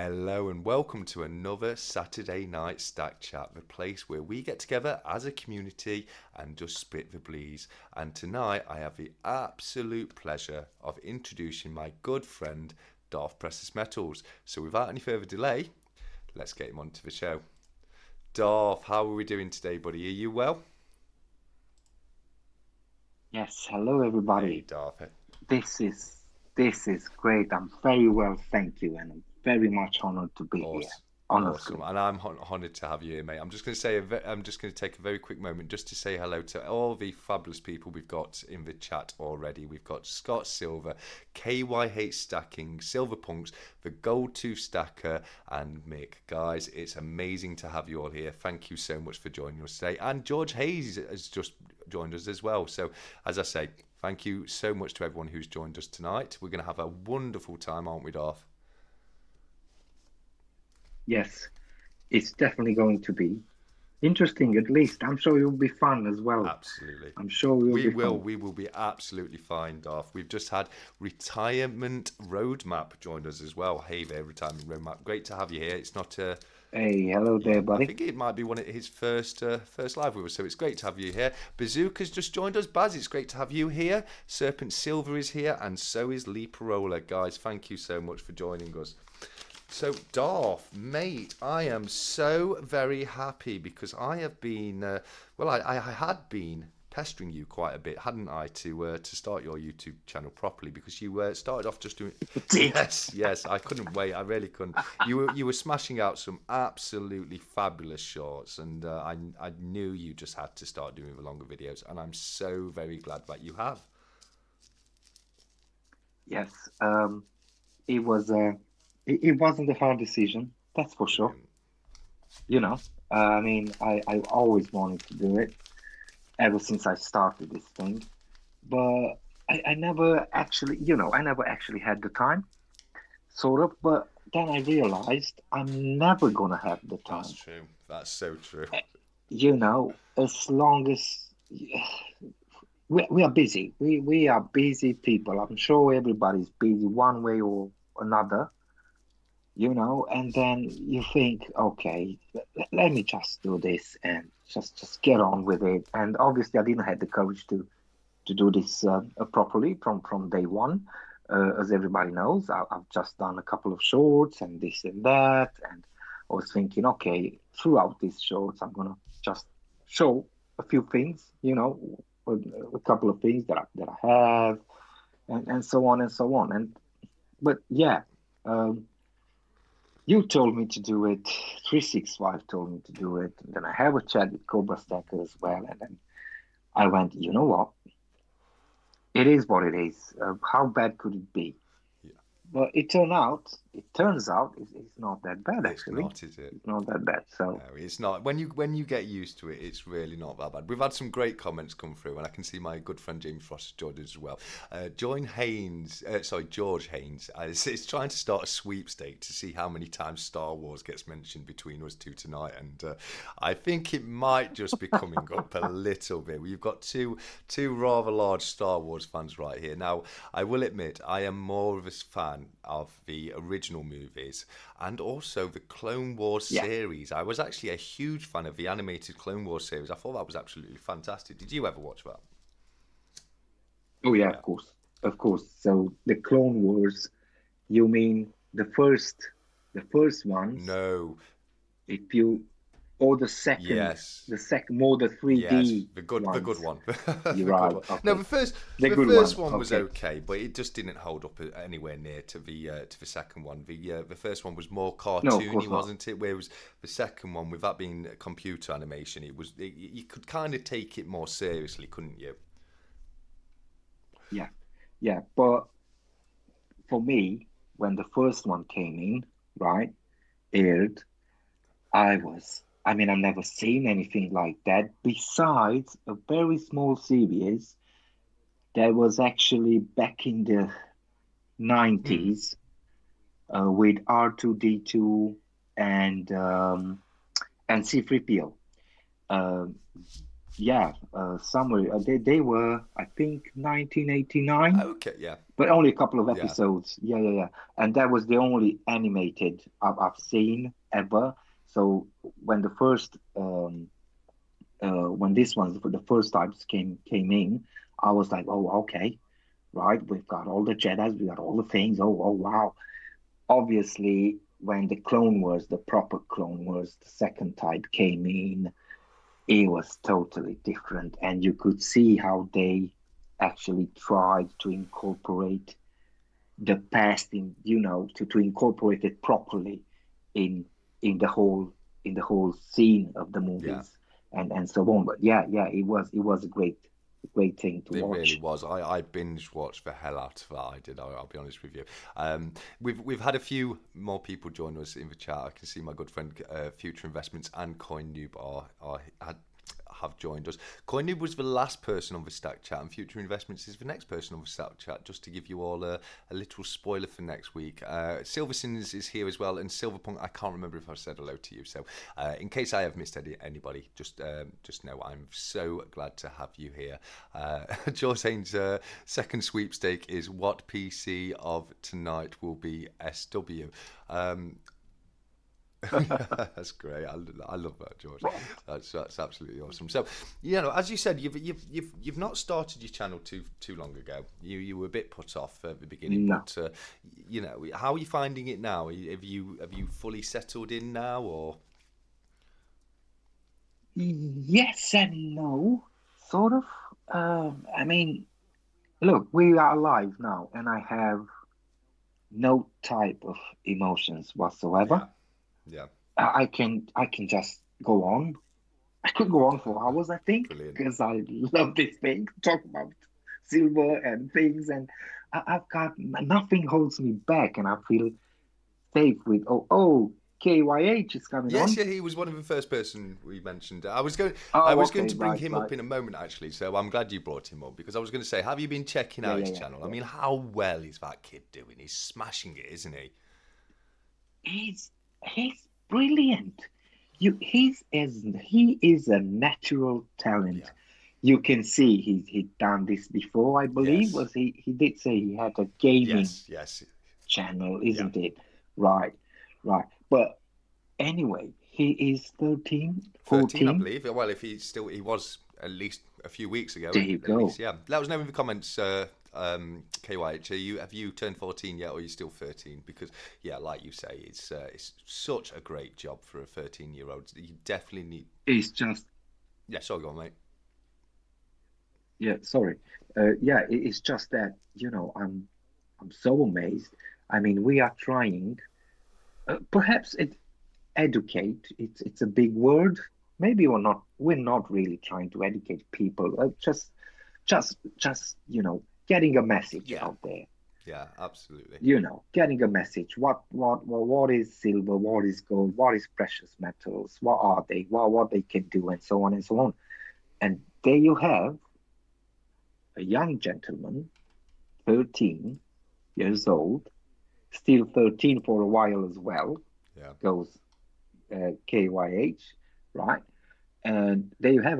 Hello and welcome to another Saturday night Stack Chat, the place where we get together as a community and just spit the breeze. And tonight I have the absolute pleasure of introducing my good friend Darth Precious Metals. So without any further delay, let's get him onto the show. Darth, how are we doing today, buddy? Are you well? Yes, hello Hey, everybody. Darth. This is this is great. I'm very well, thank you, and I'm very much honored to be here. Awesome. Awesome, Honestly. and I'm honoured to have you here, mate. I'm just going to say, I'm just going to take a very quick moment just to say hello to all the fabulous people we've got in the chat already. We've got Scott Silver, KYH Stacking, Silver Punks, the Gold 2 Stacker, and Mick. Guys, it's amazing to have you all here. Thank you so much for joining us today. And George Hayes has just joined us as well. So, as I say, thank you so much to everyone who's joined us tonight. We're going to have a wonderful time, aren't we, Darth? Yes, it's definitely going to be interesting, at least. I'm sure you'll be fun as well. Absolutely. I'm sure you'll We be will. fun. We will be absolutely fine, Darth. We've just had Retirement Roadmap join us as well. Hey there, Retirement Roadmap. Great to have you here. It's not Hey, hello yeah, there, I buddy. think it might be one of his first live with us, so it's great to have you here. Bazooka's just joined us. Baz, it's great to have you here. Serpent Silver is here, and so is Lee Parola. Guys, thank you so much for joining us. So, Darth, mate, I am so very happy because I have been, I had been pestering you quite a bit, hadn't I, to start your YouTube channel properly because you started off just doing. Did. Yes, I couldn't wait. I really couldn't. You were smashing out some absolutely fabulous shorts, and I knew you just had to start doing the longer videos, and I'm so very glad that you have. Yes, it was it wasn't a hard decision, that's for sure. Brilliant. I always wanted to do it ever since I started this thing, but I never actually, I never actually had the time. Sort of, but then I realized I'm never gonna have the That's time. true. That's so true. As long as we are busy, we are busy people. I'm sure everybody's busy one way or another, and then you think, okay, let me just do this and just get on with it. And obviously, I didn't have the courage to do this properly from day one. As everybody knows, I've just done a couple of shorts and this and that, and I was thinking, okay, throughout these shorts, I'm gonna just show a few things, a, a couple of things that I have, and so on and so on. And but yeah, um, you told me to do it. 365 told me to do it. And then I have a chat with Cobra Stacker as well, and then I went, you know what? It is what it is. How bad could it be? Yeah. But it turns out, it's not that bad It's actually. not, is it? It's not that bad. No, So it's not. When you get used to it, it's really not that bad. We've had some great comments come through, and I can see my good friend James Frost Jordan as well. George Haynes is trying to start a sweepstake to see how many times Star Wars gets mentioned between us two tonight, and I think it might just be coming up a little bit. We've got two rather large Star Wars fans right here. Now, I will admit, I am more of a fan of the original movies and also the Clone Wars yeah. series. I was actually a huge fan of the animated Clone Wars series. I thought that was absolutely fantastic. Did you ever watch that? Oh yeah, Yeah. of course, of course. So the Clone Wars, you mean the first ones? No. If you or Yes. the second, more the Yes. 3D The good ones. one. You're The good right. one. No, Okay, the the good first one. one was Okay. okay, but it just didn't hold up anywhere near to the second one. The first one was more No, of cartoony, course not. wasn't it? Whereas the second one, with that being computer animation, you could kind of take it more seriously, couldn't you? Yeah, yeah. But for me, when the first one came in, right, aired, I've never seen anything like that. Besides a very small series that was actually back in the Hmm. 90s with R2D2 and um, and C3PO. Um, yeah, somewhere they were, I think, 1989, Okay, yeah, but only a couple of yeah, episodes. Yeah, yeah, yeah. And that was the only animated I've seen ever. So when the first when this one for the first times came in, I was like, oh, okay, right. We've got all the Jedi's, we got all the things. Oh, wow. Obviously, when the Clone Wars, the proper Clone Wars, the second type came in, it was totally different, and you could see how they actually tried to incorporate the past in, to incorporate it properly in in the whole in the whole scene of the yeah. movies and so on. But yeah, yeah, it was a great thing to It really watch. was. I binge watched the hell out of that. I did. I'll be honest with you. We've had a few more people join us in the chat. I can see my good friend Future Investments and Coin Noob have joined us. Coin Noob was the last person on the Stack Chat, and Future Investments is the next person on the Stack Chat. Just to give you all a little spoiler for next week. Silverson is here as well, and Silverpunk. I can't remember if I've said hello to you. So, in case I have missed anybody, just know I'm so glad to have you here. George Haynes' second sweepstake is what PC of tonight will be SW. Um, that's great. I love that, George. Right. That's absolutely awesome. So, as you said, you've not started your channel too long ago. You were a bit put off at the beginning, No. but how are you finding it now? Have you fully settled in now, or? Yes and no, sort of. I mean, look, we are alive now, and I have no type of emotions whatsoever. Yeah, yeah, I can just go on. I could go on for hours, I think, brilliant. because I love this thing. Talk about silver and things, and I've got nothing holds me back, and I feel safe with. Oh, KYH is coming Yes, on. yeah, he was one of the first person we mentioned. I Oh, was going okay, to bring right, him right. up in a moment, actually. So I'm glad you brought him up because I was going to say, have you been checking Yeah, out yeah, his yeah, channel? I yeah. mean, how well is that kid doing? He's smashing it, isn't he? He's brilliant. He is a natural talent. Yeah. You can see he'd done this before, I believe. Yes. Was he did say he had a gaming Yes. Yes. channel, Yeah. isn't it? Right, right. But anyway, he is 13, 13, I 14. believe. Well, if he was at least a few weeks ago, There you at least, go. yeah. Let us know in the comments, KYH. Have you turned 14 yet, or are you still 13? Because, yeah, like you say, it's such a great job for a 13-year-old. You definitely need. It's just, Yeah, sorry, go on, mate. yeah, sorry. Yeah, it's just that, I'm so amazed. I mean, we are trying, perhaps educate, it's a big word. Maybe we're not really trying to educate people. Just getting a message Yeah, out there. yeah, absolutely. Getting a message. What is silver? What is gold? What is precious metals? What are they? What they can do, and so on and so on. And there you have a young gentleman, 13 years old, still 13 for a while as well, Yeah, goes KYH, right? And there you have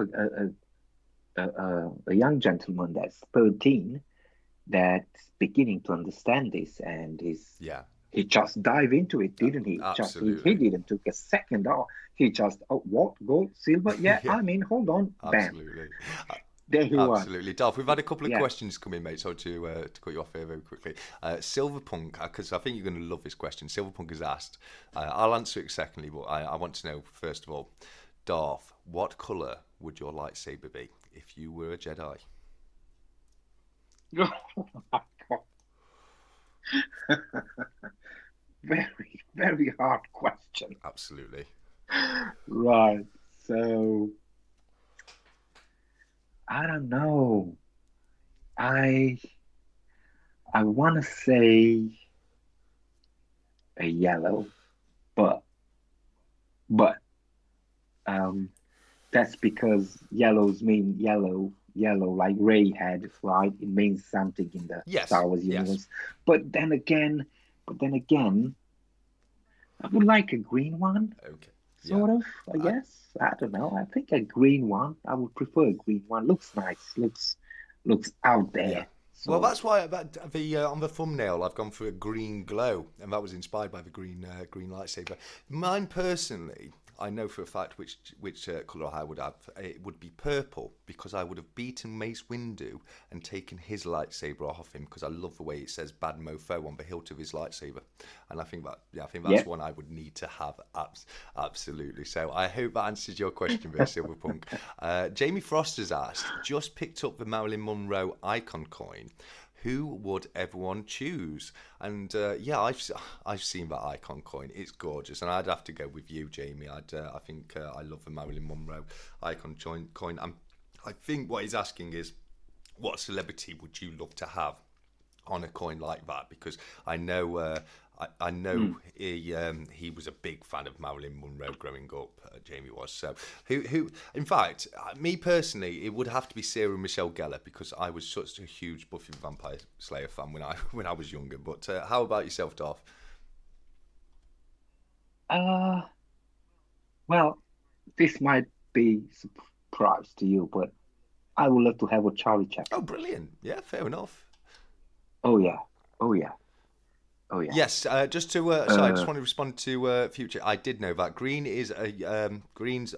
a young gentleman that's 13 that's beginning to understand this, and yeah, he just dive into it, didn't he? Just he absolutely. didn't took a second. Oh, he just, oh, what, gold, silver? Yeah, Yeah, I'm in. Hold on, bam, absolutely. there he was. Absolutely, Darth. We've had a couple of Yeah. questions come in, mate. So to cut you off here very quickly, Silverpunk, because I think you're going to love this question. Silverpunk has asked. I'll answer it secondly, but I want to know first of all, Darth, what color would your lightsaber be if you were a Jedi? Oh my God. Very, very hard question. Absolutely. Right. So I don't know. I I want to say a yellow, but but um that's because yellows mean yellow like Ray had, right? It means something in the Yes. Star Wars Yes. universe. But then again, I would like a green one. Okay. Yeah. sort of, I I, guess. I don't know. I think a green one. I would prefer a green one. Looks nice. Looks out Yeah. there, Well, sort of. that's why the on the thumbnail I've gone for a green glow, and that was inspired by the green lightsaber. Mine personally, I know for a fact which colour I would have. It would be purple because I would have beaten Mace Windu and taken his lightsaber off him because I love the way it says "Bad Mofo" on the hilt of his lightsaber, and I think Yeah. that's one I would need to have absolutely. So I hope that answers your question, there, Silverpunk. Jamie Froster's asked, just picked up the Marilyn Monroe icon coin. Who would everyone choose? And yeah, I've seen that icon coin. It's gorgeous, and I'd have to go with you, Jamie. I think I love the Marilyn Monroe icon coin. I think what he's asking is, what celebrity would you love to have on a coin like that? Because I know I know Mm. he was a big fan of Marilyn Monroe growing up. Jamie was. So who in fact, me personally, it would have to be Sarah Michelle Gellar because I was such a huge Buffy the Vampire Slayer fan when I when I was younger. But how about yourself, Darth? Uh, well, this might be surprise to you, but I would love to have a Charlie Oh, Chaplin. brilliant! Yeah, fair enough. Oh yeah. Oh yeah. Oh yeah. Yes, just to sorry, I just Uh, want to respond to future. I did know that green is a green's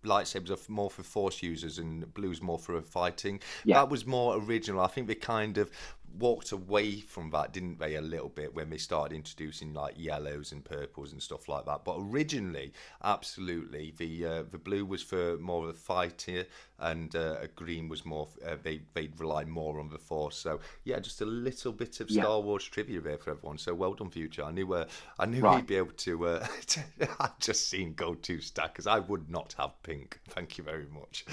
lightsabers are more for force users and blue's more for fighting. yeah. That was more original. I think they kind of walked away from that, didn't they, a little bit when they started introducing like yellows and purples and stuff like that. But originally, absolutely, the blue was for more of a fighter, and a green was more. They relied more on the force. So yeah, just a little bit of Yeah. Star Wars trivia there for everyone. So well done, Future. I knew Right. he'd be able to. I've just seen gold two stackers. I would not have pink. Thank you very much.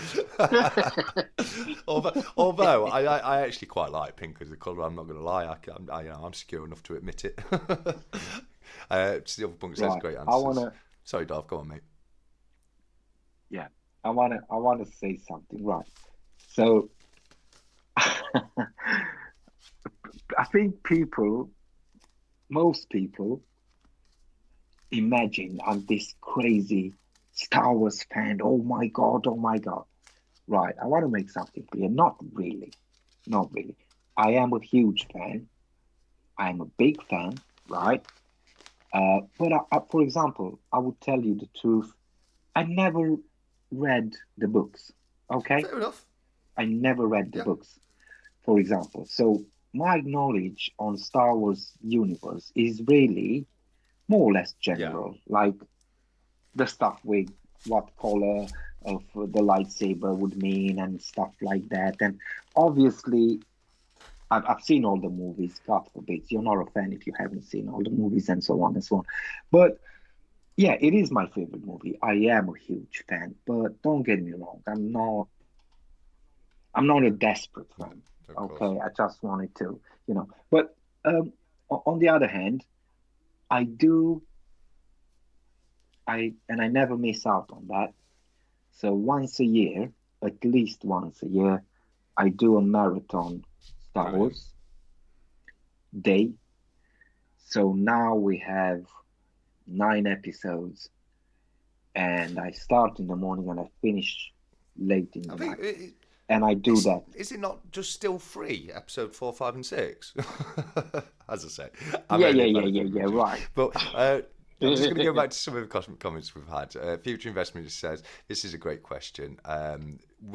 although I actually quite like pink as a colour. I'm not going to lie. I'm secure enough to admit it. Silverpunk says Right. great I answers. wanna. Sorry, Darth. Go on, mate. Yeah. I wanna say something. Right. So I think most people imagine I'm this crazy Star Wars fan. Oh my God. Oh my God. Right. I want to make something clear. Not really. Not really. I am a huge fan. I am a big fan. Right. But for example, I would tell you the truth. I never read the books. Okay. Fair enough. I never read the Yeah. books, for example. So my knowledge on Star Wars universe is really more or less Yeah. general, like the stuff with what color of the lightsaber would mean and stuff like that. And obviously, I've seen all the movies. God forbid, you're not a fan if you haven't seen all the movies and so on and so on. But yeah, it is my favorite movie. I am a huge fan, but don't get me wrong. I'm not a desperate No, fan. of course. Okay, I just wanted to, But on the other hand, I do, I never miss out on that. So once a year, at least once a year, I do a marathon Star Brilliant. Wars day. So now we have 9 episodes, and I start in the morning and I finish late in I the think night, and I do that. is it not just still free? Episode 4, 5, and 6. As I say, I'm Yeah, only yeah, a yeah, fan of yeah, the yeah. originals. Right. But I'm just going to go back to some of the comments we've had. Future Investment just says, this is a great question.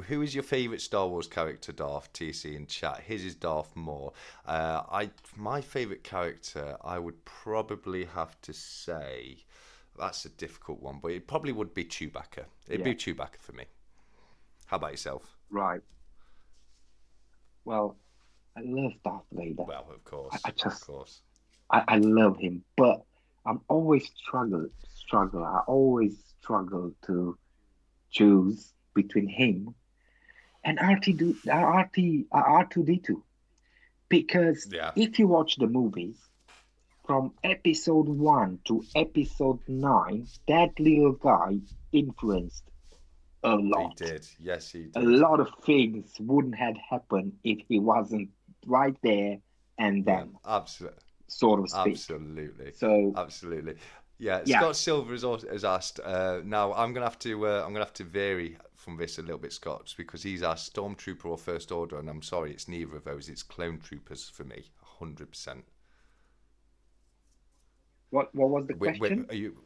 Who is your favourite Star Wars character, Darth? TC in chat. His is Darth Maul. My favourite character, I would probably have to say, that's a difficult one, but it probably would be Chewbacca. It'd Yeah, be Chewbacca for me. How about yourself? right. Well, I love Darth Vader. Well, of I, course, I of just, course. I love him, but I'm always struggle. I always struggle to choose between him and R2D2 because Yeah, if you watch the movies from episode 1 to episode 9, that little guy influenced a he lot. did. Yes, he A did. lot of things wouldn't have happened if he wasn't right there and Yeah, then, absolutely. so to speak. Absolutely, So absolutely. Yeah, Yeah. Scott Silver has asked. Now I'm gonna have to vary from this a little bit, Scott, just because he's asked Stormtrooper or First Order, and I'm sorry, it's neither of those. It's Clone Troopers for me, 100%. What was the question? Are you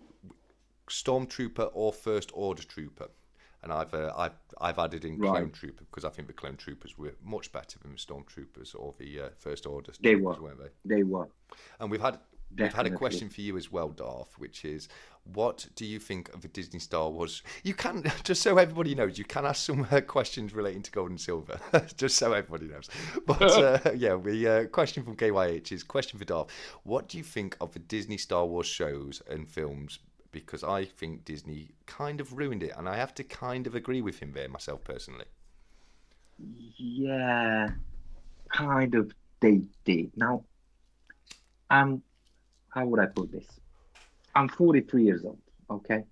Stormtrooper or First Order Trooper? And I've added in Right. Clone Trooper because I think the Clone Troopers were much better than the Stormtroopers or the First Order They Troopers, were. weren't they? They were. And we've had a Definitely. question for you as well, Darth, which is, what do you think of the Disney Star Wars? You can just so everybody knows, you can ask some questions relating to gold and silver, just so everybody knows. But yeah, we question from KYH is question for Darth. What do you think of the Disney Star Wars shows and films? Because I think Disney kind of ruined it, and I have to kind of agree with him there myself personally. Yeah, kind of they did. Now, I'm, how would I put this? I'm 43 years old, okay?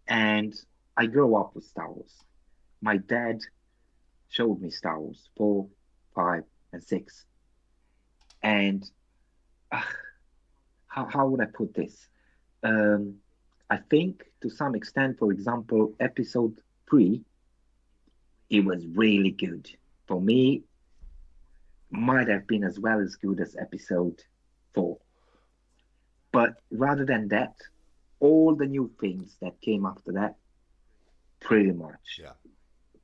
And I grew up with Star Wars. My dad showed me Star Wars 4, 5, and 6. And uh, how would I put this? Um, I think to some extent, for example, episode 3, it was really good. For me, might have been as well as good as episode 4. But rather than that, all the new things that came after that pretty much Yeah.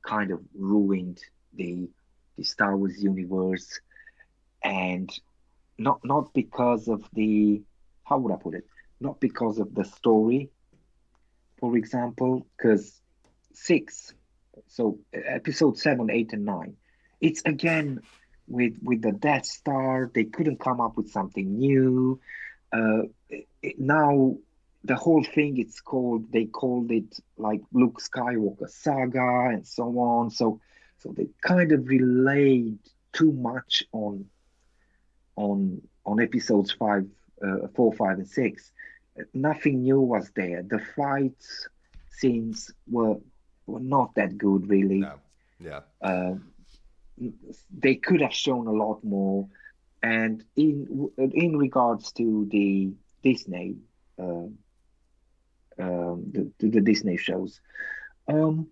kind of ruined the the Star Wars universe, and not because of the, how would I put it? Not because of the story, for example, because 6, so episode 7, 8, and 9, it's again with the Death Star. They couldn't come up with something new. Now the whole thing, they called it like Luke Skywalker saga and so on. So they kind of relayed too much on episodes 5, 4, 5, and 6. Nothing new was there. The fights scenes were not that good, really. No. Yeah. Uh, they could have shown a lot more. And in regards to the Disney, uh, the Disney shows, um,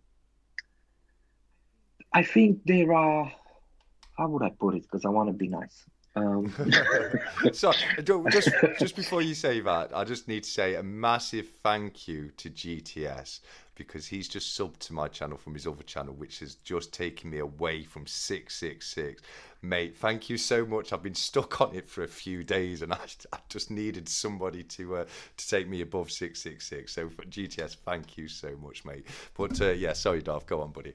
I think there are. How would I put it? Because I want to be nice. Um, So just before you say that, I just need to say a massive thank you to GTS because he's just subbed to my channel from his other channel, which has just taken me away from 666. Mate, thank you so much. I've been stuck on it for a few days, and I just needed somebody to take me above 666. So for GTS, thank you so much, mate. But yeah, sorry, Darth, go on, buddy.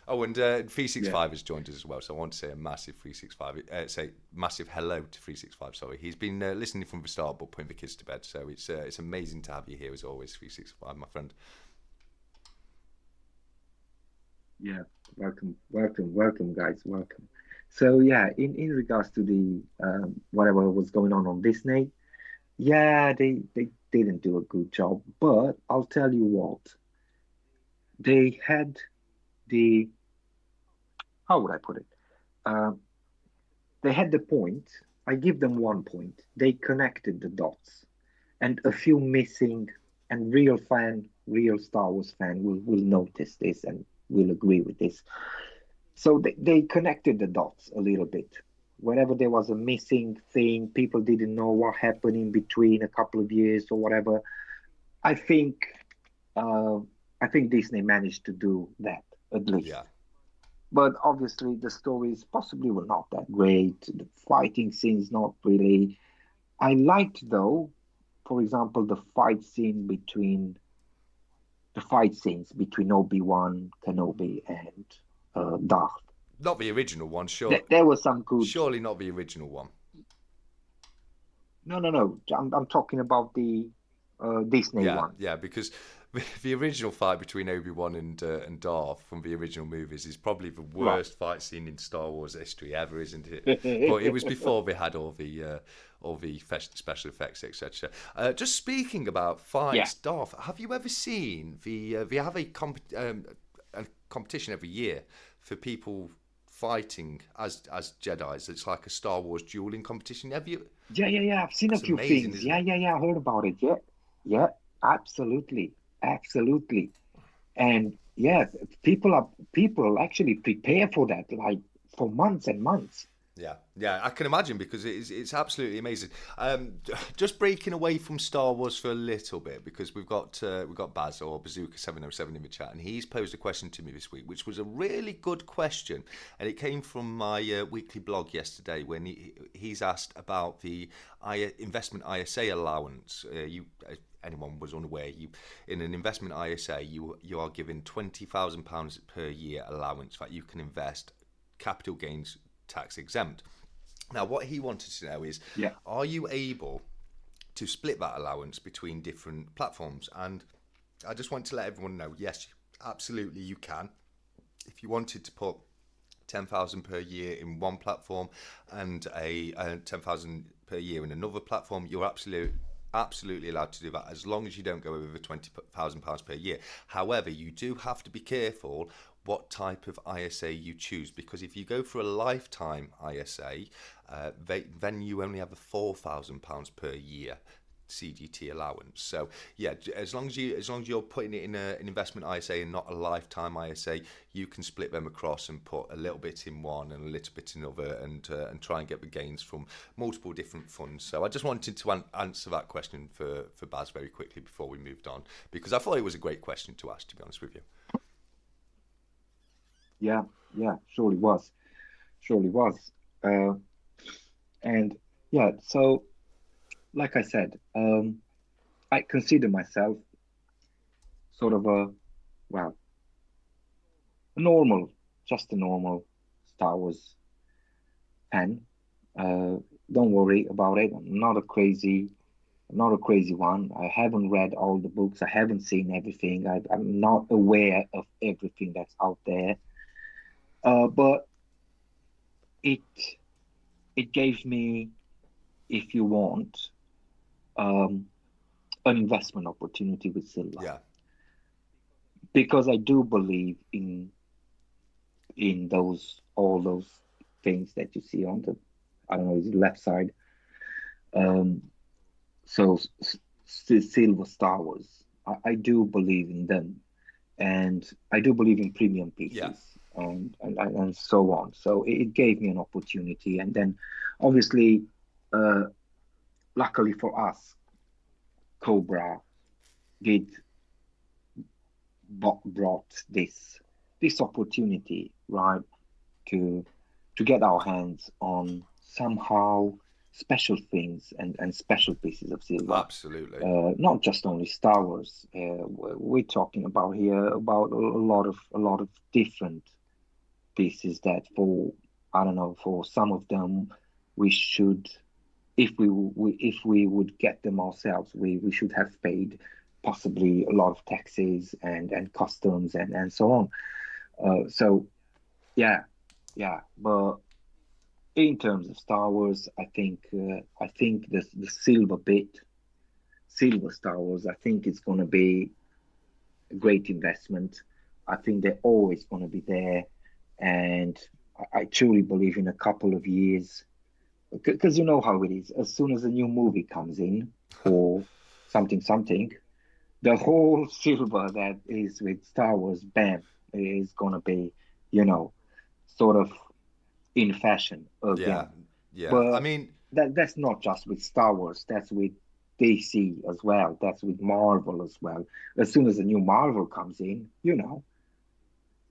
Oh, and yeah, 365 has joined us as well, so I want to say a massive 365, say massive hello to 365. Sorry, he's been listening from the start, but putting the kids to bed. So it's amazing to have you here as always, 365, my friend. yeah. Welcome, guys. Welcome. So yeah, in regards to the whatever was going on Disney, yeah, they didn't do a good job. But I'll tell you what, they had the, how would I put it? Uh, they had the point. I give them 1 point. They connected the dots, and a few missing, and real Star Wars fan will notice this and will agree with this. So they connected the dots a little bit. Whenever there was a missing thing, people didn't know what happened in between a couple of years or whatever. I think uh, I think Disney managed to do that at least. Yeah, But obviously, the stories possibly were not that great. The fighting scenes not really. I liked though, for example, the fight scenes between Obi-Wan Kenobi and Darth. not the original one, sure. There was some good. Surely not the original one. No, no, no. I'm talking about the Disney Yeah, one. yeah, because the original fight between Obi-Wan and Darth from the original movies is probably the Right. worst fight scene in Star Wars history ever, isn't it? But it was before they had all the special effects, etc. Just speaking about Yeah. fights, Darth, have you ever seen they have a competition every year for people fighting as Jedi's. It's like a Star Wars dueling competition. Have you? Yeah, yeah, yeah. I've seen a It's few amazing, things. isn't Yeah, it? yeah, yeah. I heard about it. Yeah. Yeah, absolutely, absolutely. And yeah, people actually prepare for that like for months and months. Yeah, yeah, I can imagine because it's absolutely amazing. Just breaking away from Star Wars for a little bit because we've got Baz or Bazooka 707 in the chat, and he's posed a question to me this week, which was a really good question, and it came from my weekly blog yesterday when he's asked about the investment ISA allowance. Anyone was unaware, you in an investment ISA you are given £20,000 per year allowance that you can invest capital gains tax exempt. Now, what he wanted to know is, Yeah, are you able to split that allowance between different platforms? And I just want to let everyone know, yes, absolutely you can. If you wanted to put 10,000 per year in one platform and a 10,000 per year in another platform, you're absolutely allowed to do that as long as you don't go over £20,000 per year. However, you do have to be careful what type of ISA you choose, because if you go for a lifetime ISA, then you only have a £4,000 per year CGT allowance. So yeah, as long as you're putting it in an investment ISA and not a lifetime ISA, you can split them across and put a little bit in one and a little bit in another, and try and get the gains from multiple different funds. So I just wanted to answer that question for Baz very quickly before we moved on, because I thought it was a great question to ask, to be honest with you. yeah, yeah. Surely was, surely was. Uh, and yeah, so like I said, I consider myself sort of a well, a normal, just a normal Star Wars fan. Uh, don't worry about it. I'm not a crazy one. I haven't read all the books. I haven't seen everything. I'm not aware of everything that's out there. But it it gave me, if you want, um, an investment opportunity with silver Yeah, because I do believe in those all those things that you see on the, I don't know, is it left side. Um, so silver Star Wars. I do believe in them, and I do believe in premium yeah, pieces and so on. So it gave me an opportunity, and then obviously, uh, luckily for us, Cobra did brought this opportunity, right, to to get our hands on somehow special things and special pieces of silver. absolutely. Not just only Star Wars. We're talking about here about a lot of different pieces that for, I don't know, for some of them we should, if we would get them ourselves, we should have paid possibly a lot of taxes and customs and so on. So yeah, yeah. But in terms of Star Wars, I think the silver Star Wars, I think it's going to be a great investment. I think they're always going to be there, and I truly believe in a couple of years, because you know how it is. As soon as a new movie comes in or something, the whole silver that is with Star Wars, bam, is going to be, you know, sort of in fashion Yeah, again. yeah. I But mean, that's not just with Star Wars. That's with DC as well. That's with Marvel as well. As soon as a new Marvel comes in, you know,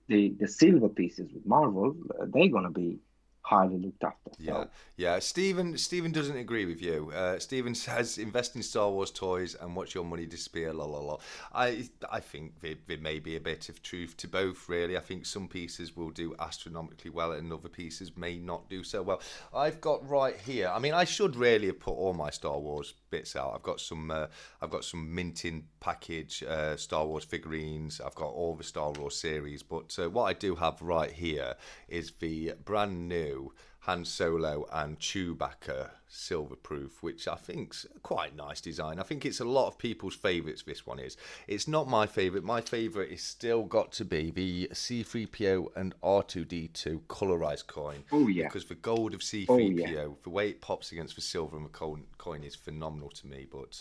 the silver pieces with Marvel, they're gonna be highly looked after. yeah, So yeah. Stephen doesn't agree with you. Stephen says invest in Star Wars toys and watch your money disappear. La la la. I think there may be a bit of truth to both. Really, I think some pieces will do astronomically well, and other pieces may not do so well. I've got right here. I mean, I should really have put all my Star Wars bits out. I've got some minting package Star Wars figurines. I've got all the Star Wars series. But what I do have right here is the brand new Han Solo and Chewbacca silver proof, which I think's quite a nice design. I think it's a lot of people's favourites. This one is. It's not my favourite. My favourite is still got to be the C3PO and R2D2 colorized coin, Oh yeah. because the gold of Oh yeah. C3PO, the way it pops against the silver and the coin is phenomenal to me. But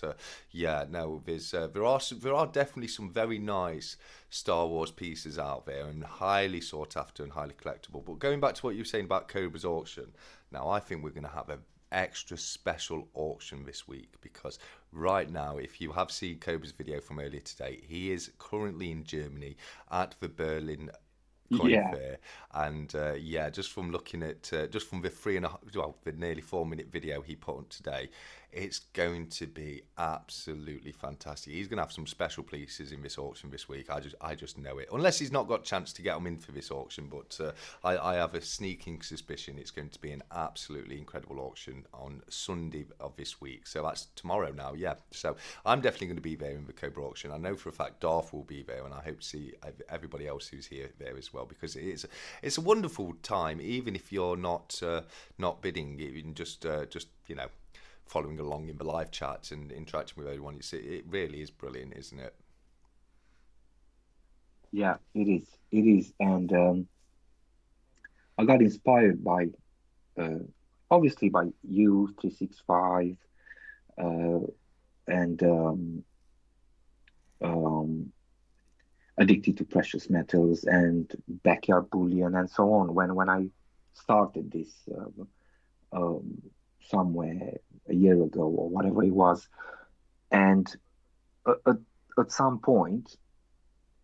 yeah, no, there are definitely some very nice Star Wars pieces out there and highly sought after and highly collectible. But going back to what you were saying about Cobra's auction, now I think we're going to have an extra special auction this week, because right now, if you have seen Cobra's video from earlier today, he is currently in Germany at the Berlin Coin Yeah. Fair, and yeah, just from looking at just from the the nearly 4 minute video he put on today, it's going to be absolutely fantastic. He's going to have some special pieces in this auction this week. I just know it. Unless he's not got a chance to get them in for this auction, but I have a sneaking suspicion it's going to be an absolutely incredible auction on Sunday of this week. So that's tomorrow now, yeah. So I'm definitely going to be there in the Cobra auction. I know for a fact Darth will be there, and I hope to see everybody else who's here there as well, because it's a wonderful time, even if you're not bidding, even just following along in the live chats and interacting with everyone. It really is brilliant, isn't it? Yeah, it is. It is. And I got inspired by, uh, obviously, by you, 365, uh, and um, Addicted to Precious Metals and Backyard Bullion and so on. When I started this um, somewhere a year ago or whatever it was, and at, at some point,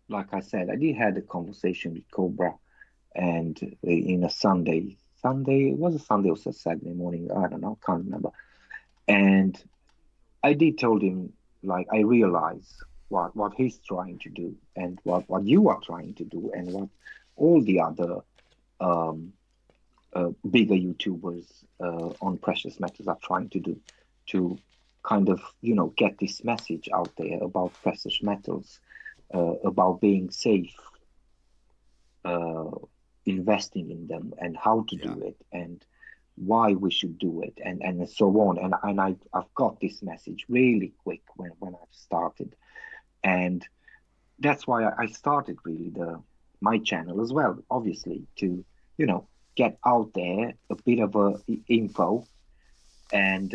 like I said, I did had a conversation with Cobra, and in a Sunday, it was a Sunday or a Saturday morning, I don't know, can't remember. And I did told him, like, I realize what he's trying to do, and what you are trying to do, and what all the other um, bigger YouTubers on precious metals are trying to do, to kind of, get this message out there about precious metals, about being safe, uh, investing in them, and how to Yeah. do it, and why we should do it, and so on. And I've got this message really quick when I've started, and that's why I started really the my channel as well, obviously, to get out there a bit of a info, and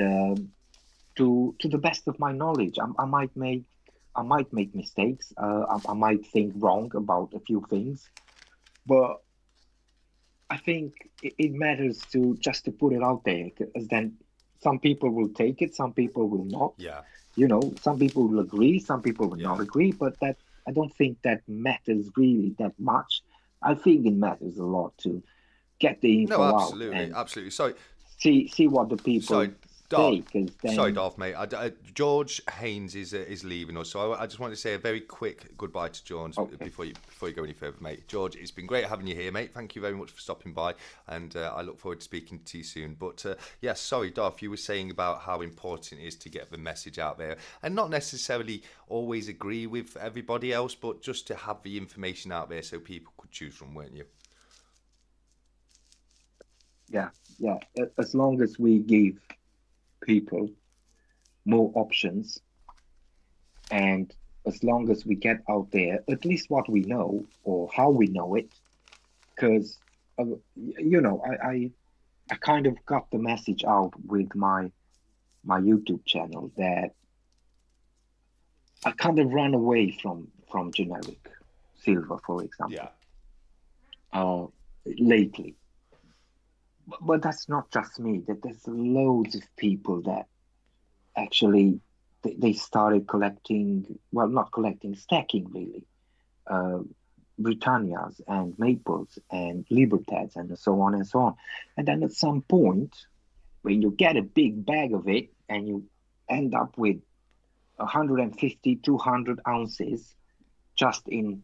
to the best of my knowledge. I might make mistakes. I might think wrong about a few things, but I think it matters to just to put it out there, because then some people will take it, some people will not. Yeah. Some people will agree, some people will not Yeah. agree, but that I don't think that matters really that much. I think it matters a lot to get the No, info out absolutely, and absolutely. Sorry, see what the sorry, people Darth. say, because Sorry, then Darth, mate. George Haynes is leaving us, so I just want to say a very quick goodbye to George okay. before you go any further, mate. George, it's been great having you here, mate. Thank you very much for stopping by, and I look forward to speaking to you soon. But yeah, sorry, Darth, you were saying about how important it is to get the message out there, and not necessarily always agree with everybody else, but just to have the information out there so people could choose from, weren't you? Yeah, yeah. As long as we give people more options, and as long as we get out there at least what we know or how we know it, because I kind of got the message out with my YouTube channel that I kind of run away from generic silver, for Yeah. example, uh, lately. But that's not just me. That there's loads of people that actually they started collecting, well, not collecting, stacking really, uh, Britannias and Maples and Libertads and so on and so on. And then at some point, when you get a big bag of it and you end up with 150, 200 ounces just in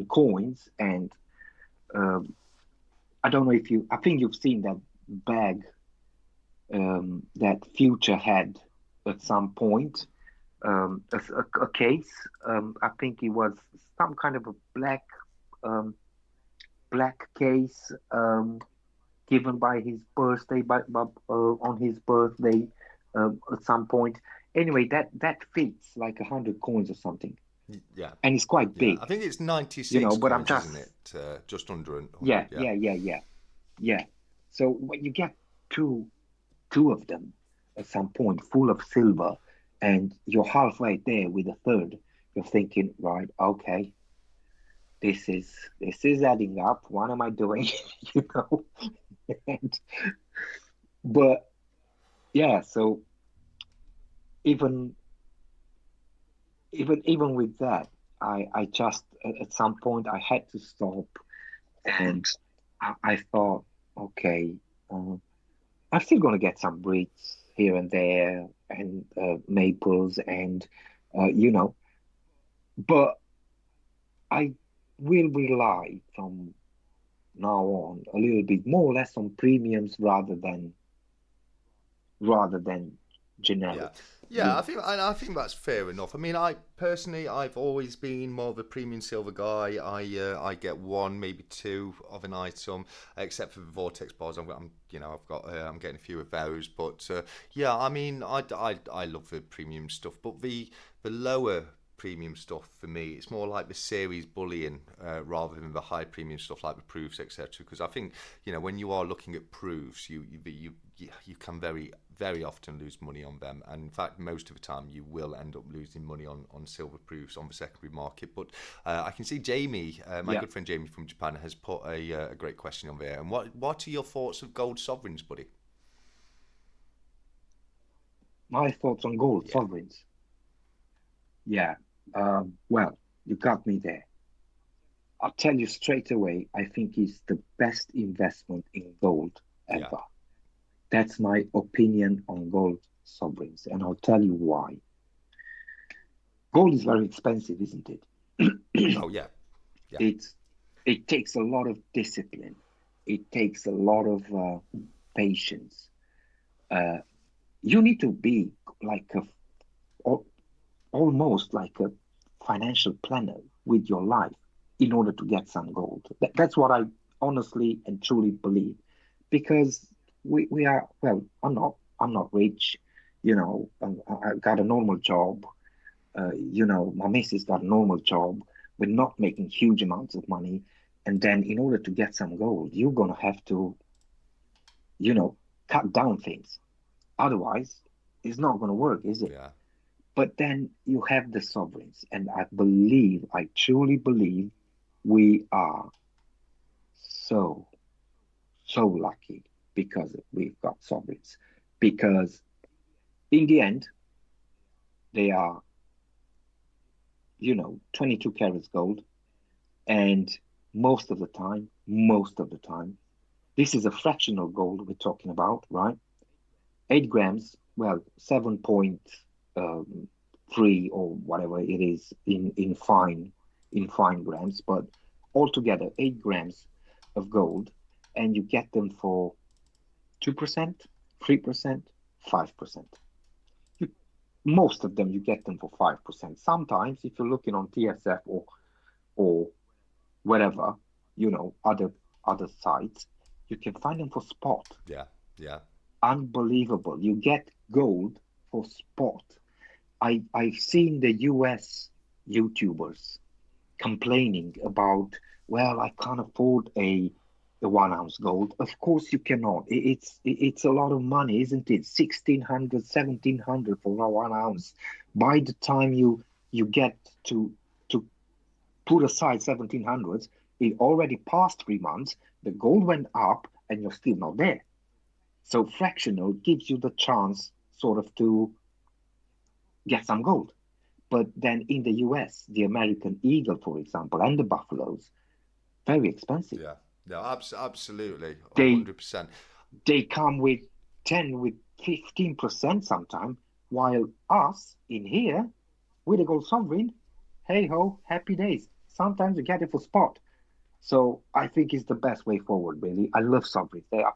coins. And um, I don't know if I think you've seen that bag that Future had at some point, a case. I think it was some kind of a black case. given by his birthday, on his birthday, at some point. Anyway, that fits like 100 coins or something, Yeah, and it's quite yeah. I big, think it's 96 But I'm coins, just isn't it? Just under 100. yeah, Yeah, yeah, yeah, yeah, yeah. So when you get two two of them at some point full of silver, and you're halfway there with a third, you're thinking, right, okay, this is adding up. What am I doing? you know? And, but yeah, so even even with that, I just at some point I had to stop, and I thought, okay, uh, I'm still gonna get some Brits here and there, and maples, and you know, but I will rely from now on a little bit more or less on premiums rather than yeah, generics. yeah. I think that's fair enough. I mean, I personally, I've always been more of a premium silver guy. I get one, maybe two of an item, except for the vortex bars. I've got, I'm getting a few of those. But yeah, I mean, I love the premium stuff, but the lower premium stuff for me, it's more like the series bullion rather than the high premium stuff like the proofs, etc. Because I think when you are looking at proofs, you can very often lose money on them, and in fact most of the time you will end up losing money on silver proofs on the secondary market. But I can see Jamie, my Yeah, good friend Jamie from Japan, has put a great question on there. And what are your thoughts of gold sovereigns, buddy? my thoughts on gold Yeah, sovereigns. Yeah, well, you got me there. I'll tell you straight away, I think it's the best investment in gold yeah. ever. That's my opinion on gold sovereigns, and I'll tell you why. Gold is very expensive, isn't it? Oh yeah, yeah, it's it takes a lot of discipline. It takes a lot of patience. Uh, you need to be like al- almost like a financial planner with your life in order to get some gold. That's what I honestly and truly believe, because we are, well, I'm not rich, I got a normal job. My missus got a normal job. We're not making huge amounts of money. And then in order to get some gold, you're gonna have to, you know, cut down things. Otherwise, it's not gonna work, is it? yeah, But then you have the sovereigns, and I truly believe we are so, so lucky because we've got sovereigns. Because in the end, they are, 22 carats gold. And most of the time, this is a fractional gold we're talking about, right? 8 grams, well, 7.3 or whatever it is in fine grams, but altogether 8 grams of gold, and you get them for 2%, 3%, 5%. You, most of them you get them for 5%. Sometimes, if you're looking on TSF or wherever, other sites, you can find them for spot. yeah, yeah, Unbelievable. You get gold for spot. I've seen the US YouTubers complaining about, well, I can't afford a 1 ounce gold. Of course you cannot. It's a lot of money, isn't it? 1,600, 1,700 for a 1 ounce. By the time you get to put aside 1,700s, it already passed 3 months, the gold went up, and you're still not there. So fractional gives you the chance sort of to get some gold. But then in the US, the American eagle, for example, and the buffaloes, very expensive. yeah. No, absolutely, They 100%. they come with 10, with 15% sometimes, while us in here with a gold sovereign, hey ho, happy days. Sometimes you get it for spot. So I think it's the best way forward, really. I love sovereigns. They are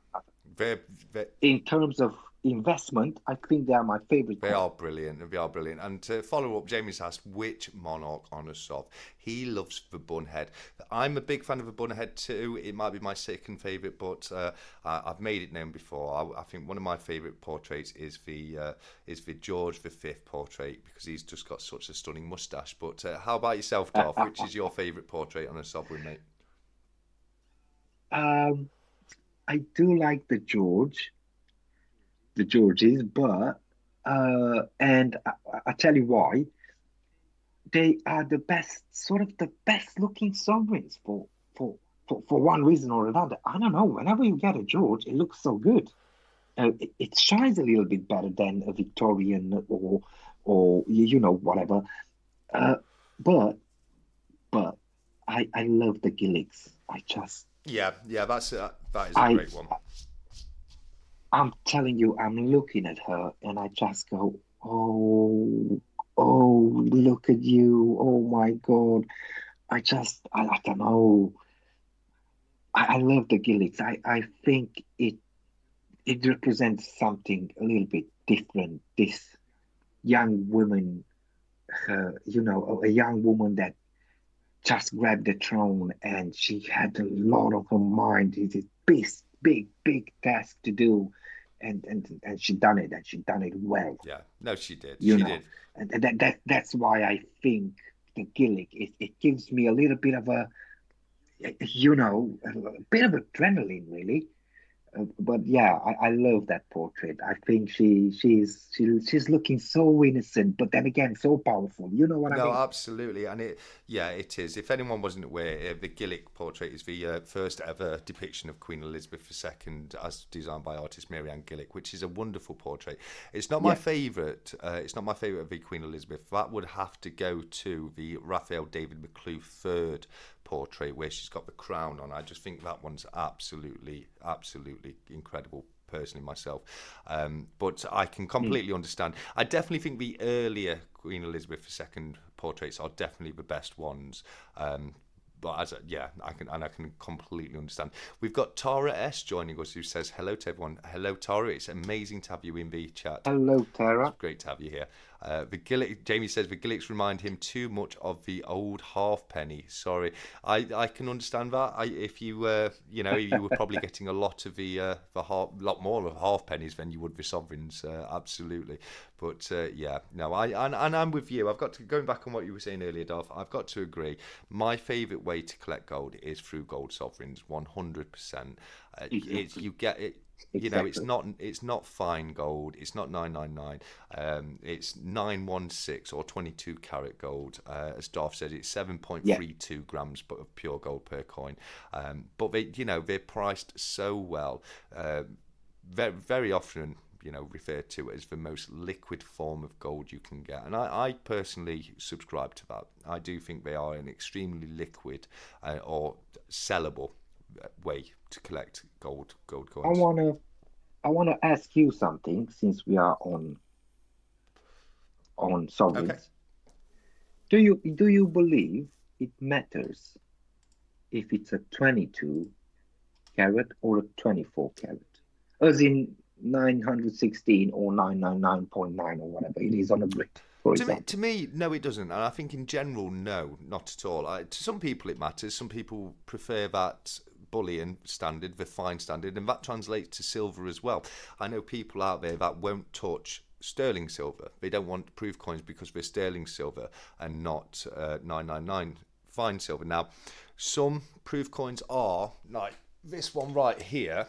Very, very, in terms of investment, I think they are my favorite They coin. are brilliant. They are brilliant. And to follow up, Jamie's asked which monarch on a soft. He loves the bun head. I'm a big fan of the bun head too. It might be my second favourite, but I've made it known before. I think one of my favourite portraits is the George V portrait because he's just got such a stunning moustache. But how about yourself, Uh, Darth? uh, Which is your favourite portrait on a sovereign, mate? um, I do like the Georges, but and I tell you why. They are the best, sort of the best looking sovereigns for for one reason or another. I don't know. Whenever you get a George, it looks so good. It shines a little bit better than a Victorian or you know whatever. Uh, but but I love the Gilligs. Yeah, yeah, that is a I great one. I'm telling you, I'm looking at her and I just go, oh, oh, look at you. Oh my God. I don't know. I love the Gillies. I think it represents something a little bit different. This young woman, you know, a young woman that just grabbed the throne and she had a lot of her mind. It's a big task to do. And she done it and she done it well, Yeah, no, she did. you She know. did. And that's why I think the Gillig, it gives me a little bit of you know, a bit of adrenaline, really. But yeah, I love that portrait. I think she's looking so innocent, but then again, so powerful. You know what I No, mean? absolutely, and yeah, it is. If anyone wasn't aware, the Gillick portrait is the first ever depiction of Queen Elizabeth II, as designed by artist Mary Ann Gillick, which is a wonderful portrait. It's not my Yeah. favourite. It's not my favourite of the Queen Elizabeth. That would have to go to the Raphael David McClue third portrait, where she's got the crown on. I just think that one's absolutely incredible personally myself. But I can Mm. completely understand. I definitely think the earlier Queen Elizabeth II portraits are definitely the best ones. But yeah, I can completely understand. We've got Tara S joining us, who says hello to everyone. Hello, Tara. It's amazing to have you in the chat. Hello, It's Tara. great to have you here. Jamie says the Gillicks remind him too much of the old halfpenny. Sorry, I can understand that. If you if you were probably getting a lot of the lot more of half pennies than you would the sovereigns. Absolutely, but yeah, no, and I'm with you. I've got to going back on what you were saying earlier, Darth. I've got to agree. My favourite way to collect gold is through gold sovereigns, 100%. It's Exactly. you get it, it's Exactly. not fine gold, it's not 999, it's 916 or 22 carat gold. As Darth said, it's Yeah. 7.32 grams of pure gold per coin. But they're priced so well. Very often referred to as the most liquid form of gold you can get, and I personally subscribe to that. I do think they are an extremely liquid or sellable way to collect gold I coins. wanna I wanna ask you something since we are on Okay. sovereigns. Do you believe it matters if it's a 22 carat or a 24 carat? As in 916 or 999.9 or whatever it is on a Brit, for To example. me, no, it doesn't, and I think in general, no, not at all. To some people, it matters. Some people prefer that bullion standard, the fine standard, and that translates to silver as well. I know people out there that won't touch sterling silver. They don't want proof coins because they're sterling silver and not 999 fine silver. Now, some proof coins are like this one right here,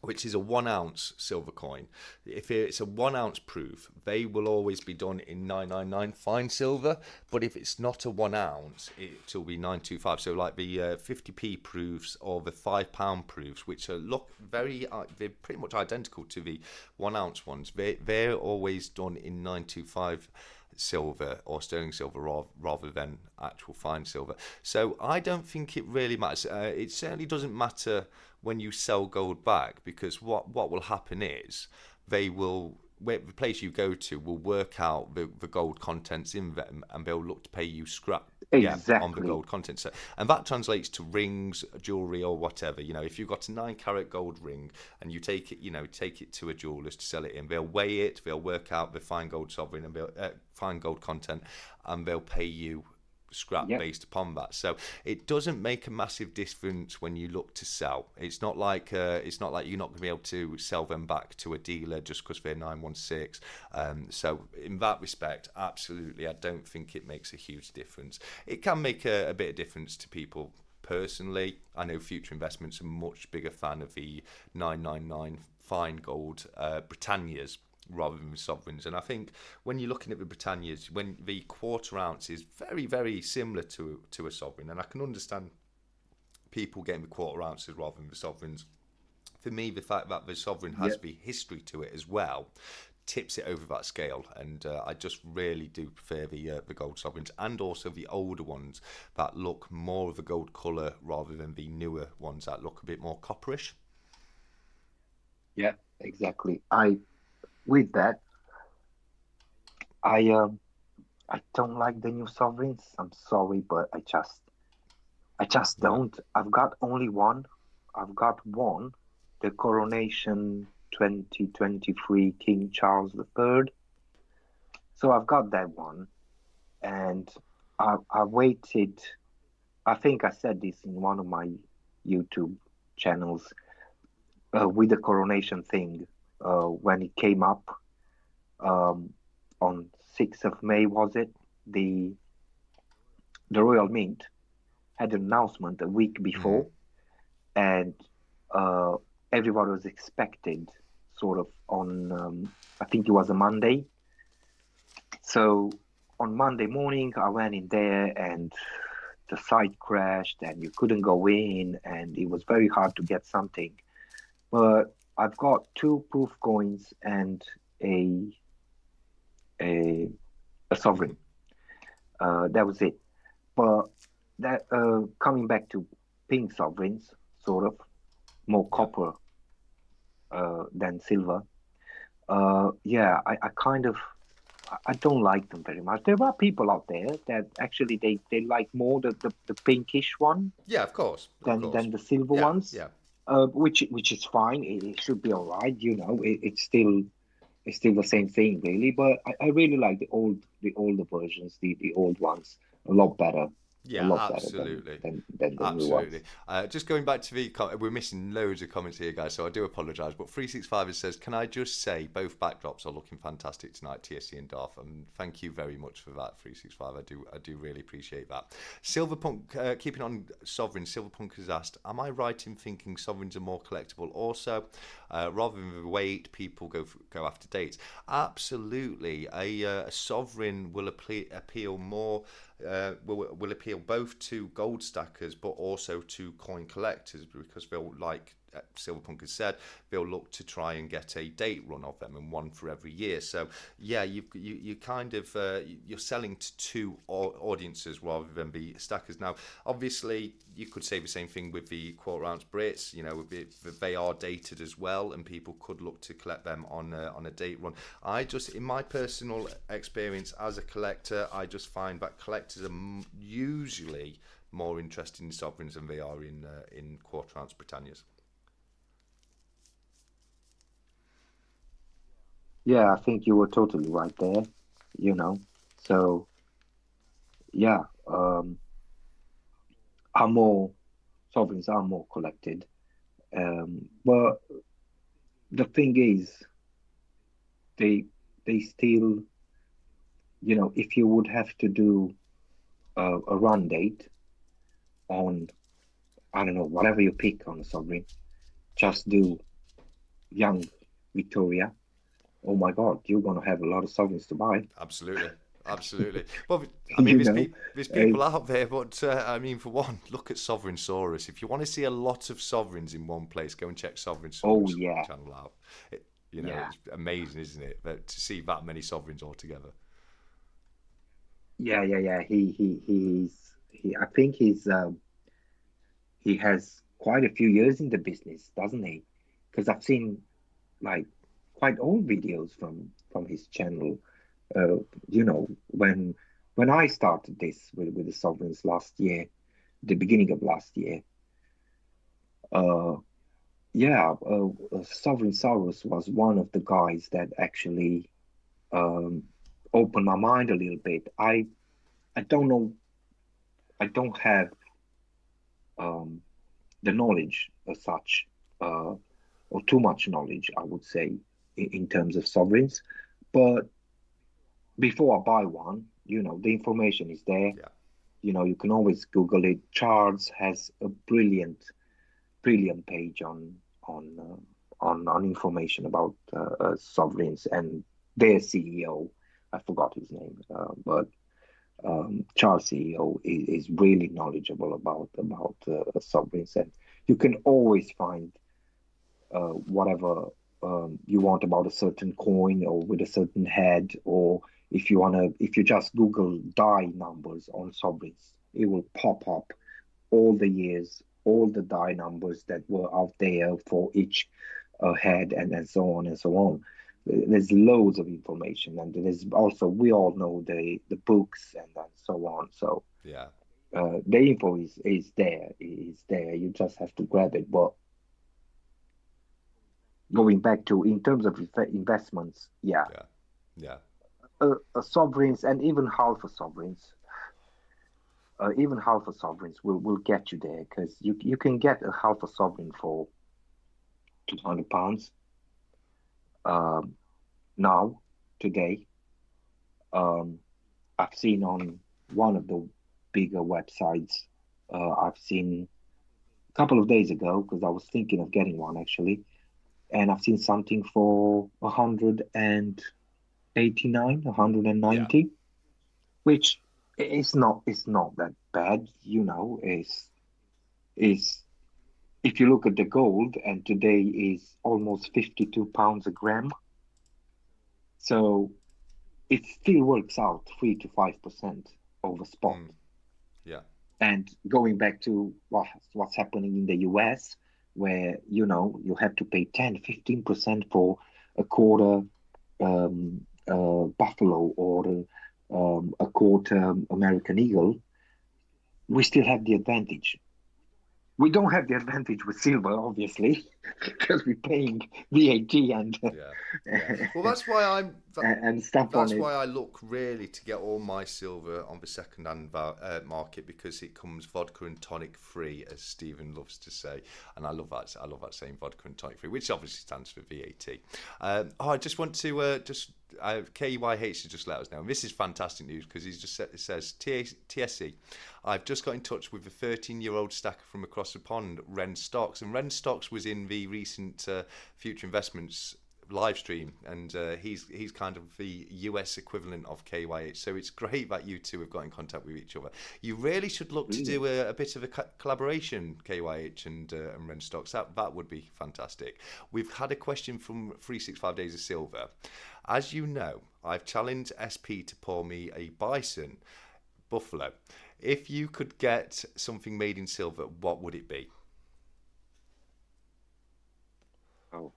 which is a 1 ounce silver coin. If it's a 1 ounce proof, they will always be done in 999 fine silver. But if it's not a 1 ounce, it'll be 925. So like the 50p proofs or the £5 proofs, which look they're pretty much identical to the 1 ounce ones. They're always done in 925 silver or sterling silver rather than actual fine silver. So I don't think it really matters. It certainly doesn't matter when you sell gold back, because what will happen is they will the place you go to will work out the gold contents in them, and they'll look to pay you scrap. Yeah, on the Exactly. gold content. So, and that translates to rings, jewelry, or whatever. If you've got a 9 carat gold ring and you take it, take it to a jeweler's to sell it in, they'll weigh it, they'll work out the fine gold sovereign and fine gold content, and they'll pay you scrap Yep. based upon that. So it doesn't make a massive difference when you look to sell. It's not like you're not going to be able to sell them back to a dealer just because they're 916. So in that respect, absolutely, I don't think it makes a huge difference. It can make a bit of difference to people. Personally, I know Future Investments are a much bigger fan of the 999 fine gold Britannias rather than sovereigns. And I think when you're looking at the Britannias, when the quarter ounce is very, very similar to a sovereign, and I can understand people getting the quarter ounces rather than the sovereigns. For me, the fact that the sovereign has Yep. the history to it as well tips it over that scale, and I just really do prefer the gold sovereigns, and also the older ones that look more of a gold colour rather than the newer ones that look a bit more copperish. Yeah. Exactly. I with that, I don't like the new sovereigns. I'm sorry, but I just Yeah. don't. I've got only one. I've got one, the Coronation 2023 King Charles III. So I've got that one, and I waited. I think I said this in one of my YouTube channels with the coronation thing when it came up um, on 6th of May, was it? The the Royal Mint had an announcement a week Hmm. before, and uh, everyone was expected sort of on I think it was a Monday. So on Monday morning, I went in there and the site crashed and you couldn't go in and it was very hard to get something. But I've got two proof coins and a a, a sovereign. That was it. But that coming back to pink sovereigns, sort of more Yeah. copper than silver. Yeah, I kind of I don't like them very much. There are people out there that actually they like more the pinkish one Yeah, of course, of course. than the silver Yeah, ones, yeah. which is fine. It should be all right, you know. It's still the same thing, really. But I really like the older versions, the old ones, a lot better, a Yeah, lot better absolutely. than the new ones. Absolutely. Just going back to we're missing loads of comments here, guys, so I do apologise. But 365 says, can I just say both backdrops are looking fantastic tonight, TSC and Darth, and thank you very much for that, 365. I do really appreciate that. Silverpunk, keeping on Sovereign, Silverpunk has asked, am I right in thinking Sovereigns are more collectible also, rather than the weight people go after dates? Absolutely. A Sovereign will appeal more will appeal both to gold stackers but also to coin collectors, because they'll, like Silverpunk has said, they'll look to try and get a date run of them and one for every year. So yeah, you kind of you're selling to two audiences rather than the stackers. Now, obviously, you could say the same thing with the quarter ounce Brits. They are dated as well, and people could look to collect them on a date run. In my personal experience as a collector, I just find that collectors are usually more interested in sovereigns than they are in quarter ounce Britannias. Yeah, I think you were totally right there. You know, so yeah, are more sovereigns are more collected. But the thing is, they they still, if you would have to do a run date on, I don't know, whatever you pick on a sovereign, just do young Victoria. Oh my God, you're gonna have a lot of sovereigns to buy. Absolutely. Absolutely. Well, I mean, You know, there's uh, people out there, but I mean, for one, look at Sovereign Saurus. If you want to see a lot of sovereigns in one place, go and check Sovereign oh Saurus yeah, channel out. yeah, It's amazing, isn't it, that to see that many sovereigns all together. yeah. I think he has quite a few years in the business, doesn't he? Because I've seen like quite old videos from his channel. Uh, you know, when I started this with the sovereigns last year, the beginning of last year, uh, yeah, Sovereign Saurus was one of the guys that actually um, opened my mind a little bit. I don't know, I don't have um, the knowledge as such, uh, or too much knowledge, I would say, in terms of sovereigns. But before I buy one, the information is there. Yeah. You can always Google it. Charles has a brilliant page on information about sovereigns and their CEO. I forgot his name, but Charles CEO is really knowledgeable about sovereigns, and you can always find whatever you want about a certain coin or with a certain head, or if you just Google die numbers on sovereigns, it will pop up all the years, all the die numbers that were out there for each head, and so on and so on. There's loads of information, and there's also, we all know the books and so on. So Yeah. the info is there. You just have to grab it. But going back to, in terms of investments, yeah, Yeah. Yeah. sovereigns and even half a sovereigns will get you there, because you can get a half a sovereign for £200 um, now, today. Um, I've seen on one of the bigger websites. I've seen a couple of days ago, because I was thinking of getting one actually, and I've seen something for 189, Yeah. 190, which is not that bad. Is If you look at the gold, and today is almost £52 a gram, so it still works out 3 to 5% over spot. Mm. Yeah. And going back to what's happening in the US, where you have to pay 10-15% for a quarter buffalo, or a quarter American eagle, we still have the advantage. We don't have the advantage with silver, obviously, because we're paying VAT and Yeah, yeah. Well, that's why and stuff on that's it. why I look really to get all my silver on the second-hand market, because it comes vodka and tonic free, as Stephen loves to say, and I love that. I love that saying, vodka and tonic free, which obviously stands for VAT. I just want to KYH has just let us know, and this is fantastic news, because it says TSE. I've just got in touch with a 13-year-old stacker from across the pond, Ren Stocks, and Ren Stocks was in the recent Future Investments live stream, and he's kind of the US equivalent of KYH. So it's great that you two have got in contact with each other. You really should look to Brilliant. do a bit of a collaboration, KYH and Ren Stocks. That would be fantastic. We've had a question from 365 Days of Silver. As you know, I've challenged SP to pour me a bison buffalo. If you could get something made in silver, what would it be? Oh,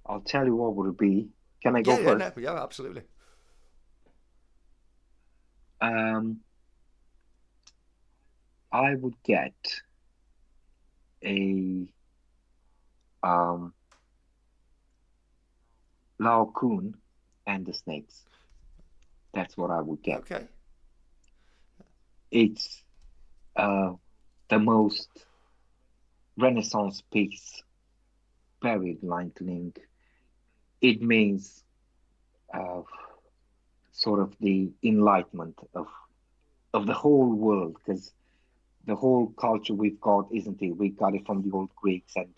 I'll tell you what would it be. Can I go Yeah, yeah, no, first? yeah, absolutely. Um, I would get a um Lao Kun and the snakes. That's what I would get. Okay. It's the most Renaissance piece, period lightning. It means uh, sort of the enlightenment of the whole world, because the whole culture we've got, isn't it? We got it from the old Greeks, and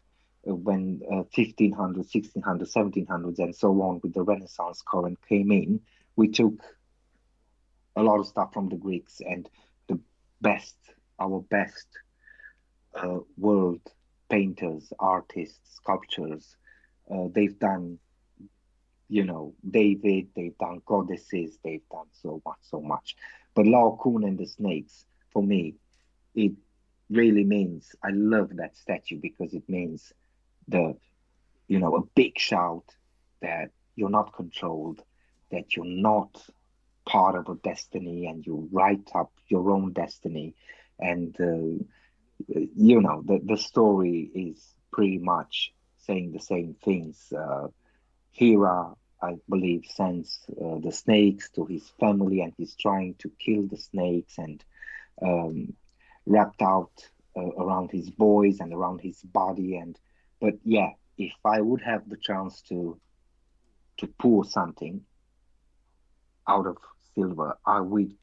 when 1500s, 1600s, 1700s, and so on, with the Renaissance current came in, we took a lot of stuff from the Greeks, and the best, our best world painters, artists, sculptors, they've done, David, they've done goddesses, they've done so much, so much. But Lao Kun and the snakes, for me, it really means, I love that statue, because it means the a big shout that you're not controlled, that you're not part of a destiny, and you write up your own destiny. And the story is pretty much saying the same things. Hera, I believe, sends the snakes to his family, and he's trying to kill the snakes, and um, wrapped out around his boys and around his body. And but yeah, if I would have the chance to pour something out of silver, I would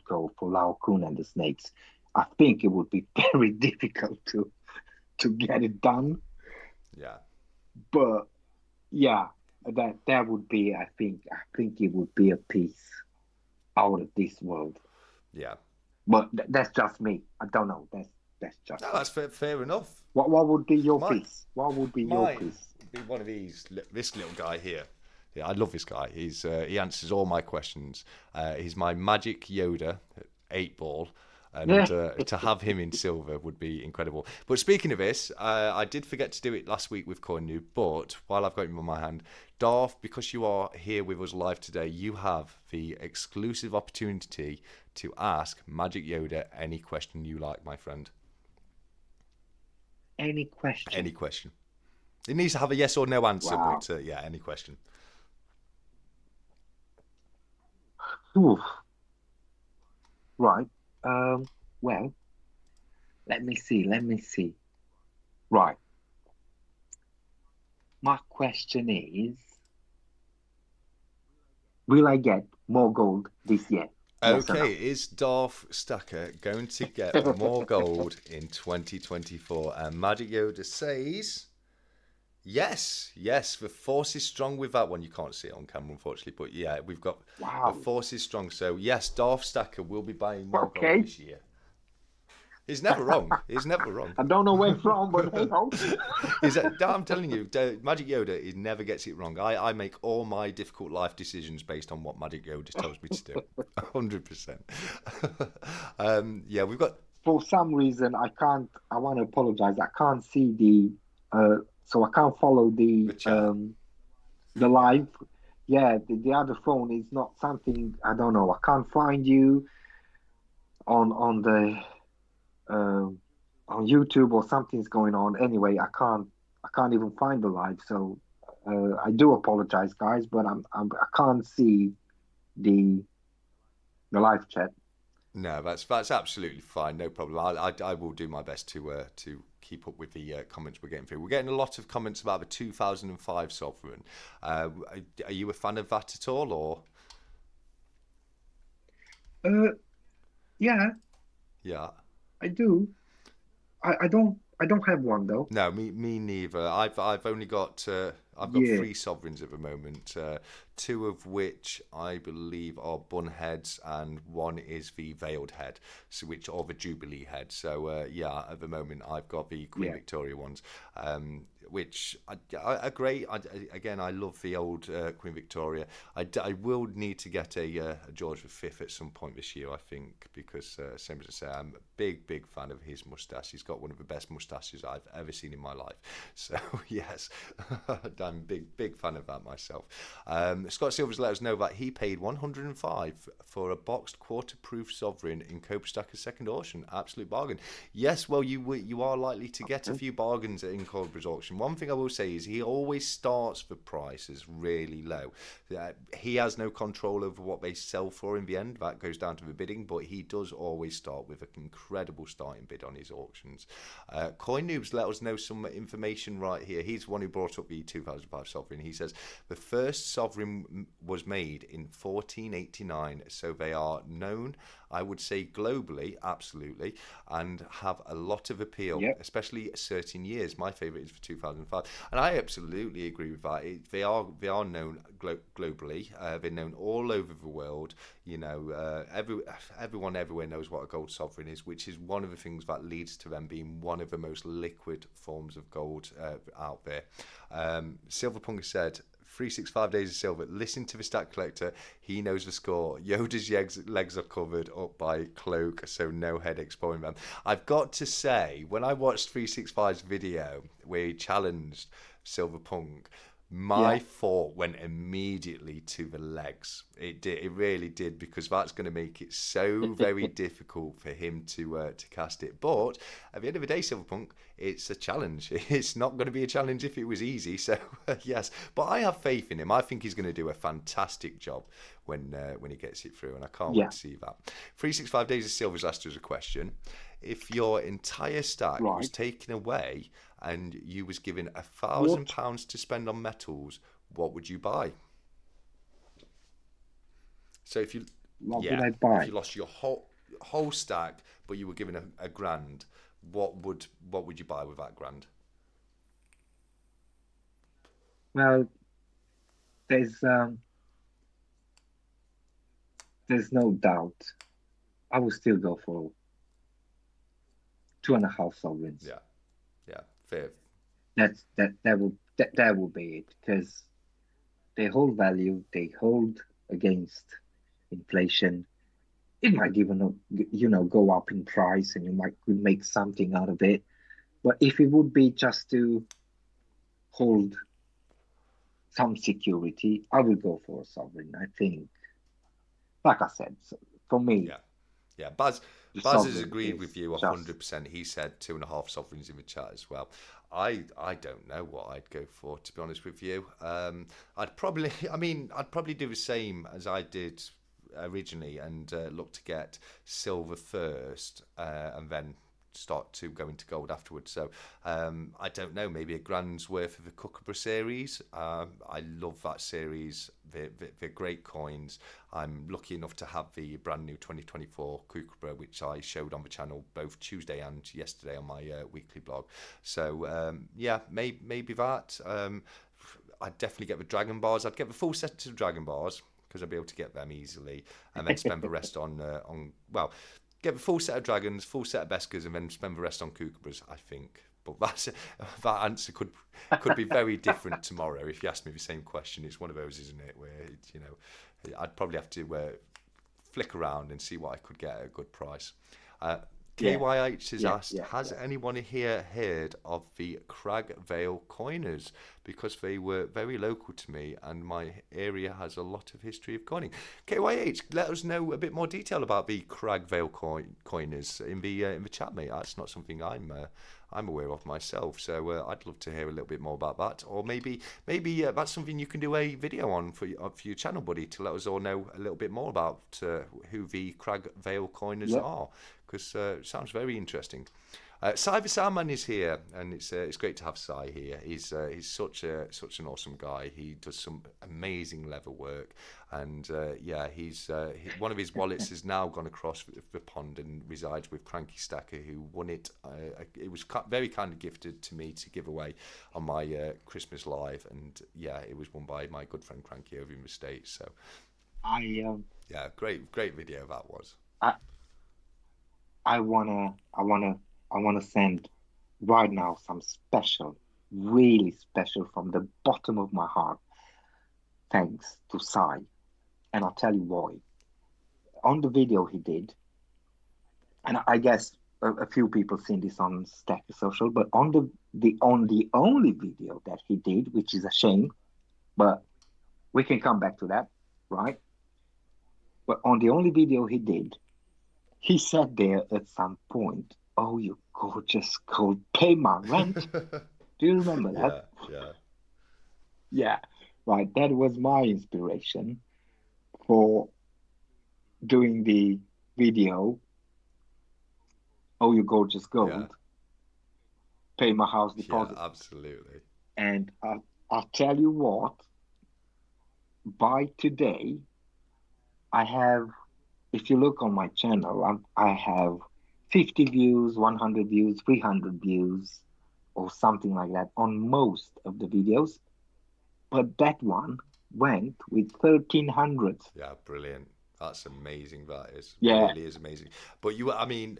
go for Lao Kun and the snakes. I think it would be very difficult to get it done, Yeah, but yeah, that would be. I think it would be a piece out of this world. yeah. But that's just me. I don't know. That's No, just me. that's fair enough. What would be your My piece? What would be your Mine piece? would be one of these. This little guy here. Yeah, I love this guy. He answers all my questions. He's my Magic Yoda, 8 ball, and Yeah. to have him in silver would be incredible. But speaking of this, I did forget to do it last week with Coin Noob. But while I've got him in my hand, Darth, because you are here with us live today, you have the exclusive opportunity to ask Magic Yoda any question you like, my friend. Any Any question? question. It needs to have a yes or no answer, Wow. but yeah, any question. Oof. Right. Well, let me see. Let me see. Right. My question is, will I get more gold this year? Yes or Okay, no? is Darth Stacker going to get more gold in 2024? And Magic Yoda says yes, yes. The force is strong with that one. You can't see it on camera, unfortunately, but yeah, we've got the Wow. force is strong. So yes, Darth Stacker will be buying more gold Okay. this year. He's never wrong. He's never wrong. I don't know where from, but hey ho. I'm telling you, Magic Yoda, he never gets it wrong. I make all my difficult life decisions based on what Magic Yoda tells me to do. 100%. Yeah, we've got For some reason, I can't. I want to apologize. I can't see so I can't follow the chat. the Yeah. live. Yeah, the other phone is not something. I don't know. I can't find you on the um on YouTube, or something's going on. Anyway, I can't even find the live. So I do apologize, guys, but I can't see the the live chat. No, that's absolutely fine. No problem. I will do my best to keep up with the comments we're getting through. We're getting a lot of comments about the 2005 Sovereign. Are you a fan of that at all, or Uh, yeah, yeah? I do. I don't have one though. No, me neither. I've only got I've got Yeah, 3 sovereigns at the moment. 2 of which I believe are bun heads, and one is the veiled head, so which or the jubilee head. So yeah, at the moment I've got the Queen yeah. Victoria ones, which are great. Again, I love the old Queen Victoria. I will need to get a George V at some point this year, I think, because same as I say, I'm a big fan of his moustache. He's got one of the best moustaches I've ever seen in my life. So yes, I'm big fan of that myself. Scott Silvers let us know that he paid 105 for a boxed quarter-proof sovereign in Cobra Stacker's second auction. Absolute bargain. Yes, well you are likely to get a Okay. few bargains in Cobra's auction. One thing I will say is he always starts the prices really low. He has no control over what they sell for in the end. That goes down to the bidding, but he does always start with an incredible starting bid on his auctions. Coin Noobs let us know some information right here. He's the one who brought up the 2005 sovereign. He says the first sovereign was made in 1489, so they are known, I would say, globally, absolutely, and have a lot of appeal, Yep. especially certain years. My favourite is for 2005, and I absolutely agree with that. They are known globally. They're known all over the world. You know, everyone everywhere knows what a gold sovereign is, which is one of the things that leads to them being one of the most liquid forms of gold out there. Silverpunk said 365 days of silver. Listen to the stat collector. He knows the score. Yoda's legs are covered up by cloak, so no head exploring them. I've got to say, when I watched 365's video where he challenged silver punk, Yeah. my thought went immediately to the legs. It did. It really did, because that's going to make it so very difficult for him to cast it. But at the end of the day, Silverpunk, it's a challenge. It's not going to be a challenge if it was easy. So yes, but I have faith in him. I think he's going to do a fantastic job when he gets it through, and I can't wait Yeah. to see that. 365 Days of Silver's asked us a question. If your entire stack was Right. taken away and you was given What? £1,000 to spend on metals, what would you buy? So if you, What would yeah, I if buy? you lost your whole stack, but you were given a grand, what would you buy with that grand? Well, there's um, there's no doubt. I will still go for 2.5 sovereigns. Yeah, yeah, fair. That will be it because they hold value. They hold against inflation. It might even go up in price, and you might could make something out of it. But if it would be just to hold some security, I would go for a sovereign. I think, like I said, so for me, Yeah, yeah. Baz has sovereign agreed with is you just 100%. He said 2.5 sovereigns in the chat as well. I don't know what I'd go for, to be honest with you. I'd probably, I mean, I'd probably do the same as I did originally, and look to get silver first, and then start to go into gold afterwards. So I don't know, maybe a grand's worth of the Kookaburra series. I love that series. They're great coins. I'm lucky enough to have the brand new 2024 Kookaburra, which I showed on the channel both Tuesday and yesterday on my weekly blog. So yeah, maybe that. I'd definitely get the Dragon Bars. I'd get the full set of Dragon Bars, because I'd be able to get them easily, and then spend the rest on well, get the full set of dragons, full set of Beskers, and then spend the rest on Kookaburras, I think. But that answer could be very different tomorrow if you asked me the same question. It's one of those, isn't it, where I'd probably have to flick around and see what I could get at a good price. Uh, yeah, KYH has yeah, asked, yeah, has yeah. anyone here heard of the Crag Vale coiners? Because they were very local to me, and my area has a lot of history of coining. KYH, let us know a bit more detail about the Crag Vale coiners in the chat, mate. That's not something I'm aware of myself, so I'd love to hear a little bit more about that, or maybe that's something you can do a video on for your channel, buddy, to let us all know a little bit more about who the Crag Vale coiners Yep. are, because it sounds very interesting. Cyber Salman is here, and it's great to have Sai here. He's such an awesome guy. He does some amazing leather work, and yeah, one of his wallets has now gone across the pond and resides with Cranky Stacker, who won it. It was very kindly gifted to me to give away on my Christmas live, and yeah, it was won by my good friend Cranky over in the States. So I yeah, great video that was. I I wanna send right now some special, really special from the bottom of my heart. Thanks to Sai, and I'll tell you why. On the video he did, and I guess a few people seen this on Stacker Social, but on the only video that he did, which is a shame, but we can come back to that, right? But on the only video he did, he said there at some point, "Oh, you gorgeous cold, pay my rent." Do you remember that? Yeah, yeah, Yeah, right. That was my inspiration for doing the video. "Oh, you gorgeous yeah, gold, pay my house yeah, deposit." absolutely. And I'll tell you what, by today, I have, if you look on my channel, I have 50 views, 100 views, 300 views, or something like that on most of the videos. But that one went with 1,300. Yeah, brilliant. That's amazing. That is Yeah, really is amazing. But I mean,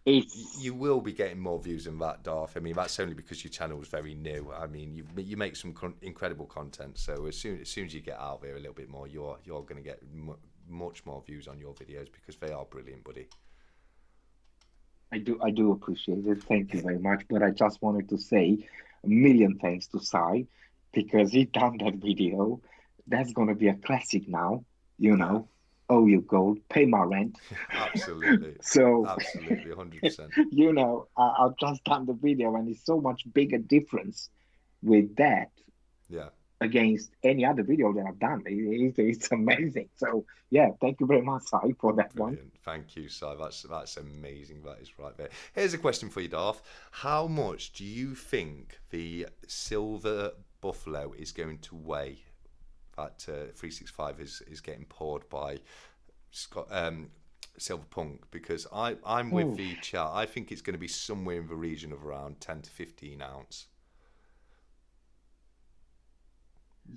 you it's, will be getting more views than that, Darth. I mean, that's only because your channel is very new. I mean, you make some incredible content. So as soon as you get out there a little bit more, you're going to get much more views on your videos, because they are brilliant, buddy. I do appreciate it. Thank you very much. But I just wanted to say, a million thanks to Sai because he done that video. That's gonna be a classic now, you Yeah, know. Oh, you gold, pay my rent. absolutely, So, absolutely, 100%. I've just done the video, and it's so much bigger difference with that Yeah. against any other video that I've done. It's amazing. So, yeah, thank you very much, Sai, for that one. Brilliant. Thank you, Si. That's amazing. That is right there. Here's a question for you, Darth. How much do you think the silver buffalo is going to weigh that 365 is getting poured by Scott Silver Punk? Because I'm with Oh, the chat. I think it's going to be somewhere in the region of around 10 to 15 ounce.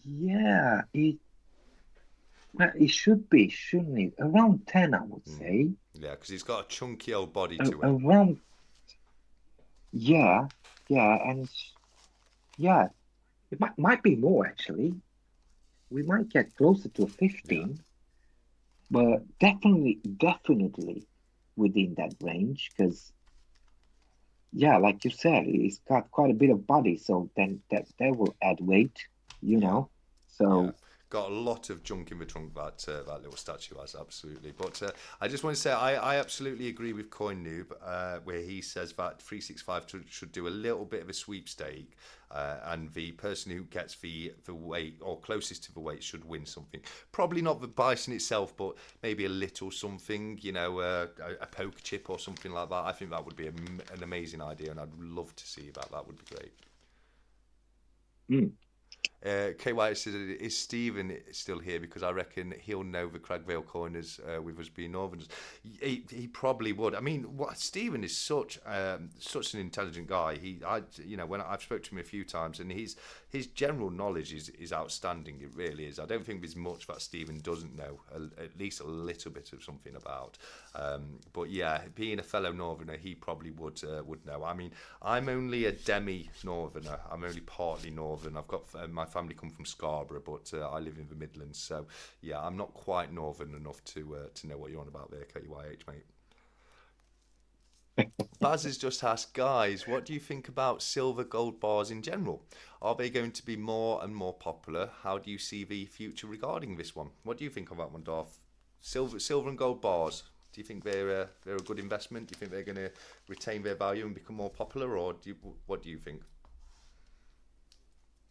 yeah, well, it should be, shouldn't it? Around 10, I would Mm. say. Yeah, because it's got a chunky old body to it. Around, yeah, yeah, and yeah, it might be more actually. We might get closer to Yeah. 15, but definitely within that range. Because yeah, like you said, it's got quite a bit of body, so then that will add weight, you Yeah. know. Yeah, So got a lot of junk in the trunk that that little statue has, absolutely. But I just want to say I absolutely agree with Coin Noob, where he says that 365 should do a little bit of a sweepstake, and the person who gets the weight or closest to the weight should win something. Probably not the bison itself, but maybe a little something, a poker chip or something like that. I think that would be an amazing idea, and I'd love to see that. That would be great. mm, KY says, is Stephen still here? Because I reckon he'll know the Cragvale corners with us being Northerners. He probably would. I mean, Stephen is such an intelligent guy. When I've spoken to him a few times, and his general knowledge is outstanding. It really is. I don't think there's much that Stephen doesn't know. At least a little bit of something about. But yeah, being a fellow Northerner, he probably would know. I mean, I'm only a demi Northerner. I'm only partly Northern. I've got my family come from Scarborough, but I live in the Midlands. So yeah, I'm not quite Northern enough to know what you're on about there, KYH, mate. Baz has just asked, guys, what do you think about silver gold bars in general? Are they going to be more and more popular? How do you see the future regarding this one? What do you think of that one, Darth? Silver and gold bars. Do you think they're a good investment? Do you think they're going to retain their value and become more popular, or what do you think?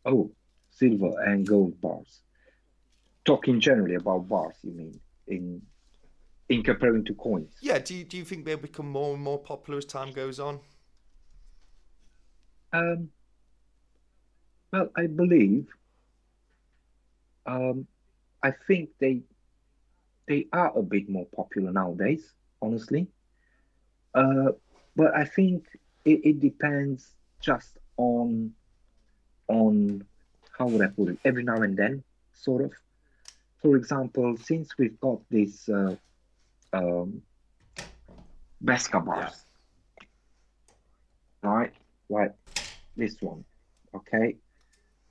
oh, silver and gold bars. Talking generally about bars, you mean in comparing to coins? Yeah, do you think they'll become more and more popular as time goes on? Um, well, I believe, um, I think they are a bit more popular nowadays, honestly. Uh, but I think it depends just on how would I put it? Every now and then, sort of. For example, since we've got these um, Besca Yeah. bars, right? Like this one, okay?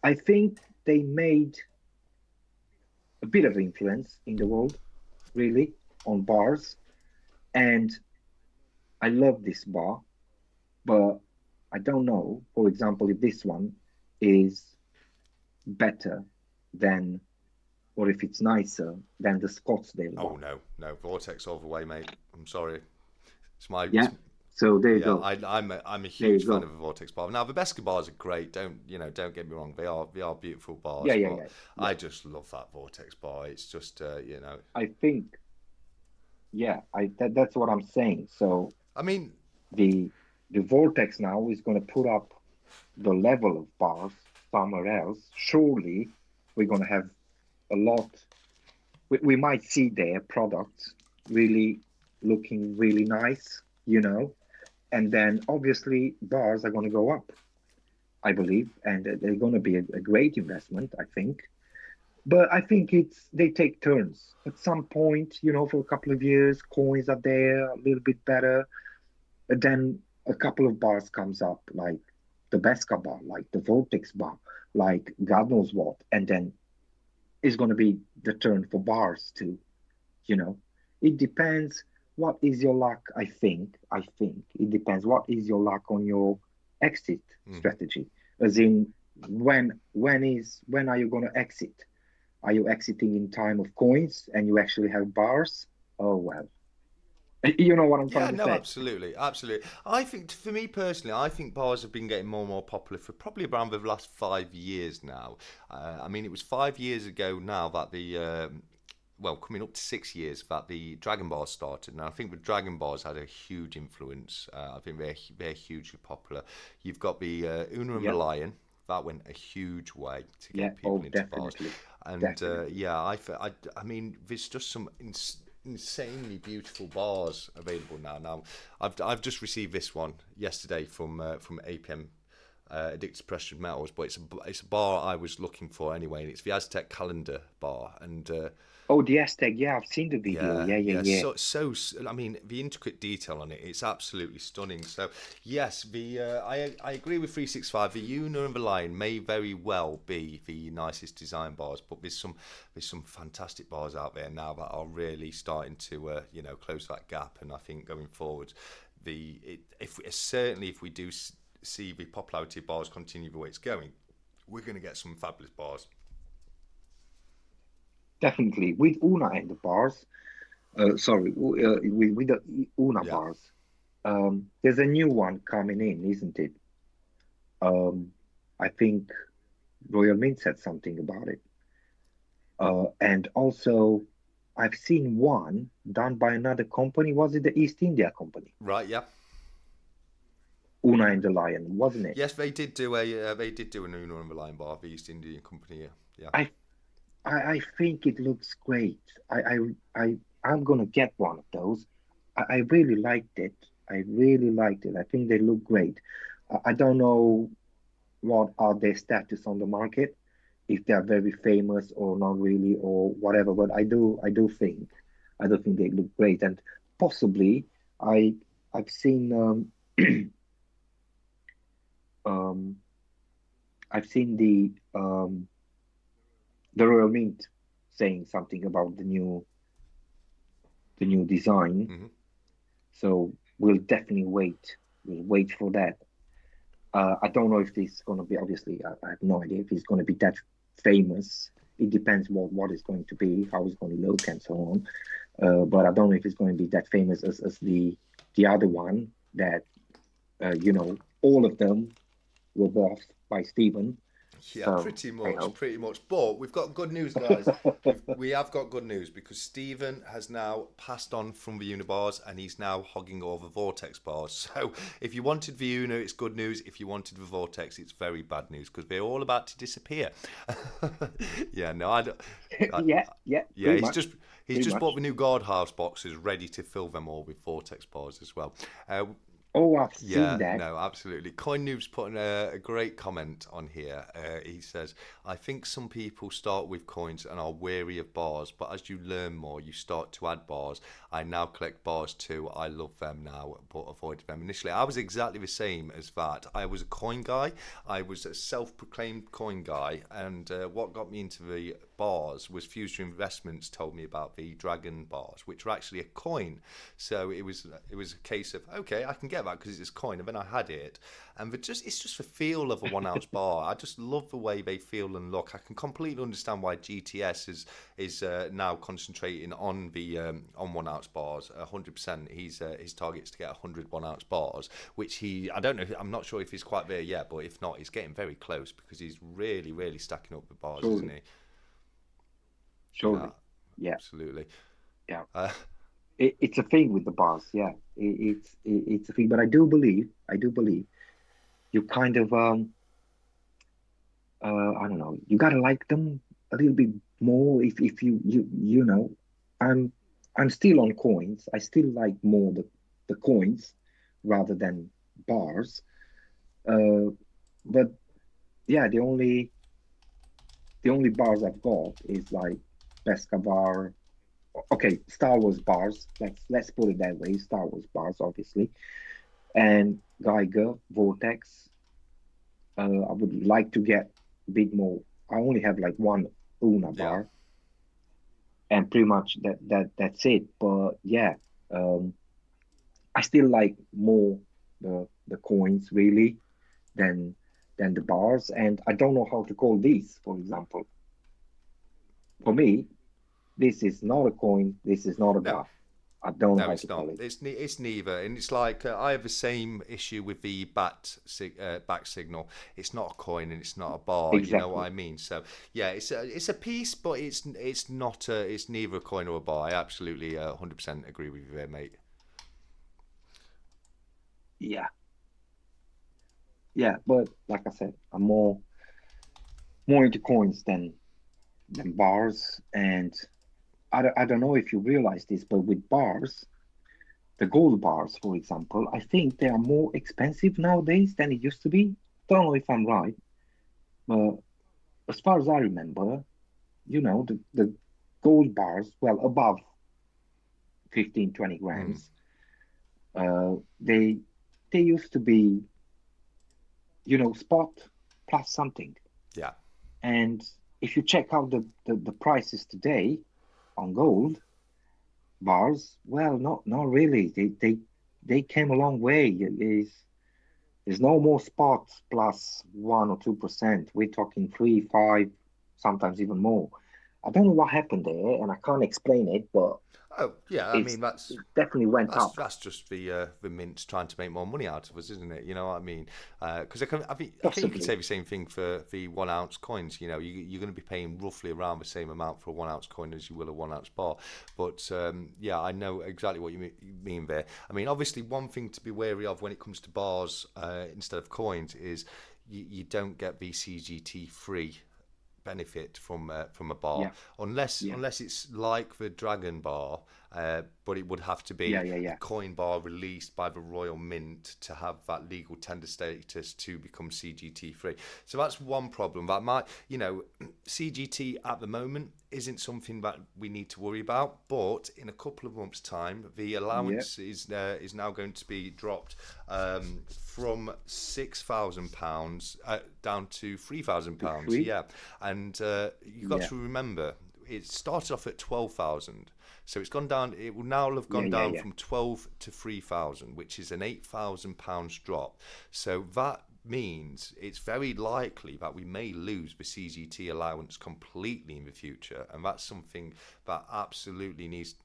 I think they made a bit of influence in the world, really, on bars. And I love this bar, but I don't know, for example, if this one is better than, or if it's nicer than the Scottsdale Oh bar. no, no, Vortex all the way, mate. I'm sorry. It's my it's Yeah. So there you Yeah, go. I'm a There you huge fan go. of the Vortex bar. Now the Besca bars are great. Don't get me wrong. They are beautiful Yeah, bars, yeah, but yeah, yeah. I just love that Vortex bar. It's just I think, yeah, that's what I'm saying. So I mean, the the vortex now is going to put up the level of bars somewhere else. Surely we're going to have a lot. We might see their products really looking really nice, and then obviously bars are going to go up, I believe, and they're going to be a great investment, I think. But I think they take turns. At some point, for a couple of years, coins are there a little bit better. But then a couple of bars comes up, like the Besca bar, like the Vortex bar, like God knows what, and then it's going to be the turn for bars too. You know, it depends. What is your luck? I think it depends. What is your luck on your exit mhm. strategy? As in, when are you going to exit? Are you exiting in time of coins and you actually have bars? Oh well, you know what I'm trying Yeah, to no, say. absolutely, absolutely. I think, for me personally, I think bars have been getting more and more popular for probably around the last 5 years now. I mean, it was 5 years ago now that well, coming up to 6 years that the Dragon Bars started, and I think the Dragon Bars had a huge influence. I think they're hugely popular. You've got the Una and the Yeah, Lion. That went a huge way to yeah. get Oh, people into bars, definitely, and definitely. yeah, I mean, there's just some insanely beautiful bars available now. Now, I've just received this one yesterday from APM, Addicted to Precious Metals, but it's a bar I was looking for anyway, and it's the Aztec Calendar bar, and Oh, the Aztec. Yeah, I've seen the video. yeah, Yeah, yeah, yeah. yeah. I mean, the intricate detail on it, it's absolutely stunning. So, yes, I agree with 365. The Una and the Lion may very well be the nicest design bars, but there's some fantastic bars out there now that are really starting to close that gap. And I think going forward, certainly if we do see the popularity of bars continue the way it's going, we're going to get some fabulous bars. Definitely. With Una and the bars. Sorry, with the Una Yeah. bars. There's a new one coming in, isn't it? Um, I think Royal Mint said something about it. And also, I've seen one done by another company. Was it the East India Company? Right. Yeah. Una and the Lion, wasn't it? Yes, they did do an Uno and Reliant bar, the East Indian Company. Yeah, yeah. I I think it looks great. I'm gonna get one of those. I really liked it. I really liked it. I think they look great. I don't know what are their status on the market, if they are very famous or not really or whatever. But I do think they look great, and possibly I I've seen um I've seen the Royal Mint saying something about the new design. Hmm. So we'll definitely wait. We'll wait for that. I don't know if this is going to be, obviously, I have no idea if it's going to be that famous. It depends what it's going to be, how it's going to look, and so on. But I don't know if it's going to be that famous as the other one that, all of them were bought by Stephen. Yeah, So pretty I much, hope. pretty much. But we've got good news, guys. We have got good news because Stephen has now passed on from the Unibars and he's now hogging over Vortex bars. So if you wanted the Una, it's good news. If you wanted the Vortex, it's very bad news because they're all about to disappear. Yeah, no, I don't. I, Yeah, yeah, yeah, pretty he's much, just he's pretty just bought much. the new guardhouse boxes ready to fill them all with Vortex bars as well. Oh, I've seen Yeah, that. no, absolutely. Coin Noob's putting a great comment on here. He says, I think some people start with coins and are weary of bars, but as you learn more, you start to add bars. I now collect bars too. I love them now, but avoided them initially. I was exactly the same as that. I was a coin guy. I was a self-proclaimed coin guy, and what got me into the bars was Future Investments told me about the Dragon bars, which were actually a coin. So it was a case of okay, I can get that because it's a coin, and then I had it, and it's just the feel of a 1 ounce bar. I just love the way they feel and look. I can completely understand why GTS is now concentrating on the on 1 ounce bars. 100%, his target is to get 100 1 ounce bars, which I don't know. I'm not sure if he's quite there yet, but if not, he's getting very close because he's really stacking up the bars, isn't Surely, he? Yeah, surely. Yeah, absolutely. yeah. Uh, It's a thing with the bars. Yeah, it's a thing. But I do believe you kind of I don't know, you gotta like them a little bit more if you know, I'm I'm still on coins. I still like more the coins rather than bars. Uh, but yeah, the only bars I've got is like Pesca bar. Okay, Star Wars bars. Let's put it that way. Star Wars bars, obviously, and Geiger Vortex. I would like to get a bit more. I only have like one Una yeah. bar, and pretty much that's it. But yeah, um, I still like more the coins really than. than the bars, and I don't know how to call these. For example, for me, this is not a coin. This is not a No, bar. I don't know no, how to it's not. call it. It's neither, and it's like I have the same issue with the back signal. It's not a coin and it's not a bar. You know what Exactly. I mean? So yeah, it's a piece, but it's not a, it's neither a coin or a bar. I absolutely 100% agree with you there, mate. Yeah, yeah. But like I said, I'm more into coins than bars, and I don't know if you realize this, but with bars, the gold bars, for example, I think they are more expensive nowadays than it used to be. Don't know if I'm right, but as far as I remember, the gold bars, well, above 15, 20 Mm, grams, uh, they they used to be, spot plus something. yeah. And if you check out the prices today on gold bars, well, not really. They came a long way. There's no more spots plus 1 or 2%. We're talking 3, 5, sometimes even more. I don't know what happened there, and I can't explain it, but Oh yeah, I it's mean it definitely went that's up. that's just the mints trying to make more money out of us, isn't it? You know what I mean? Because I think you could say Possibly. the same thing for the 1 ounce coins. You know, you're going to be paying roughly around the same amount for a 1 ounce coin as you will a 1 ounce bar. But yeah, I know exactly what you mean there. I mean, obviously, one thing to be wary of when it comes to bars instead of coins is you don't get the CGT free benefit from a bar Yeah, yeah, unless it's like the Dragon bar, but it would have to yeah, be yeah, a yeah. coin bar released by the Royal Mint to have that legal tender status to become CGT free. So that's one problem. That might, CGT at the moment isn't something that we need to worry about, but in a couple of months' time, the Yeah, allowance is now going to be dropped from £6,000 down to to £3,000. free. Yeah, and you've got Yeah, to remember it started off at 12,000. So it's gone down. It will now have yeah, gone yeah, down yeah. from 12 to 3,000, which is an £8,000 drop. So that means it's very likely that we may lose the CGT allowance completely in the future, and that's something that absolutely needs,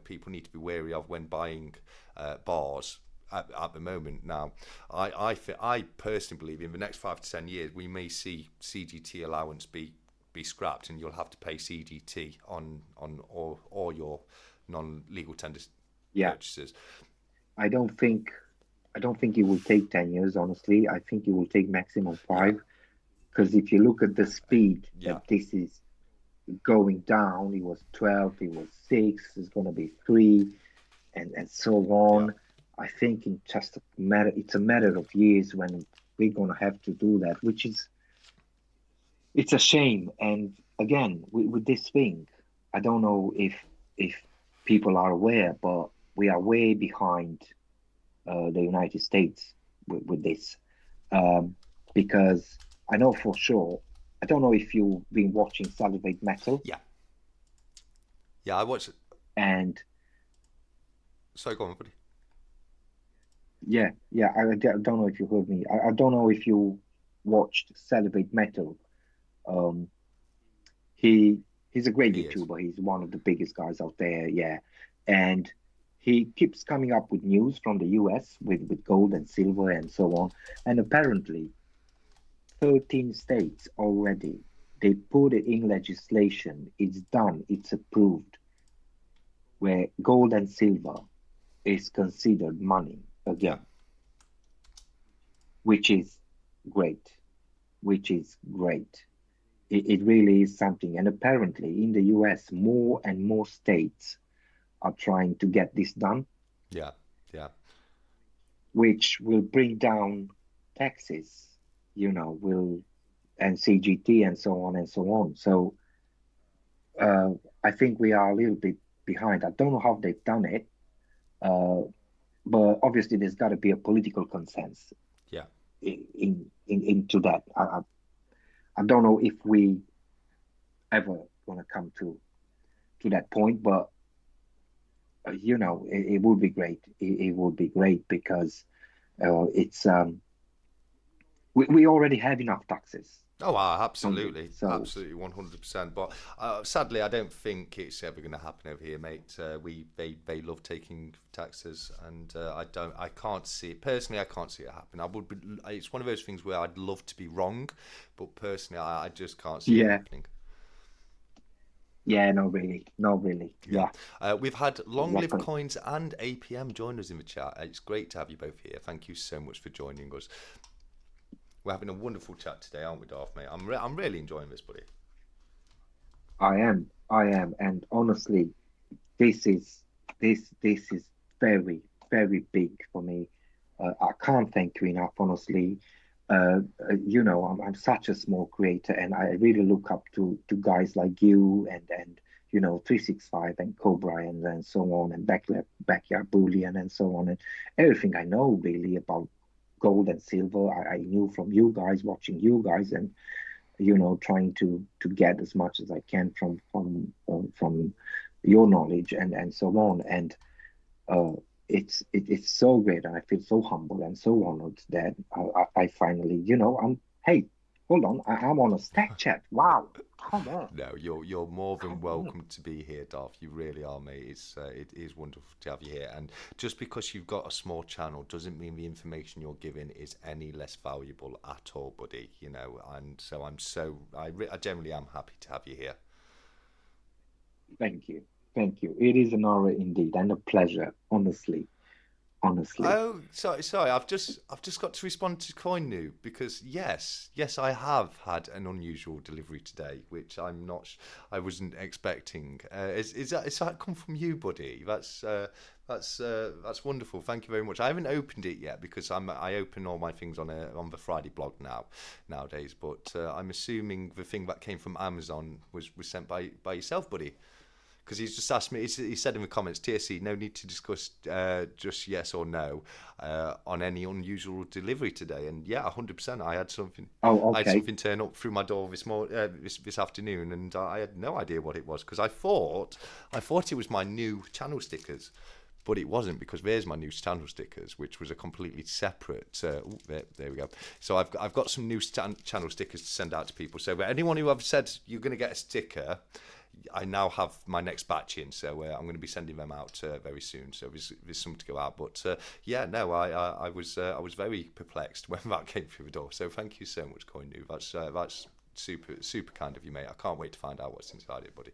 people need to be wary of when buying bars. At the moment now, I personally believe in the next 5 to 10 years we may see CGT allowance be scrapped, and you'll have to pay CGT on all your non-legal tender Yeah. purchases. I don't think I don't think it will take 10 years, honestly. I think it will take maximum Yeah, 5. Because if you look at the speed yeah, that this is going down, it was 12, it was 6, it's going to be 3, and so yeah, on. I think it's a matter of years when we're going to have to do that, which is it's a shame. And again, with this thing, I don't know if people are aware, but we are way behind the United States with this, um, because I know for sure. I don't know if you've been watching Salivate Metal, yeah, yeah. I watched. and Sorry, go on, buddy. yeah, yeah. Don't know if you heard me. I don't know if you watched Salivate Metal. Um, he he's a great He is. YouTuber. He's one of the biggest guys out there. Yeah, and he keeps coming up with news from the US with gold and silver and so on. And apparently, 13 states already. They put it in legislation. It's done. It's approved. Where gold and silver is considered money Yeah, again, which is great. Which is great. It really is something. And apparently, in the US, more and more states are trying to get this done, yeah, yeah, which will bring down taxes, will and CGT and so on and so on. So uh, I think we are a little bit behind. I don't know how they've done it, uh, but obviously there's got to be a political consensus yeah. into that. I don't know if we ever gonna come to that point, but it would be great. It would be great because it's we already have enough taxes, Oh, don't we? absolutely, So absolutely, 100%. But sadly, I don't think it's ever going to happen over here, mate. They love taking taxes, and I can't see it personally. I can't see it happen. I would be. It's one of those things where I'd love to be wrong, but personally, I just can't see it yeah, happening. yeah, no, really, no, really, Yeah, yeah, we've had Long Live exactly. Coins and APM join us in the chat. It's great to have you both here. Thank you so much for joining us. We're having a wonderful chat today, aren't we, Darth, mate? I'm really enjoying this, buddy. I am, and honestly, this is this is very very big for me. I can't thank you enough, honestly. I'm such a small creator, and I really look up to guys like you and 365 and Cobra and so on, and backyard bullion and so on, and everything I know really about gold and silver. I knew from you guys, watching you guys, and trying to get as much as I can from your knowledge and so on. And uh, it's so great, and I feel so humble and so honored that I finally, hey, hold on, I'm on a stack chat. Wow, come on, No, you're more than come on. welcome to be here, Darth. You really are, mate. It is wonderful to have you here. And just because you've got a small channel doesn't mean the information you're giving is any less valuable at all, buddy. And so I generally am happy to have you here. Thank you, thank you. It is an honor indeed and a pleasure, honestly, honestly. Oh, sorry. I've just got to respond to Coin Noob because yes, I have had an unusual delivery today, which I wasn't expecting. Is that come from you, buddy? That's wonderful. Thank you very much. I haven't opened it yet because I open all my things on the Friday blog nowadays. But I'm assuming the thing that came from Amazon was sent by yourself, buddy. Because he's just asked me, he said in the comments, TSC, no need to discuss just yes or no on any unusual delivery today. And yeah, 100%. Oh, I had okay. something turn up through my door this afternoon, and I had no idea what it was because I thought it was my new channel stickers. But it wasn't because there's my new channel stickers, which was a completely separate. There we go. So I've got some new channel stickers to send out to people. So anyone who I've said you're going to get a sticker, I now have my next batch in, so I'm going to be sending them out very soon. So there's some to go out. But yeah, no, I was very perplexed when that came through the door. So thank you so much, Koinu. That's super kind of you, mate. I can't wait to find out what's inside it, buddy.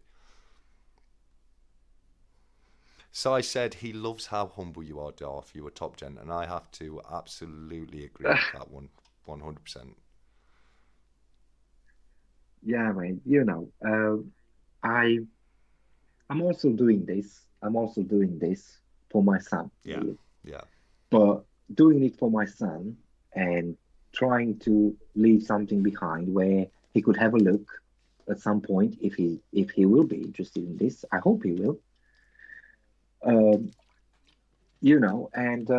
So I said he loves how humble you are, Darth. You're a top gent, and I have to absolutely agree with that 100%. Yeah, man. I I'm also doing this. I'm also doing this for my son, Yeah, really. yeah. But doing it for my son and trying to leave something behind where he could have a look at some point if he will be interested in this. I hope he will. Um, and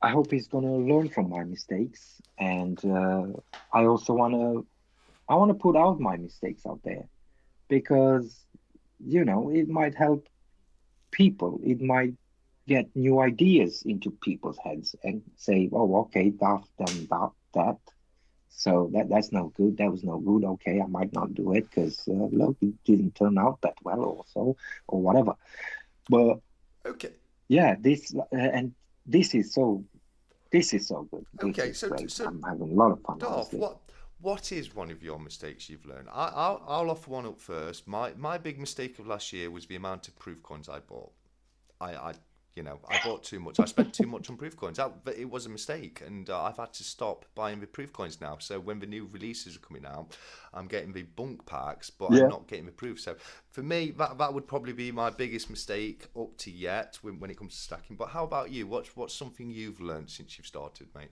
I hope he's gonna learn from my mistakes. And I also wanna put out my mistakes out there because it might help people. It might get new ideas into people's heads and say, "Oh, okay, Darth done that. So that's no good. That was no good. Okay, I might not do it because look, it didn't turn out that well, or so, or whatever." But Okay, yeah, this is so this is so good. This okay. is great. So I'm having a lot of fun, Darth, honestly. what is one of your mistakes you've learned? I'll offer one up first. My big mistake of last year was the amount of proof coins I bought. I bought too much. I spent too much on proof coins. But it was a mistake, and I've had to stop buying the proof coins now. So when the new releases are coming out, I'm getting the bunk packs, but I'm Yeah. not getting the proof. So for me, that would probably be my biggest mistake up to yet when it comes to stacking. But how about you? What's something you've learned since you've started, mate?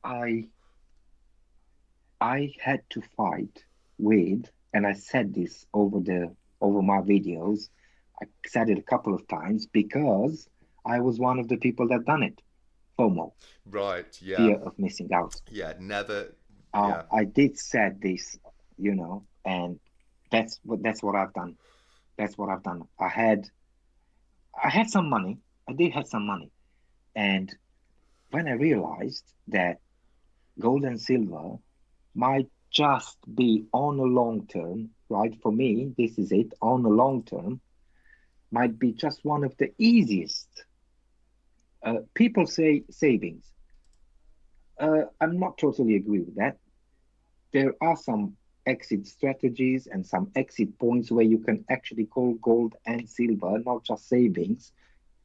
I I had to fight with, and I said this over my videos. I said it a couple of times because I was one of the people that done it. FOMO, Right. Yeah. fear of missing out. Yeah. Never. Yeah. I did said this, and that's what I've done. That's what I've done. I had some money. I did have some money, and when I realized that gold and silver might just be on a long term, right? For me, this is it, on a long term, might be just one of the easiest. People say savings. I'm not totally agree with that. There are some exit strategies and some exit points where you can actually call gold and silver, not just savings,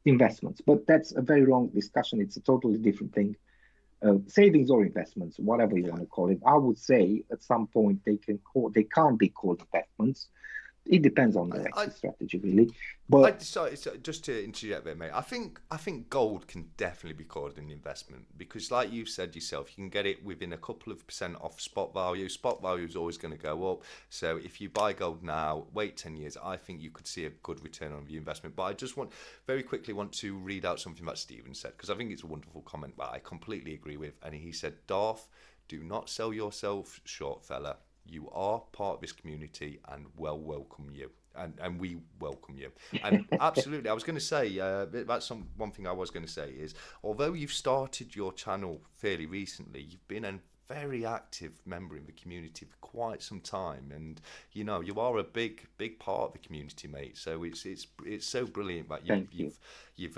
investments. But that's a very long discussion. It's a totally different thing. Savings or investments, whatever you Yeah. want to call it. I would say at some point they can't be called investments. It depends on your I exit strategy, really. I But so just to interject there, mate. I think gold can definitely be called an investment because, like you said yourself, you can get it within a couple of percent off spot value. Spot value is always going to go up. So if you buy gold now, wait 10 years, I think you could see a good return on your investment. But I just very quickly want to read out something that Stephen said because I think it's a wonderful comment that I completely agree with. And he said, "Darth, do not sell yourself short, fella. You are part of this community and welcome you." And we welcome you. And absolutely, I was going to say that's one thing I was going to say is although you've started your channel fairly recently, you've been a very active member in the community for quite some time, and you are a big part of the community, mate. So it's so brilliant that thank you. you've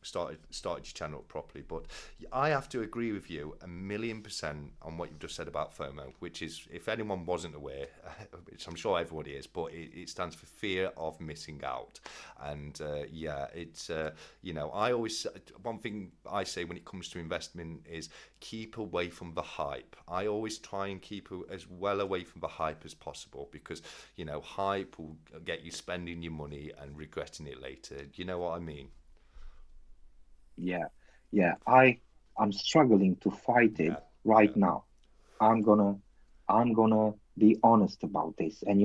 started your channel up properly. But I have to agree with you 1,000,000% on what you've just said about FOMO, which is, if anyone wasn't aware, which I'm sure everybody is, but it stands for fear of missing out. And yeah, it's I always, one thing I say when it comes to investment is keep away from the hype. I always try and keep as well away from the hype as possible because hype will get you spending your money and regretting it later. Do you know what I mean? Yeah, yeah. I'm struggling to fight it Yeah, right yeah. now. I'm gonna I'm gonna be honest about this. And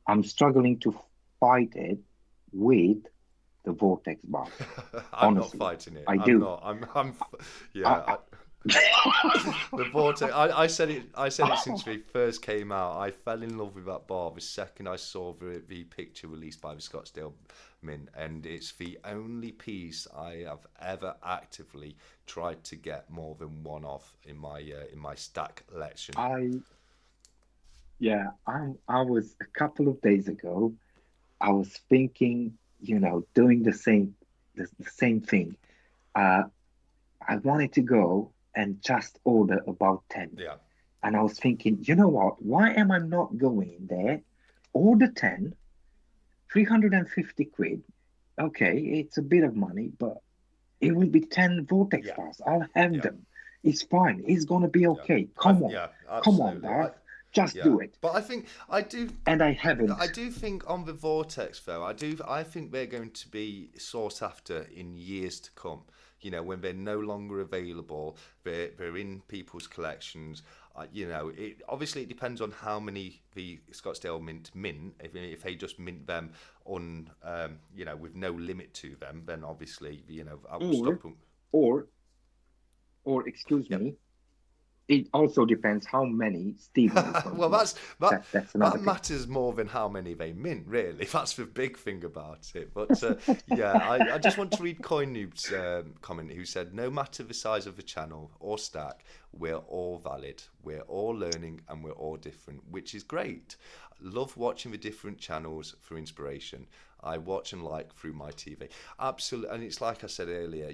I'm struggling to fight it with the vortex bars. I'm not Honestly, fighting it. I I'm do. not. I'm. I, Yeah. The vortex. I said it. I said it since we first came out. I fell in love with that bar the second I saw the picture released by the Scottsdale Mint, and it's the only piece I have ever actively tried to get more than one of in my stack collection. I yeah, I was a couple of days ago, I was thinking, doing the same thing. Uh, I wanted to go and just order about 10. Yeah, And I was thinking, you know what? Why am I not going in there? Order 10, 350 quid. Okay, it's a bit of money, but it will be 10 Vortex yeah, bars. I'll have yeah, them. It's fine. It's gonna be yeah. okay. Come on. Yeah, Come on, absolutely. Darth. Just Yeah, do it. but I think I do. And I I haven't. do think on the Vortex though, I think they're going to be sought after in years to come. When they're no longer available, they're in people's collections. It obviously it depends on how many the Scottsdale mint. If they just mint them on, with no limit to them, then obviously that will Or, stop them. or, or, excuse Yep. me, it also depends how many Steven is going Well, to that's want. that That's that another thing. matters more than how many they mint, really. That's the big thing about it. But yeah, I just want to read Coin Noob's comment, who said, "No matter the size of the channel or stack, we're all valid. We're all learning, and we're all different, which is great. Love watching the different channels for inspiration. I watch and like through my TV. Absolutely, and it's like I said earlier.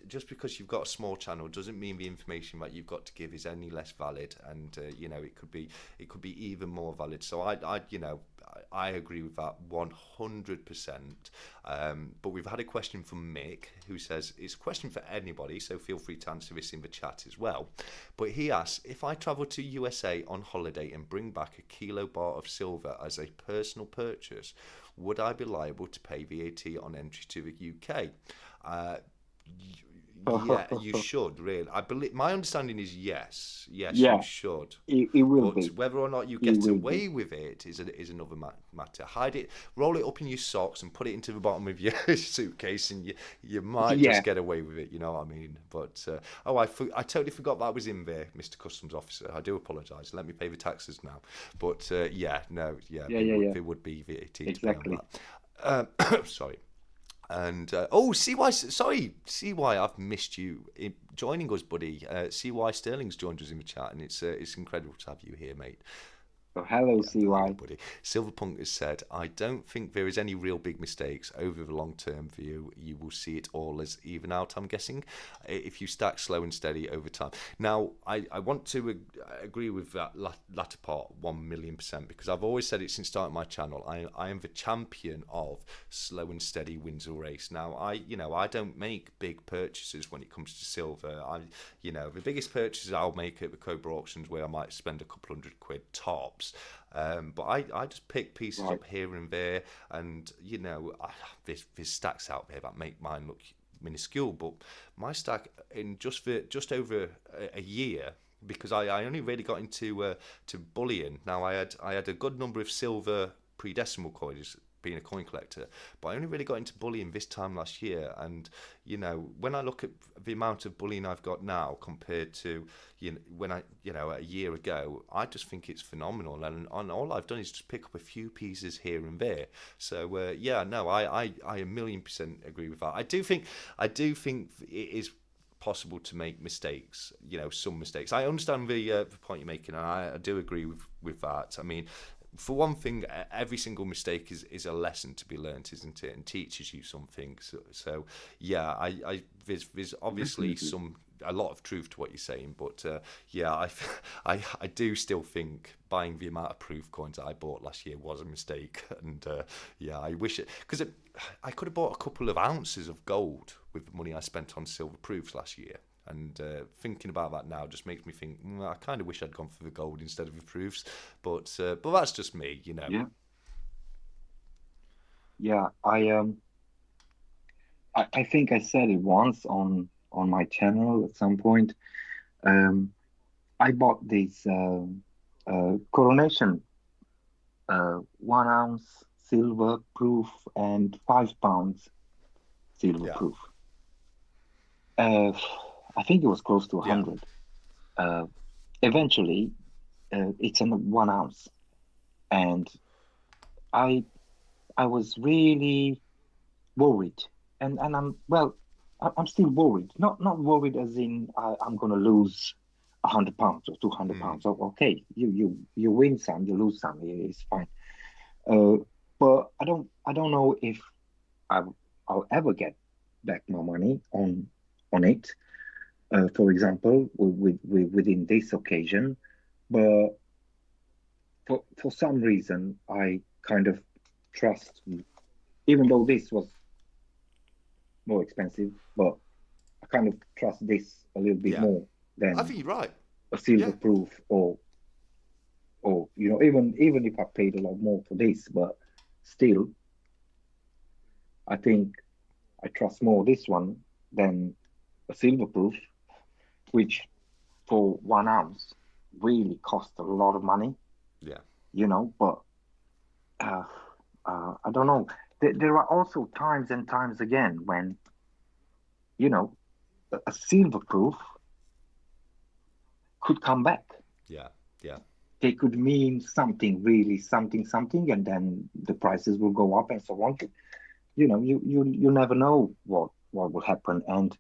Just because you've got a small channel doesn't mean the information that you've got to give is any less valid, and it could be even more valid. So I agree with that 100%. But we've had a question from Mick who says it's a question for anybody, so feel free to answer this in the chat as well. But he asks, if I travel to USA on holiday and bring back a kilo bar of silver as a personal purchase, would I be liable to pay VAT on entry to the UK? Uh, yeah, you should really. I believe my understanding is yes. Yes, you Yeah, should. it will But be. whether or not you It get will be. away with it is another matter. Hide it, roll it up in your socks, and put it into the bottom of your suitcase, and you might just Yeah, get away with it. You know what I mean? But I totally forgot that was in there, Mr. Customs Officer. I do apologise. Let me pay the taxes now. But yeah, no, yeah, yeah, there yeah, would yeah. there would be VAT to pay on Exactly. that. Sorry. And CY, sorry, CY, I've missed you joining us, buddy. CY Sterling's joined us in the chat, and it's incredible to have you here, mate. So hello, Yeah, hello, CY. buddy. Silverpunk has said, I don't think there is any real big mistakes over the long term view. You will see it all as even out, I'm guessing, if you stack slow and steady over time. Now, I want to agree with that latter part 1,000,000%, because I've always said it since starting my channel. I am the champion of slow and steady wins a race. Now, I don't make big purchases when it comes to silver. The biggest purchases I'll make at the Cobra auctions, where I might spend a couple £100 tops. But I just pick pieces Right. up here and there, and there's stacks out there that make mine look minuscule. But my stack in just over a year, because I only really got into to bullion. Now I had a good number of silver pre-decimal coins, being a coin collector, but I only really got into bullion this time last year. And when I look at the amount of bullion I've got now compared to when a year ago, I just think it's phenomenal. And all I've done is just pick up a few pieces here and there. So I 1,000,000% agree with that. I do think it is possible to make mistakes, some mistakes. I understand the point you're making, and I do agree with that. I mean, for one thing, every single mistake is a lesson to be learnt, isn't it? And teaches you something. So yeah, there's obviously Definitely. a lot of truth to what you're saying, but I do still think buying the amount of proof coins that I bought last year was a mistake, and I wish it, because I could have bought a couple of ounces of gold with the money I spent on silver proofs last year. And thinking about that now just makes me think, I kind of wish I'd gone for the gold instead of the proofs. But that's just me. Yeah. Yeah. I think I said it once on my channel at some point. Um, I bought this coronation 1 ounce silver proof and 5 pounds silver Yeah, proof. Uh, I think it was close to a yeah, hundred. Uh, Eventually, it's in 1 ounce, and I I was really worried, and I'm still worried. Not worried as in I'm gonna lose 100 pounds or 200 mm, pounds. Okay, you win some, you lose some. It's fine. Uh, but I don't know if I I'll ever get back my money on it. For example, within this occasion, but for some reason I kind of trust, even though this was more expensive, but I kind of trust this a little bit yeah. more I than think you're right. a silver Yeah, proof, or even if I paid a lot more for this, but still I think I trust more this one than a silver proof, which for 1 ounce really cost a lot of money, yeah, but uh, I don't know. There are also times and times again when, you know, a silver proof could come back. yeah, yeah, They could mean something, really something, and then the prices will go up and so on. You never know what will happen, and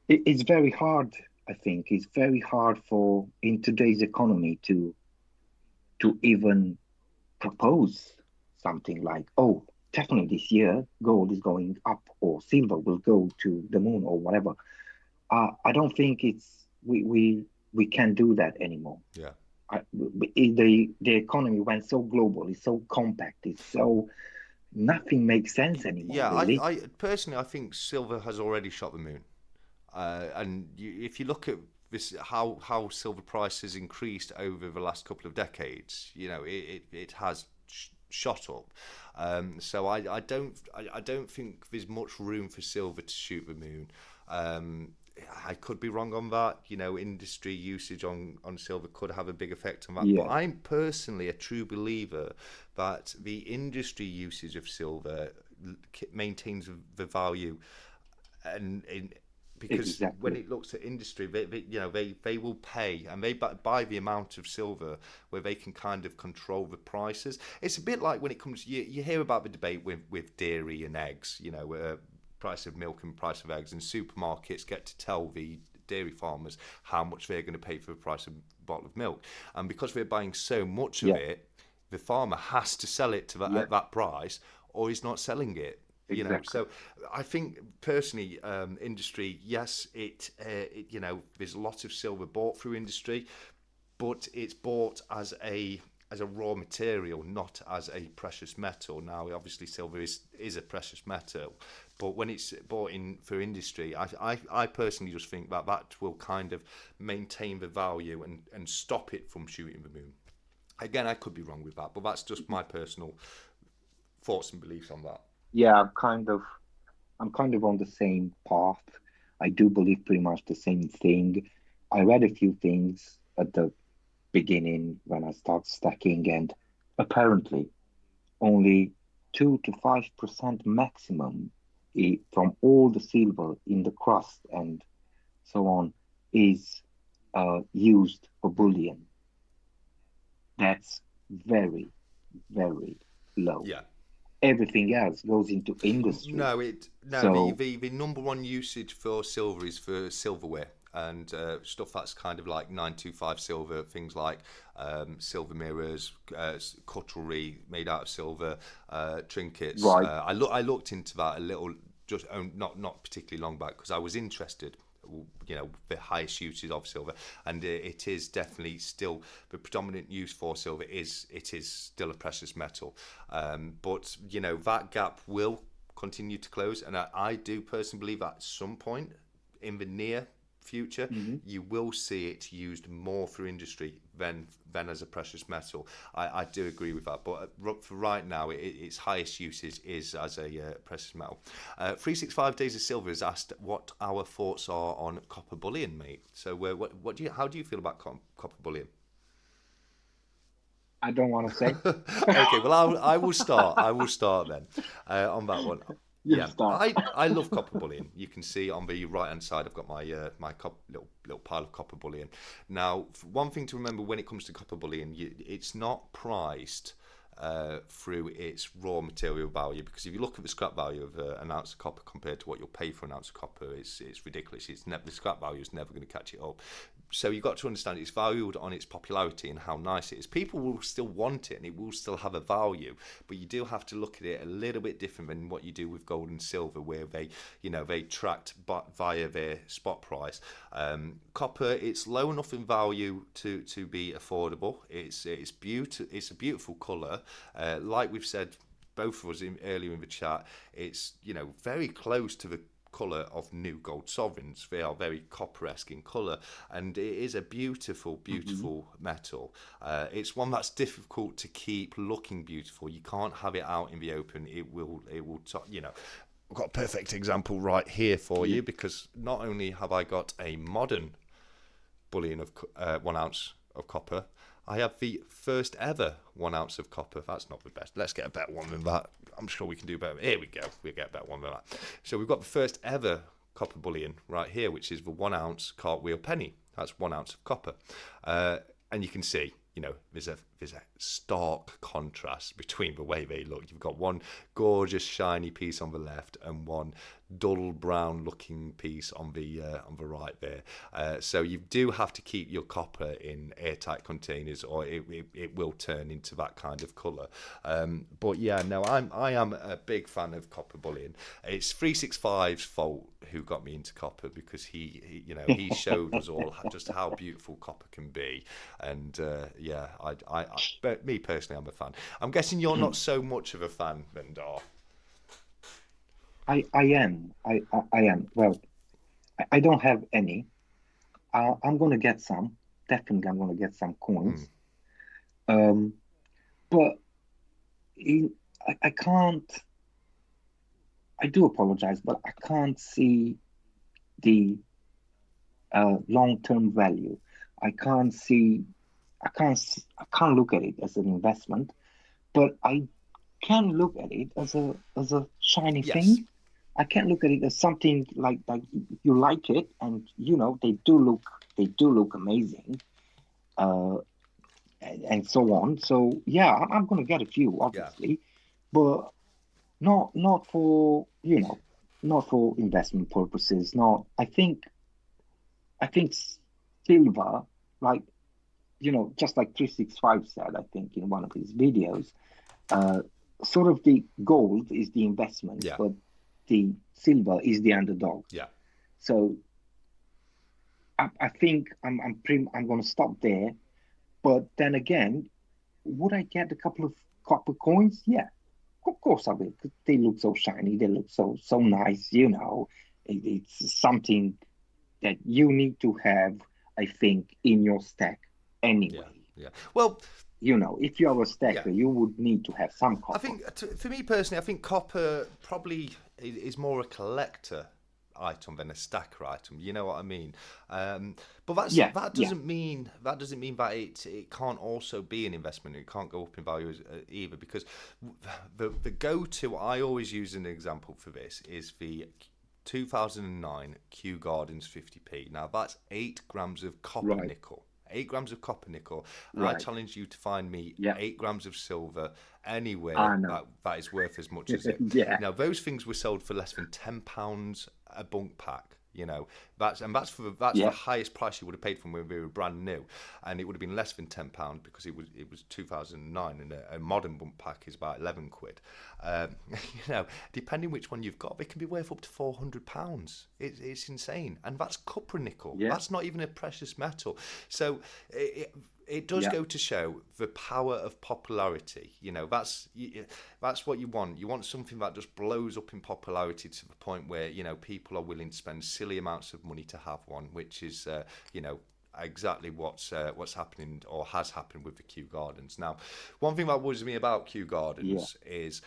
it's very hard. I think it's very hard for in today's economy to even propose something like, oh, definitely this year gold is going up or silver will go to the moon or whatever. I don't think we can do that anymore. yeah. The economy went so global, it's so compact, it's so nothing makes sense anymore, Yeah, really. I personally, I think silver has already shot the moon. And if you look at this, how silver price has increased over the last couple of decades, it has shot up. So I don't think there's much room for silver to shoot the moon. Um, I could be wrong on that. Industry usage on silver could have a big effect on that. But Yeah, I'm personally a true believer that the industry usage of silver maintains the value, and because when exactly. it looks at industry, they will pay, and they buy the amount of silver where they can kind of control the prices. It's a bit like when it comes, you hear about the debate with dairy and eggs, price of milk and price of eggs, and supermarkets get to tell the dairy farmers how much they're going to pay for the price of a bottle of milk, and because we're buying so much of Yeah, it, the farmer has to sell it to yeah, at that price, or he's not selling it. exactly. So I think personally, industry, yes, there's a lot of silver bought through industry, but it's bought as a raw material, not as a precious metal. Now, obviously, silver is a precious metal, but when it's bought in for industry, I personally just think that that will kind of maintain the value and stop it from shooting the moon. Again, I could be wrong with that, but that's just my personal thoughts and beliefs on that. Yeah, I'm kind of on the same path. I do believe pretty much the same thing. I read a few things at the beginning when I started stacking, and apparently only 2 to 5% maximum from all the silver in the crust and so on is used for bullion. That's very, very low. Yeah. Everything else goes into industry. No. So, The number one usage for silver is for silverware and stuff that's kind of like 925 silver, things like silver mirrors, cutlery made out of silver, trinkets. right, I looked into that a little, just not particularly long back because I was interested. The highest uses of silver, and it is definitely still the predominant use for silver. It is still a precious metal, but that gap will continue to close, and I do personally believe at some point in the near future mhm. you will see it used more for industry than as a precious metal. I do agree with that, but for right now its highest usage is as a precious metal. 365 Days of Silver has asked what our thoughts are on copper bullion, mate. So how do you feel about copper bullion? I don't want to say. Okay, well, I will start. I will start then on that one. You Yeah, start. I love copper bullion. You can see on the right hand side, I've got my little pile of copper bullion. Now, one thing to remember when it comes to copper bullion, it's not priced through its raw material value, because if you look at the scrap value of an ounce of copper compared to what you'll pay for an ounce of copper, it's ridiculous. The scrap value is never going to catch it up. So you've got to understand it's valued on its popularity and how nice it is. People will still want it and it will still have a value, but you do have to look at it a little bit different than what you do with gold and silver, where they tracked via their spot price. Copper, it's low enough in value to be affordable. It's a beautiful colour. Like we've said, both of us earlier in the chat, it's very close to the colour of new gold sovereigns. They are very copper-esque in colour, and it is a beautiful, Mhm. beautiful metal. It's one that's difficult to keep looking beautiful. You can't have it out in the open. I've got a perfect example right here for Yeah. you, because not only have I got a modern bullion of 1 ounce of copper, I have the first ever 1 ounce of copper. That's not the best. Let's get a better one than that. I'm sure we can do better. Here we go. We'll get a better one than that. So we've got the first ever copper bullion right here, which is the 1 ounce cartwheel penny. That's 1 ounce of copper. And you can see, there's a stark contrast between the way they look. You've got one gorgeous shiny piece on the left and one dull brown looking piece on the right there. So you do have to keep your copper in airtight containers, or it will turn into that kind of colour. But yeah, no, I am a big fan of copper bullion. It's 365's fault who got me into copper, because he showed us all just how beautiful copper can be. And yeah, but me personally, I'm a fan. I'm guessing you're not so much of a fan, then, Dar. I am. I am. Well, I don't have any. I'm gonna get some. Definitely, I'm gonna get some Mm. coins. Um, but I can't. I do apologize, but I can't see the long-term value. I can't see. I can't look at it as an investment, but I can look at it as a shiny Yes. thing. I can't look at it as something like you like it, and they do look amazing, uh, and so on. So yeah, I'm gonna get a few, Yeah, obviously, but not for not for investment purposes. Not, I think silver, like just like 365 said, I think in one of his videos, uh, sort of the gold is the investment, yeah, but the silver is the underdog. yeah. So I think I'm going to stop there. But then again, would I get a couple of copper coins? Yeah, of course I will. 'Cause they look so shiny. They look so nice. It's something that you need to have, I think, in your stack Yeah, anyway. yeah. Well, If you're a yeah. stacker, you would need to have some I copper. think for me personally, I think copper probably is more a collector item than a stacker item. You know what I mean? But Yeah, that yeah, doesn't mean that it can't also be an investment. It can't go up in value either, because the go to I always use an example for this is the 2009 Kew Gardens 50p. Now that's 8 grams of copper right, nickel. 8 grams of copper nickel, and I right. challenge you to find me Yeah, 8 grams of silver anywhere I know. that is worth as much as it. Yeah, Now those things were sold for less than £10 a bunk pack. That's the yeah, highest price you would have paid for them when we were brand new, and it would have been less than £10 because it was 2009, and a modern bump pack is about 11 quid. Depending which one you've got, they can be worth up to £400. It's insane, and that's copper nickel. yeah, That's not even a precious metal. So it does yeah, go to show the power of popularity. That's what you want. You want something that just blows up in popularity to the point where people are willing to spend silly amounts of money to have one, which is exactly what's happening or has happened with the Kew Gardens. Now, one thing that worries me about Kew yeah. Gardens is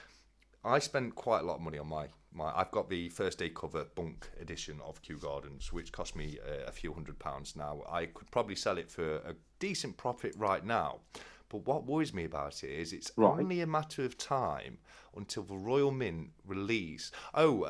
I spent quite a lot of money on my. I've got the first day cover bunk edition of Kew Gardens, which cost me a few £100s. Now I could probably sell it for a decent profit right now, but what worries me about it is it's Right. only a matter of time until the Royal Mint release. Oh,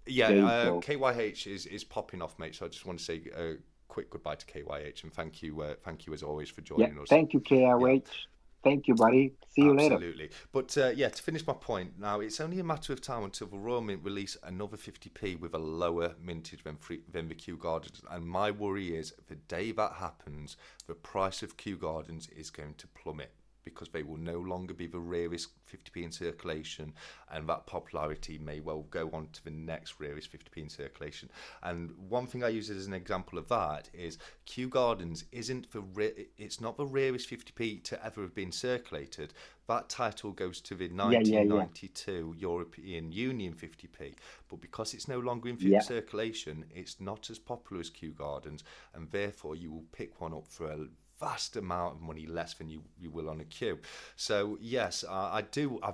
yeah, There you go. KYH is popping off, mate. So I just want to say a quick goodbye to KYH, and thank you as always for Yeah. joining us. Thank you, Yeah. KRH. Thank you, buddy. See you later. Absolutely. But yeah, to finish my point, now it's only a matter of time until the Royal Mint release another 50p with a lower mintage than the Kew Gardens. And my worry is the day that happens, the price of Kew Gardens is going to plummet, because they will no longer be the rarest 50p in circulation, and that popularity may well go on to the next rarest 50p in circulation. And one thing I use as an example of that is Kew Gardens it's not the rarest 50p to ever have been circulated. That title goes to the Yeah, yeah, yeah, 1992 European Union 50p, but because it's no longer in yeah, circulation, it's not as popular as Kew Gardens, and therefore you will pick one up for a vast amount of money less than you will on a queue. So yes, I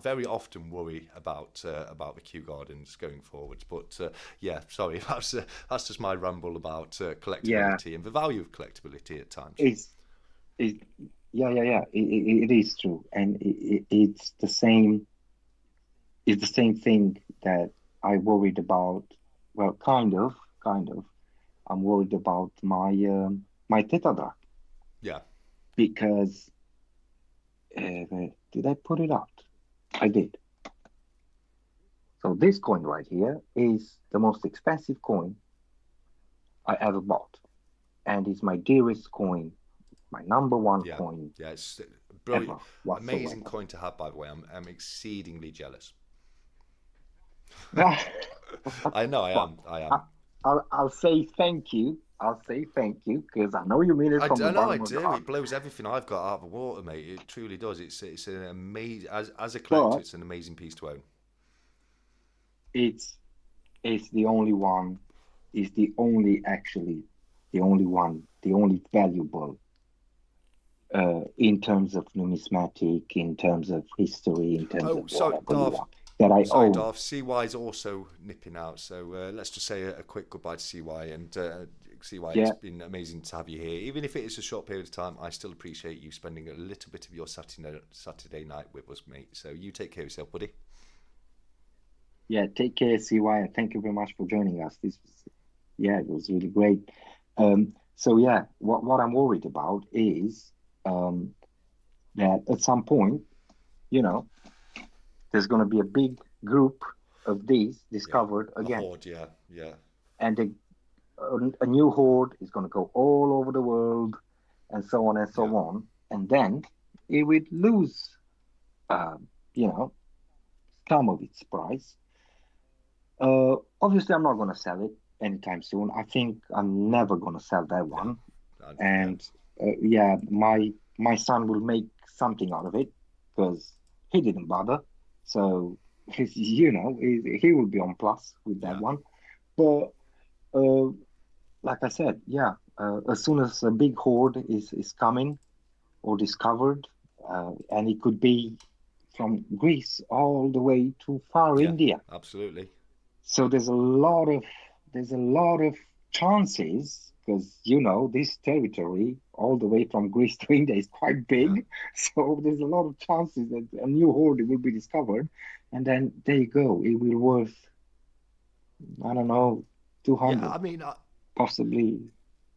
very often worry about the Kew Gardens going forwards. But yeah, sorry, that's just my ramble about yeah. collectability and the value of collectability at times. It's it. Yeah, yeah, yeah. It is true, and it's the same. It's the same thing that I worried about. Well, kind of. I'm worried about my Tetra Yeah, because did I put it out? I did. So this coin right here is the most expensive coin I ever bought, and it's my dearest coin, my number one yeah, coin yeah. It's brilliant, ever amazing whatsoever. coin to have. By the way, I'm exceedingly jealous. I know, I But am. I I, am. I'll say thank you. I'll say thank you because I know you mean it I from the don't know. I bottom of your do. heart. It blows everything I've got out of the water, mate. It truly does. It's an amazing as a collector. But It's an amazing piece to own. it's it's the only one. Is the only actually the only one, the only valuable in terms of numismatic, in terms of history, in terms of Oh, sorry, whatever you Darth. want that I Sorry, own. Darth. CY is also nipping out, so let's just say a quick goodbye to CY. And CY, it's Yeah, been amazing to have you here. Even if it is a short period of time, I still appreciate you spending a little bit of your Saturday night with us, mate. So you take care of yourself, buddy. Yeah, take care, CY, and thank you very much for joining us. This was, yeah, it was really great. So yeah, what I'm worried about is um, that at some point, you know, there's going to be a big group of these Yeah, discovered a again, horde. Yeah, yeah, and a new horde is going to go all over the world, and so on and so yeah, on, and then it would lose, um, you know, some of its price. Obviously, I'm not going to sell it anytime soon. I think I'm never going to sell that yeah. one. Yeah, And yeah, my son will make something out of it because he didn't bother. So he will be on plus with that yeah, one. But uh, like I said, yeah, as soon as a big horde is coming or discovered, and it could be from Greece all the way to far yeah. India. Absolutely. So there's a lot of chances because this territory all the way from Greece to India is quite Yeah, big. So there's a lot of chances that a new horde will be discovered, and then there you go. It will worth, I don't know, yeah. 200, I mean, possibly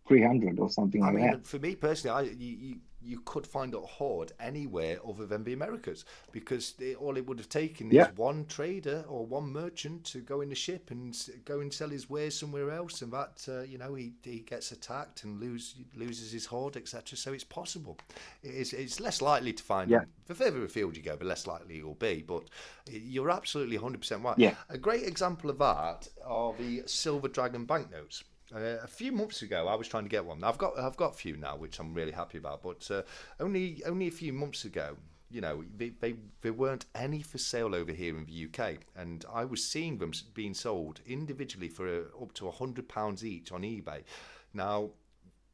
300 or something I like that. mean, for me personally, you could find a horde anywhere other than the Americas because all it would have taken is Yeah, one trader or one merchant to go in the ship and go and sell his wares somewhere else, and that he gets attacked and loses his horde, etc. So it's possible. It's less likely to find yeah, them. The further afield you go, the less likely you'll be. But you're absolutely 100% right. yeah. A great example of that are the Silver Dragon banknotes. A few months ago, I was trying to get one. I've got a few now, which I'm really happy about. But only a few months ago, there weren't any for sale over here in the UK, and I was seeing them being sold individually for up to £100 each on eBay. Now,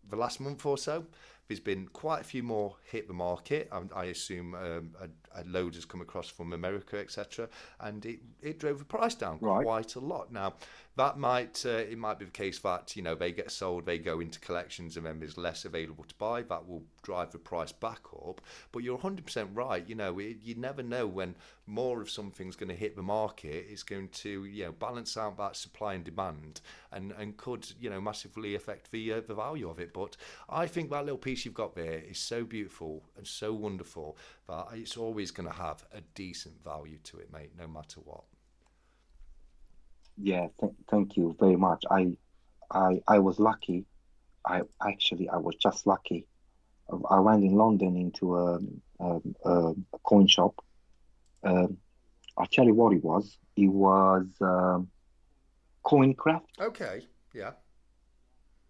the last month or so, there's been quite a few more hit the market. I assume a load has come across from America, etc., and it drove the price down Right. quite a lot. Now, that might be the case that they get sold, they go into collections, and then there's less available to buy. That will drive the price back up. But you're 100% right. You never know when more of something's going to hit the market. It's going to balance out that supply and demand, and could massively affect the value of it. But I think that little piece you've got there is so beautiful and so wonderful that it's always going to have a decent value to it, mate, no matter what. Yeah, thank you very much. I was lucky. I was just lucky. I went in London into a coin shop. Um, I'll tell you what it was. It was Coincraft. Okay, yeah,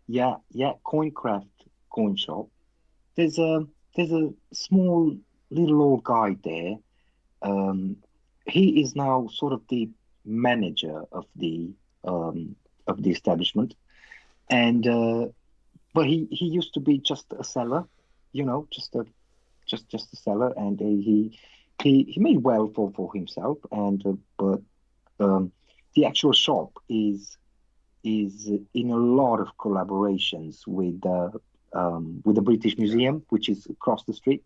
Yeah, yeah, Coincraft coin shop. There's a small little old guy there. Um, he is now sort of the manager um, of the establishment, and but he used to be just a seller, just a seller, and he made well for himself, and but um, the actual shop is in a lot of collaborations with the British yeah, Museum, which is across the street,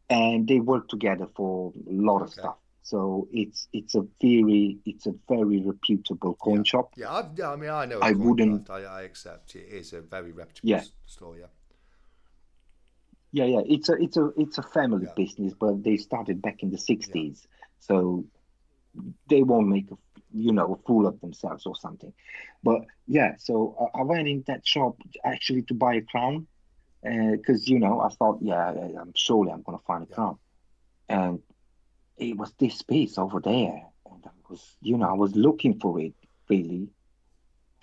and they work together for a lot of okay, stuff. So it's a very reputable yeah, coin shop. yeah. I mean, I know a I wouldn't, Coincraft. I accept it is a very reputable yeah, store. Yeah, yeah. It's a family yeah, business, but they started back in the yeah, 60s, so they won't make a fool of themselves or something. But yeah, so I went in that shop actually to buy a crown because I thought, yeah, I'm gonna find a yeah, crown, and it was this piece over there, and I was looking for it really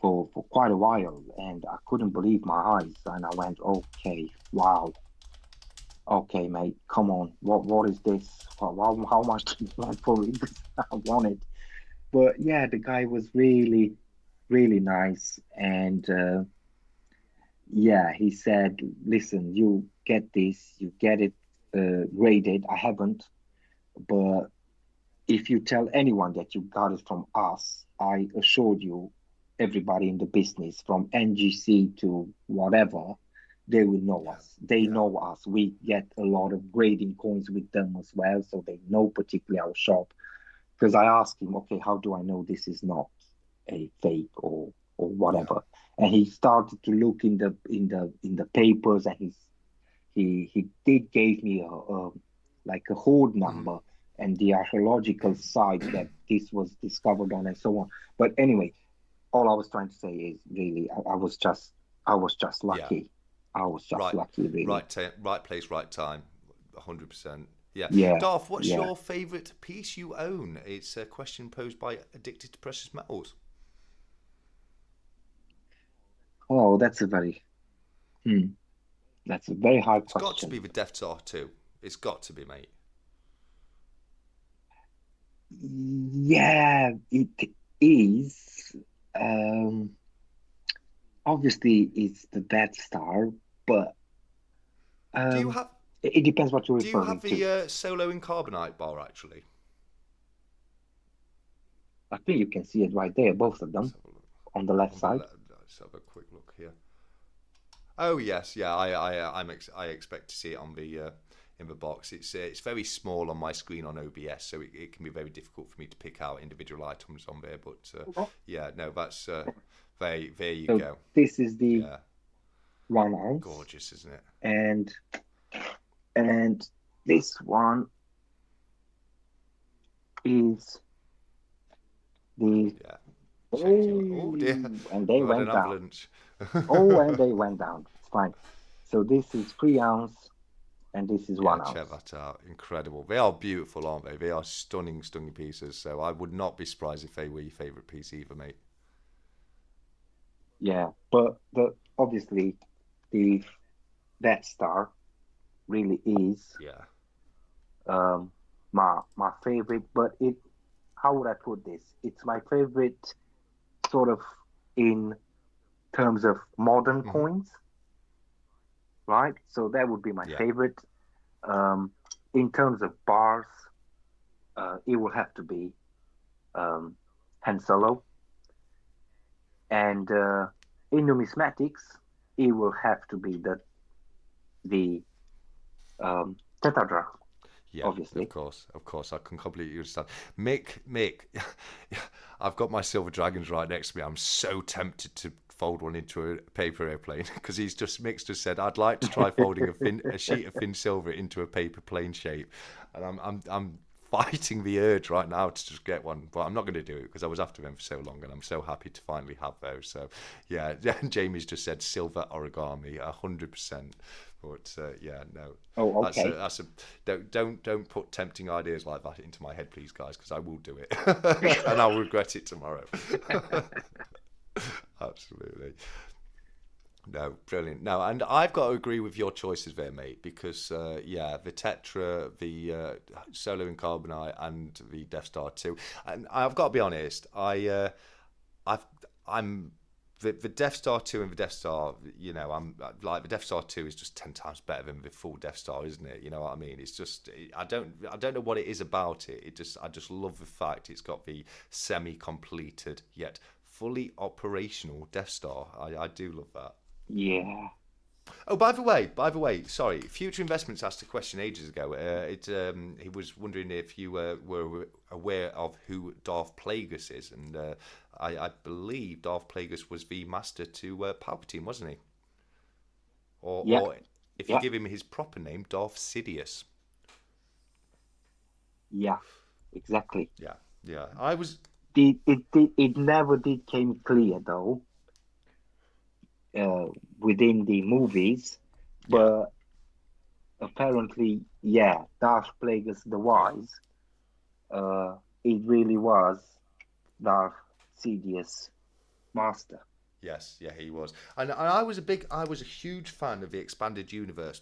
for quite a while, and I couldn't believe my eyes, and I went, okay, wow, okay, mate, come on, what is this? How much do you want for it? I want it. But yeah, the guy was really, really nice. And yeah, he said, listen, you get this, you get it graded. I haven't, but if you tell anyone that you got it from us, I assured you, everybody in the business, from NGC to whatever, they will know yeah, us. They yeah, know us. We get a lot of grading coins with them as well, so they know particularly our shop. because I asked him, okay, how do I know this is not a fake or Yeah. whatever? And he started to look in the papers, and he did gave me a like a hoard Mhm. number and the archaeological site that this was discovered on and so on. But anyway, all I was trying to say is really I was just Yeah. lucky. I was just Right. lucky, really. Right place, right time. 100%. Yeah. Yeah, Darth, what's yeah. your favourite piece you own? It's a question posed by Addicted to Precious Metals. Oh, hmm, that's a very hard It's got to question. be the Death Star 2. It's got to be, mate. Yeah, it is. Um, Obviously, it's the Death Star, but Do you um, have it depends what you're Do you have referring to. the solo in carbonite bar actually? I think you can see it right there, both of Let's them have a look. on the left On the side. let's have a quick look here. Oh yes, yeah. I expect to see it on the in the box. It's very small on my screen on OBS, so it can be very difficult for me to pick out individual items on there. But yeah, no, that's there you So go. this is the Yeah, 1 ounce, gorgeous, isn't it? and and this one is the Yeah, changing. Oh dear, oh, and they we've had an went down. avalanche. Oh, and they went down. It's fine. So this is 3 ounce, and this is Yeah, one check ounce. that out. Incredible. They are beautiful, aren't they? They are stunning, stunning pieces. So I would not be surprised if they were your favourite piece either, mate. Yeah, but the obviously the Death Star really is Yeah. my favorite. But it, how would I put this? It's my favorite sort of in terms of modern Hmm. coins, right? So that would be my Yeah. favorite. Um, in terms of bars, it will have to be um, Han Yeah. Solo, and in numismatics, it will have to be the tetradrach, Yeah, obviously. of course, I can completely understand. Mick, I've got my silver dragons right next to me. I'm so tempted to fold one into a paper airplane because Mick's just said I'd like to try folding a sheet of thin silver into a paper plane shape, and I'm fighting the urge right now to just get one, but I'm not going to do it because I was after them for so long, and I'm so happy to finally have those. So, yeah, Jamie's just said silver origami, 100%. But yeah, no, Oh, okay. that's a don't put tempting ideas like that into my head, please, guys, because I will do it and I'll regret it tomorrow. Absolutely. No, brilliant. No, and I've got to agree with your choices there, mate, because yeah, the Tetra, the Solo in Carbonite, and the Death Star 2. And I've got to be honest, I've I'm the Death Star 2 and the Death Star, I'm like the Death Star 2 is just 10 times better than the full Death Star, isn't it? You know what I mean? It's just I don't know what it is about it. I just love the fact it's got the semi-completed yet fully operational Death Star. I do love that. Yeah. Oh, by the way, sorry. Future Investments asked a question ages ago. He was wondering if you were aware of who Darth Plagueis is, and I believe Darth Plagueis was the master to Palpatine, wasn't he? Yeah. Or if you Yeah. give him his proper name, Darth Sidious. Yeah. Exactly. Yeah, yeah. I was. It never did came clear though, uh, within the movies, Yeah, but apparently, yeah, Darth Plagueis the yeah. Wise, it really was Darth Sidious Master. Yes, yeah, he was, and I was a huge fan of the expanded universe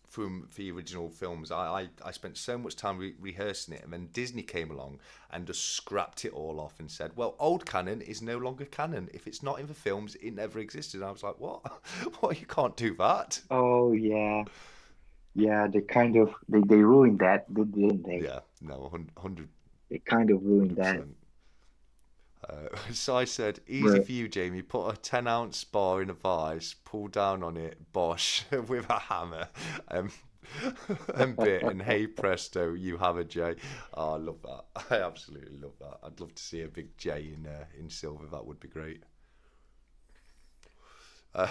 from the original films. I spent so much time rehearsing it, and then Disney came along and just scrapped it all off and said, "Well, old canon is no longer canon. If it's not in the films, it never existed." And I was like, "What? What? You can't do that." Oh yeah, yeah. They ruined that, didn't they? Yeah, no, 100 They kind of ruined that. 100%. So I said, easy But for you, Jamie. Put a 10-ounce bar in a vise, pull down on it, bosh, with a hammer. and bit, and hey presto, you have a J. Oh, I love that. I absolutely love that. I'd love to see a big J in silver. That would be great. Uh,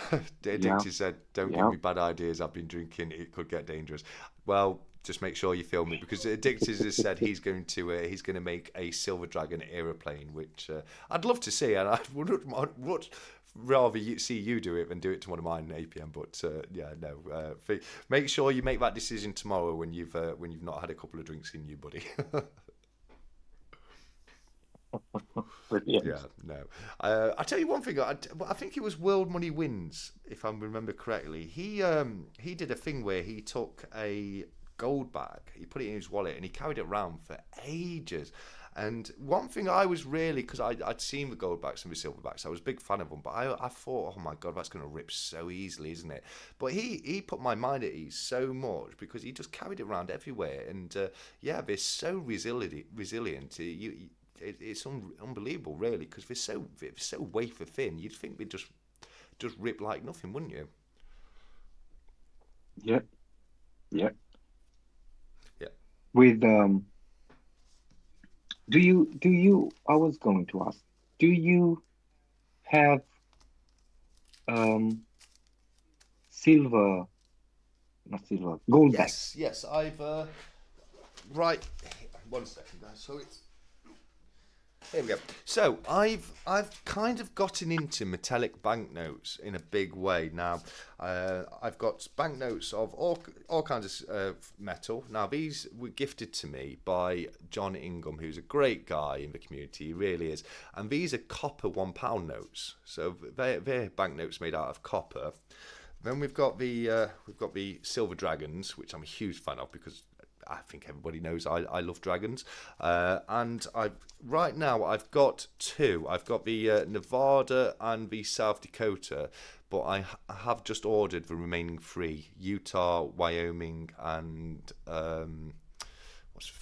Yeah, Dixie said, "Don't give yeah. me bad ideas. I've been drinking. It could get dangerous." Well, just make sure you film it because Dixie has said he's going to make a Silver Dragon aeroplane, which I'd love to see, and I would rather see you do it than do it to one of mine in APM. But yeah, no. Make sure you make that decision tomorrow when you've not had a couple of drinks in you, buddy. Yeah, Brilliant. no. I tell you one thing. I think it was World Money Wins, if I remember correctly. He did a thing where he took a gold bag, he put it in his wallet, and he carried it around for ages. And one thing I was really, because I'd seen the gold backs and the silver backs, I was a big fan of them, but I thought, oh my God, that's going to rip so easily, isn't it? But he put my mind at ease so much because he just carried it around everywhere. And yeah, they're so resilient. It's unbelievable, really, because they're so wafer thin. You'd think they'd just rip like nothing, wouldn't you? Yeah, yeah. Yeah. With do you? I was going to ask, do you have um silver, not silver, gold backs? Yes. I've right. One second, guys. So it's here we go. So I've kind of gotten into metallic banknotes in a big way now. I've got banknotes of all kinds of metal. Now these were gifted to me by John Ingham, who's a great guy in the community. He really is. And these are copper £1 notes. So they're banknotes made out of copper. Then we've got the silver dragons, which I'm a huge fan of because I think everybody knows I love dragons. And right now I've got two. I've got the Nevada and the South Dakota, but I have just ordered the remaining three: Utah, Wyoming, and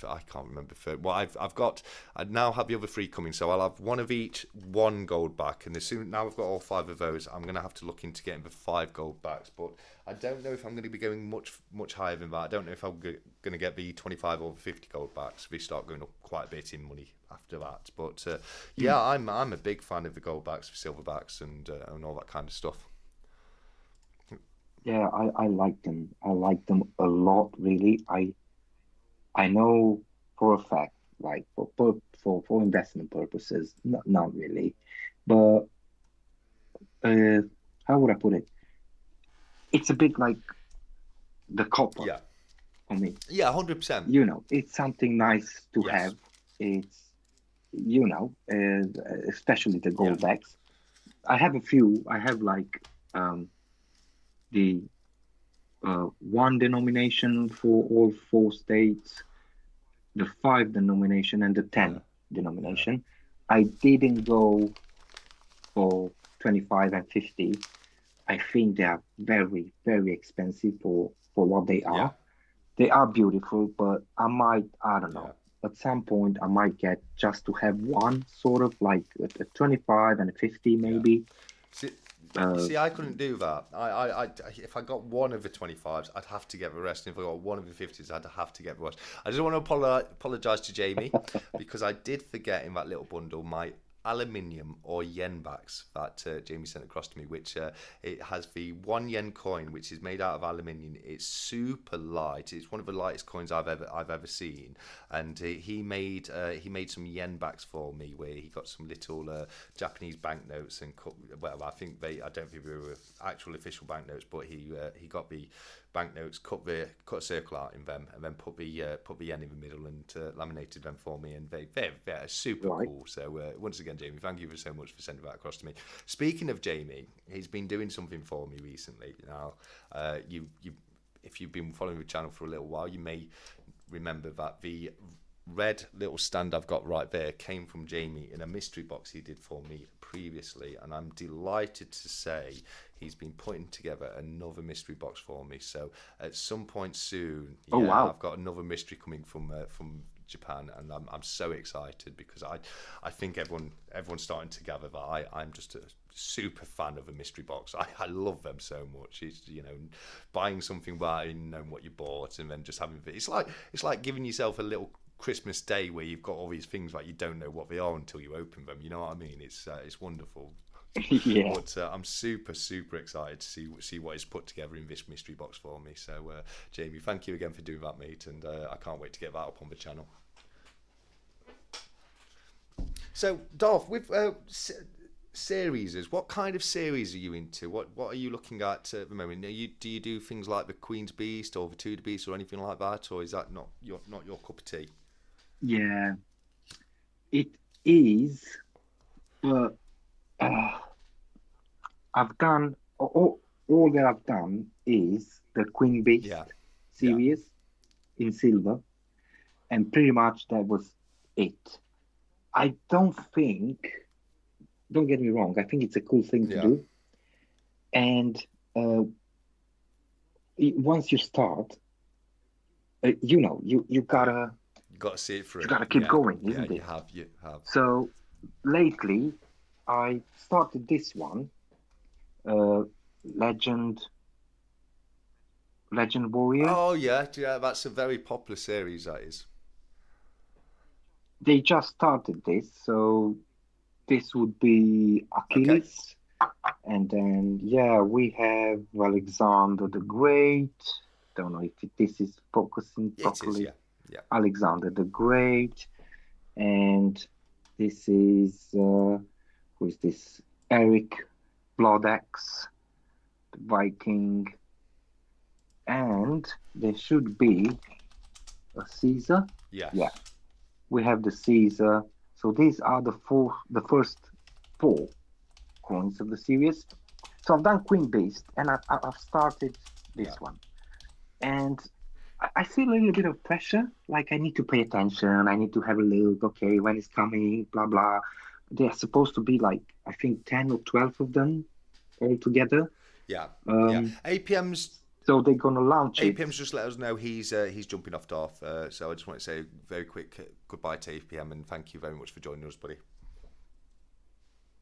I can't remember. Well, I now have the other three coming, so I'll have one of each, one gold back, and as soon now I've got all five of those, I'm going to have to look into getting the five gold backs. But I don't know if I'm going to be going much higher than that. I don't know if I'm going to get the 25 or 50 gold backs. They start going up quite a bit in money after that. But yeah, I'm a big fan of the gold backs, the silver backs, and all that kind of stuff. Yeah, I like them. I like them a lot, really. I know for a fact, like for investment purposes, not really, but uh, how would I put it? It's a bit like the copper Yeah, for me. yeah, 100%. It's something nice to Yes. have. It's, especially the Yeah. gold backs. I have a few. I have like the one denomination for all four states, the five denomination, and the Yeah. 10 Yeah. denomination. I didn't go for 25 and 50. I think they are very, very expensive for what they Yeah. are. They are beautiful, but I don't Yeah. know. At some point, I might get just to have one sort of like a 25 and a 50 Yeah. maybe. See, you Uh, see, I couldn't do that. If I got one of the 25s, I'd have to get the rest. And if I got one of the 50s, I'd have to get the rest. I just want to apologise to Jamie because I did forget in that little bundle my aluminium or yen backs that Jamie sent across to me, which it has the 1 yen coin, which is made out of aluminium. It's super light. It's one of the lightest coins I've ever seen. And he made some yen backs for me, where he got some little Japanese banknotes and well, I don't think they were actual official banknotes, but he got the banknotes, cut a circle out in them, and then put the yen in the middle and laminated them for me, and they're super right. cool. So once again, Jamie, thank you so much for sending that across to me. Speaking of Jamie, he's been doing something for me recently. Now, you if you've been following the channel for a little while, you may remember that the red little stand I've got right there came from Jamie in a mystery box he did for me previously, and I'm delighted to say he's been putting together another mystery box for me. So at some point soon, Oh, yeah, wow. I've got another mystery coming from Japan, and I'm so excited because I think everyone's starting to gather that I'm just a super fan of a mystery box. I love them so much. It's, buying something without even knowing what you bought, and then just having it. It's like giving yourself a little Christmas day where you've got all these things like you don't know what they are until you open them. You know what I mean? It's wonderful. Yeah. But I'm super super excited to see what is put together in this mystery box for me. So Jamie, thank you again for doing that, mate, and I can't wait to get that up on the channel. So Darth, with series, what kind of series are you into? What are you looking at the moment? Do you do things like the Queen's Beast or the Tudor Beast or anything like that, or is that not your cup of tea? Yeah, it is. But uh, I've done all that I've done is the Queen Beast Yeah, yeah, series in silver, and pretty much that was it. I don't think, don't get me wrong, I think it's a cool thing to yeah. do. And uh, once you start, you Yeah, gotta you got to see it you through. gotta keep Yeah, going, yeah. isn't You it? have, you have. So lately, I started this one, uh, Legend Legend Warrior. Oh yeah, yeah. That's a very popular series. That is. They just started this, so this would be Okay. Achilles, and then yeah, we have Alexander the Great. Don't know if this is focusing It is. properly. Yeah, yeah, Alexander the Great, and this is who is this? Eric Bloodaxe, the Viking, and there should be a Caesar. Yeah, yes, we have the Caesar. So these are the first four coins of the series. So I've done Queen Beast, and I've started yeah, this one, and I feel a little bit of pressure. Like I need to pay attention. I need to have a look. Okay, when it's coming, blah blah. They're supposed to be like I think 10 or 12 of them all together. yeah, yeah. Um, APM's so they're gonna launch it. APM's just let us know he's jumping off Darth. So I just want to say a very quick goodbye to APM and thank you very much for joining us, buddy.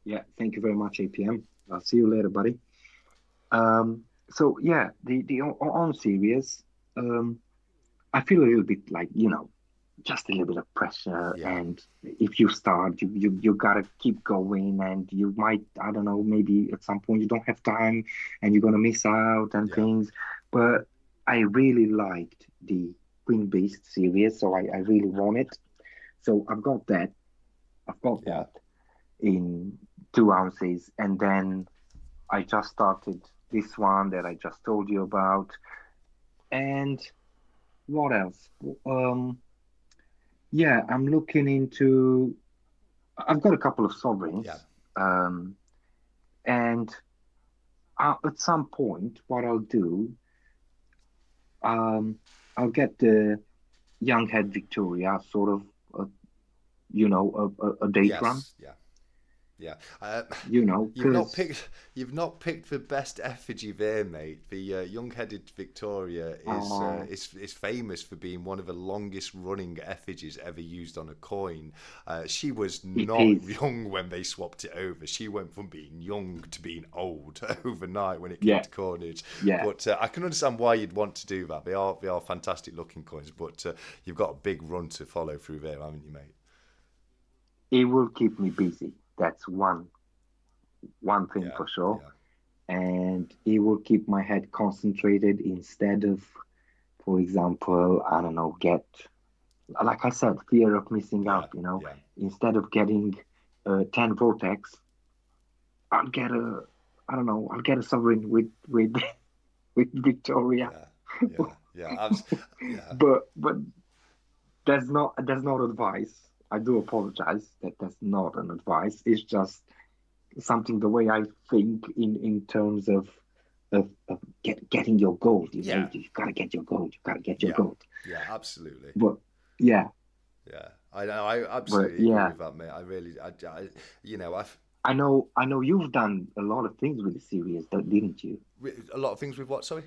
Yeah, thank you very much, APM. I'll see you later, buddy. So yeah, the on series, um, I feel a little bit like just a little bit of pressure. Yeah, And if you start, you gotta keep going, and you might, I don't know, maybe at some point you don't have time, and you're gonna miss out and yeah, things. But I really liked the Queen Beast series, so I really want it. So I've got that. I've got yeah, that in 2 ounces, and then I just started this one that I just told you about. And what else? Um, yeah, I'm looking into. I've got a couple of yeah, sovereigns, um, and at some point, what I'll do, um, I'll get the young head Victoria, sort of, a date run, yes, yeah. Yeah, you've not because picked the best effigy there, mate. The young-headed Victoria is famous for being one of the longest-running effigies ever used on a coin. She was it not is, young when they swapped it over. She went from being young to being old overnight when it came yeah, to coinage. yeah, But I can understand why you'd want to do that. They are fantastic-looking coins, but you've got a big run to follow through there, haven't you, mate? it will keep me busy. That's one thing Yeah, for sure. yeah, And it will keep my head concentrated instead of, for example, I don't know, get, like I said, fear of missing yeah, out. yeah, Instead of getting 10 vortex, I'll get a, I don't know, I'll get a sovereign with with Victoria. yeah, yeah, yeah. Yeah. But that's not advice. I do apologize that that's not an advice. It's just something the way I think in terms of getting your gold. Yeah, You've got to get your gold. You've got to get your yeah, gold. yeah, absolutely. But yeah, Yeah, I know. I but absolutely agree yeah, with that, mate. I really, I've I know you've done a lot of things with the series, didn't you? a lot of things with what. Sorry.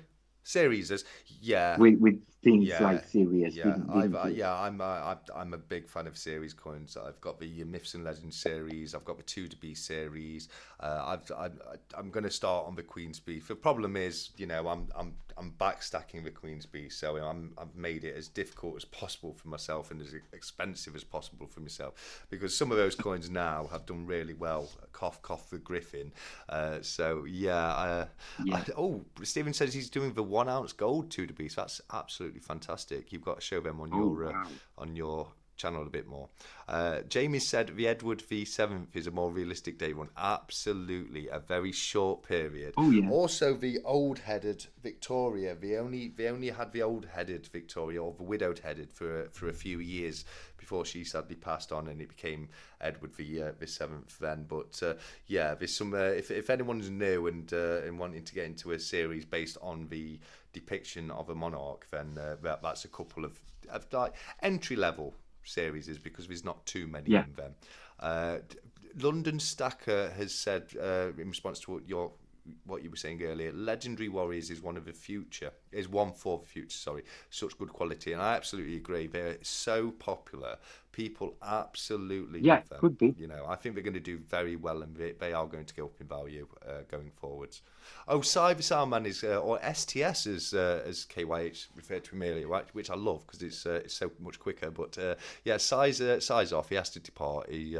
Series is, yeah. with things Yeah, like serious, yeah. didn't you? I'm a big fan of series coins. I've got the Myths and Legends series. I've got the Two to Be series. I'm going to start on the Queen's Beef. The problem is, I'm backstacking the Queen's Beef, so I've made it as difficult as possible for myself and as expensive as possible for myself, because some of those coins now have done really well. Cough, cough, the Griffin. So yeah. Yeah. Oh, Stephen says he's doing the 1 ounce gold two to be. So that's absolutely fantastic. You've got to show them Oh wow. on your channel a bit more. Jamie said the Edward V7th is a more realistic day one. Absolutely, a very short period. Oh yeah. Also, the old-headed Victoria. They only had the old-headed Victoria, or the widowed-headed, for a few years before she sadly passed on, and it became Edward the seventh then. But yeah, there's some. If anyone's new and wanting to get into a series based on the depiction of a monarch, then that's a couple of like entry level series, is because there's not too many Yeah. in them. Uh, London Stacker has said in response to what you were saying earlier, Legendary Warriors is one for the future. Sorry, such good quality, and I absolutely agree. They're so popular. People absolutely Yeah. love them. Could be. I think they're going to do very well, and they are going to go up in value going forwards. Oh, Cyber Salman is, or STS as KYH referred to him earlier, right? Which I love because it's so much quicker. But yeah, size off. He has to depart. He's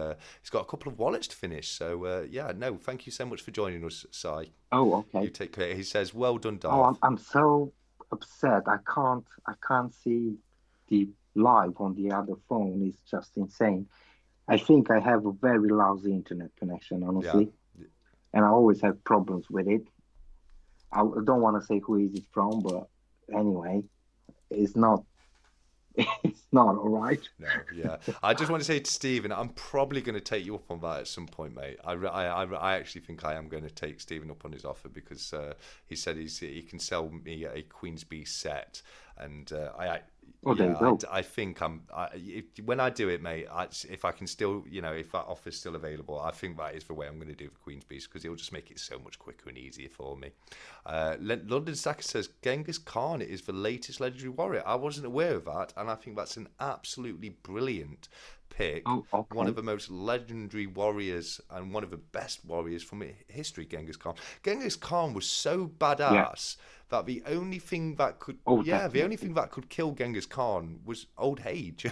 got a couple of wallets to finish. So yeah, no, thank you so much for joining us, Cy. Oh You okay. take care. He says, "Well done, Oh, Darth." I'm so upset. I can't see the live on the other phone. It's just insane. I think I have a very lousy internet connection, Yeah. honestly, and I always have problems with it. I don't want to say who is it from, but anyway, it's not it's not all right. No, yeah. I just want to say to Stephen, I'm probably going to take you up on that at some point, mate. I actually think I am going to take Stephen up on his offer, because he said he can sell me a Queen's Bee set, and Oh, there you go. I think when I do it, mate. If I can still, if that offer's still available, I think that is the way I'm going to do the Queen's Beast, because it'll just make it so much quicker and easier for me. London Stacker says Genghis Khan is the latest legendary warrior. I wasn't aware of that, and I think that's an absolutely brilliant pick. Oh, One of okay. the most legendary warriors and one of the best warriors from history, Genghis Khan. Genghis Khan was so Yeah. badass that the only thing that could, Oh, yeah, the only definitely. thing that could kill Genghis Khan was old age.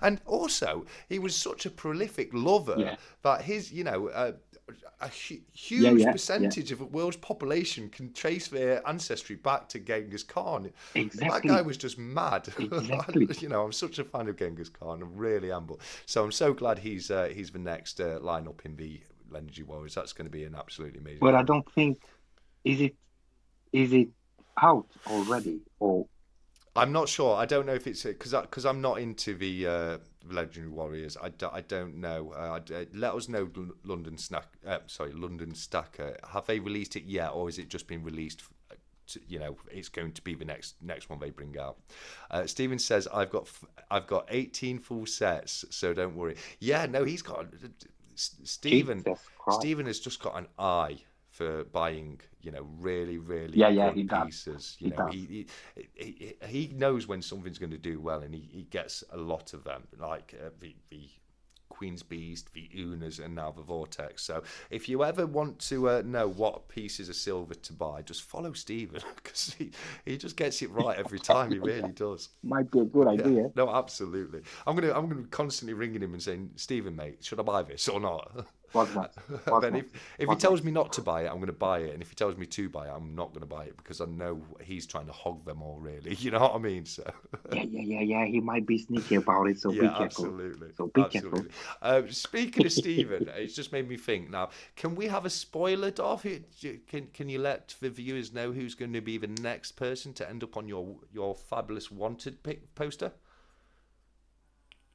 And also, he was such a prolific lover Yeah. that his, a Yeah. huge Yeah. Yeah. percentage of the world's population can trace their ancestry back to Genghis Khan. That guy Exactly. was just mad. Exactly. I'm such a fan of Genghis Khan. I really am. So I'm so glad he's the next lineup in the Legendary Warriors. That's going to be an absolutely amazing But I coin. don't think is it is it out already or I'm not sure. I don't know if it's because I'm not into the Legendary Warriors. I don't know. Let us know, London Snack. Sorry, London Stacker. Have they released it yet, or is it just been released? It's going to be the next one they bring out. Steven says I've got 18 full sets, so don't worry. Yeah, no, he's got Stephen. Jesus Christ. Stephen has just got an eye for buying, really, really Yeah. Yeah. He good does. pieces. He does. He knows when something's going to do well, and he gets a lot of them, like the Queen's Beast, the Unas, and now the Vortex. So if you ever want to know what pieces of silver to buy, just follow Stephen, because he just gets it right every time. He Yeah. really does. Might be a good Yeah, idea. no, absolutely. I'm gonna be constantly ringing him and saying, Stephen, mate, should I buy this or not? What's next? What's Then next? if he What's tells next? me not to buy it, I'm going to buy it, and if he tells me to buy it, I'm not going to buy it, because I know he's trying to hog them all. Really, you know what I mean? So Yeah. Yeah. Yeah. Yeah. He might be sneaky about it, so be yeah, careful. absolutely, So be careful. absolutely. Speaking of Stephen, it's just made me think. Now, can we have a spoiler, Darth? Can you let the viewers know who's going to be the next person to end up on your fabulous wanted pick poster?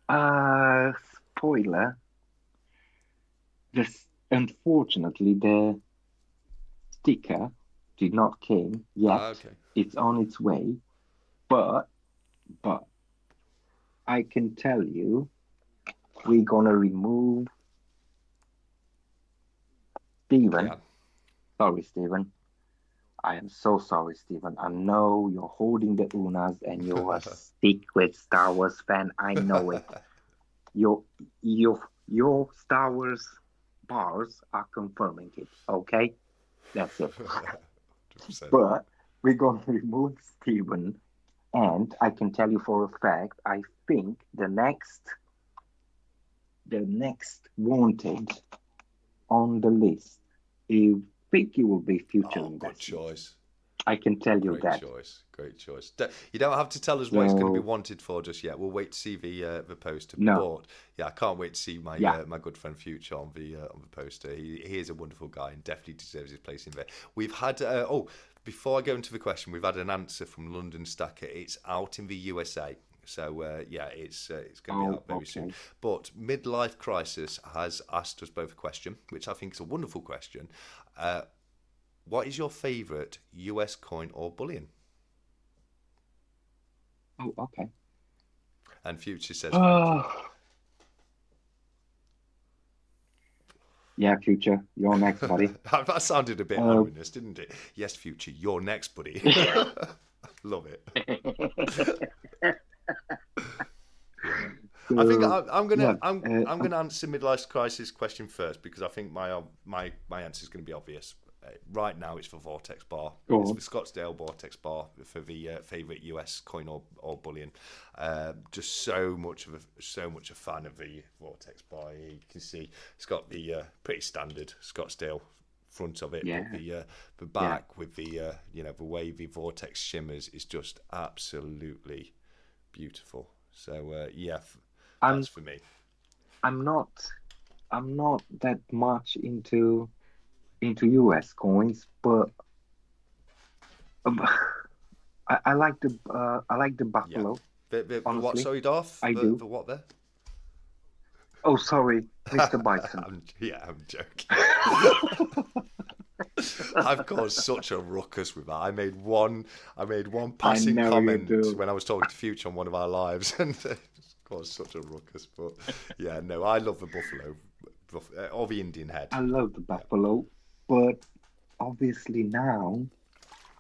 Uh, Spoiler. This unfortunately the sticker did not came yet. Okay. It's on its way, but but I can tell you we're gonna remove Yeah. Steven. Sorry, Steven. I am so sorry, Stephen. I know you're holding the Unas and you're a secret Star Wars fan. I know it. Your your Star Wars bars are confirming it. Okay, that's it. 100%. But we're gonna remove Stephen, and I can tell you for a fact. I think the next wanted on the list, I think it will be future Oh, good investments. choice. I can tell you Great that. choice. Great choice. You don't have to tell us what it's going to be So wanted for just yet. We'll wait to see the poster. no, But yeah, I can't wait to see yeah. my good friend Future on the poster. He is a wonderful guy and definitely deserves his place in there. We've had before I go into the question, we've had an answer from London Stacker. It's out in the USA. So yeah, it's going to be Oh, out very soon. okay. But Midlife Crisis has asked us both a question, which I think is a wonderful question. Uh, what is your favourite US coin or bullion? Oh, okay. And Future says thank you. Oh, yeah, future. You're next, buddy. That sounded a bit Uh, ominous, didn't it? Yes, Future, you're next, buddy. Love it. Yeah. I think so I'm gonna look, I'm gonna answer midlife crisis question first because I think my answer is gonna be obvious. Right now, it's for Vortex Bar. go It's on. for Scottsdale Vortex Bar for the favorite US coin or bullion. Just so much a fan of the Vortex Bar. You can see it's got the pretty standard Scottsdale front of it, but Yeah, the yeah. back with the the wavy Vortex shimmers is just absolutely beautiful. So yeah, that's I'm for me. I'm not I'm not that much into US coins, but um, I like the Yeah. Buffalo. The what? Honestly, Sorry, Darth. I do. The what there? Oh, sorry, Mr. Bison. I'm joking. I've caused such a ruckus with that. I made one I passing know you comment do. when I was talking to Future on one of our lives, and it's caused such a ruckus. But yeah, no, I love the buffalo, or the Indian head. I love the Yeah, Buffalo, but obviously now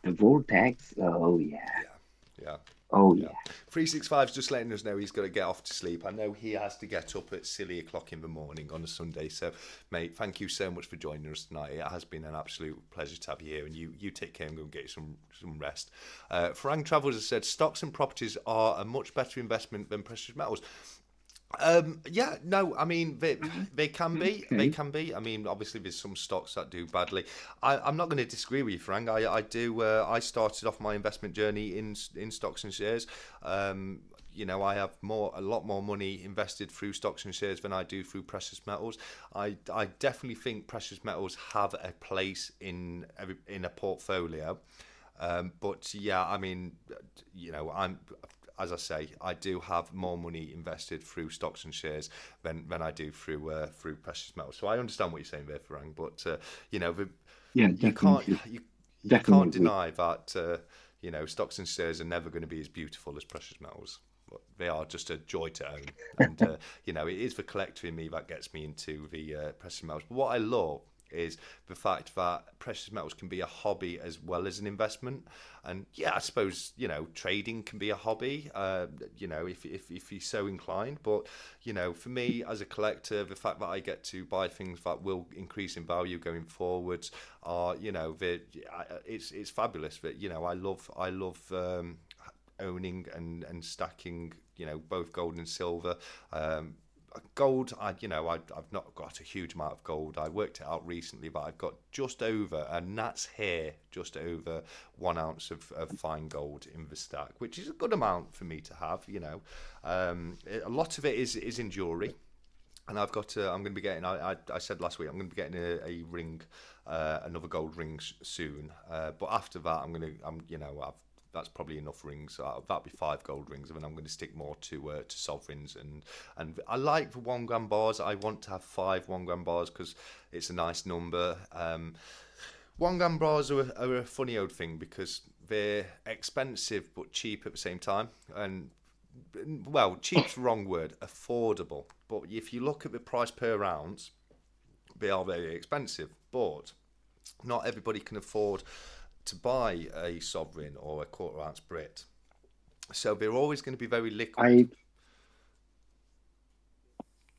the Vortex. Oh yeah. yeah, yeah. Oh Yeah. yeah. 365's just letting us know he's got to get off to sleep. I know he has to get up at silly o'clock in the morning on a Sunday. So, mate, thank you so much for joining us tonight. It has been an absolute pleasure to have you here. And you take care and go and get some rest. Frank Travels has said stocks and properties are a much better investment than precious metals. Yeah, no, I mean they can be, they Okay. can be. I mean, obviously there's some stocks that do badly. I'm not going to disagree with you, Frank. I do. I started off my investment journey in stocks and shares. I have a lot more money invested through stocks and shares than I do through precious metals. I definitely think precious metals have a place in a portfolio. But yeah, I mean, I'm as I say, I do have more money invested through stocks and shares than I do through precious metals. So I understand what you're saying there, Farang. But Yeah, you can't definitely. you Definitely can't agree. deny that stocks and shares are never going to be as beautiful as precious metals. But they are just a joy to own, and it is the collector in me that gets me into the precious metals. But what I love is the fact that precious metals can be a hobby as well as an investment. And yeah, I suppose trading can be a hobby, if you're so inclined. But for me as a collector, the fact that I get to buy things that will increase in value going forwards are it's fabulous. That I love owning and stacking both gold and silver. Gold, I've not got a huge amount of gold. I worked it out recently, but I've got just over, and that's here, just over 1 ounce of fine gold in the stack, which is a good amount for me to have. A lot of it is in jewelry, and I've got. I'm going to be getting. I said last week I'm going to be getting a ring, another gold ring soon. But after that, I've that's probably enough rings. That'll be 5 gold rings, and then I'm going to stick more to sovereigns and I like the 1 gram bars. I want to have 5 1 gram bars because it's a nice number. 1 gram bars are a funny old thing because they're expensive but cheap at the same time. And well, cheap's the wrong word. Affordable, but if you look at the price per ounce, they are very expensive. But not everybody can afford to buy a sovereign or a quarter ounce Brit. So they're always going to be very liquid. I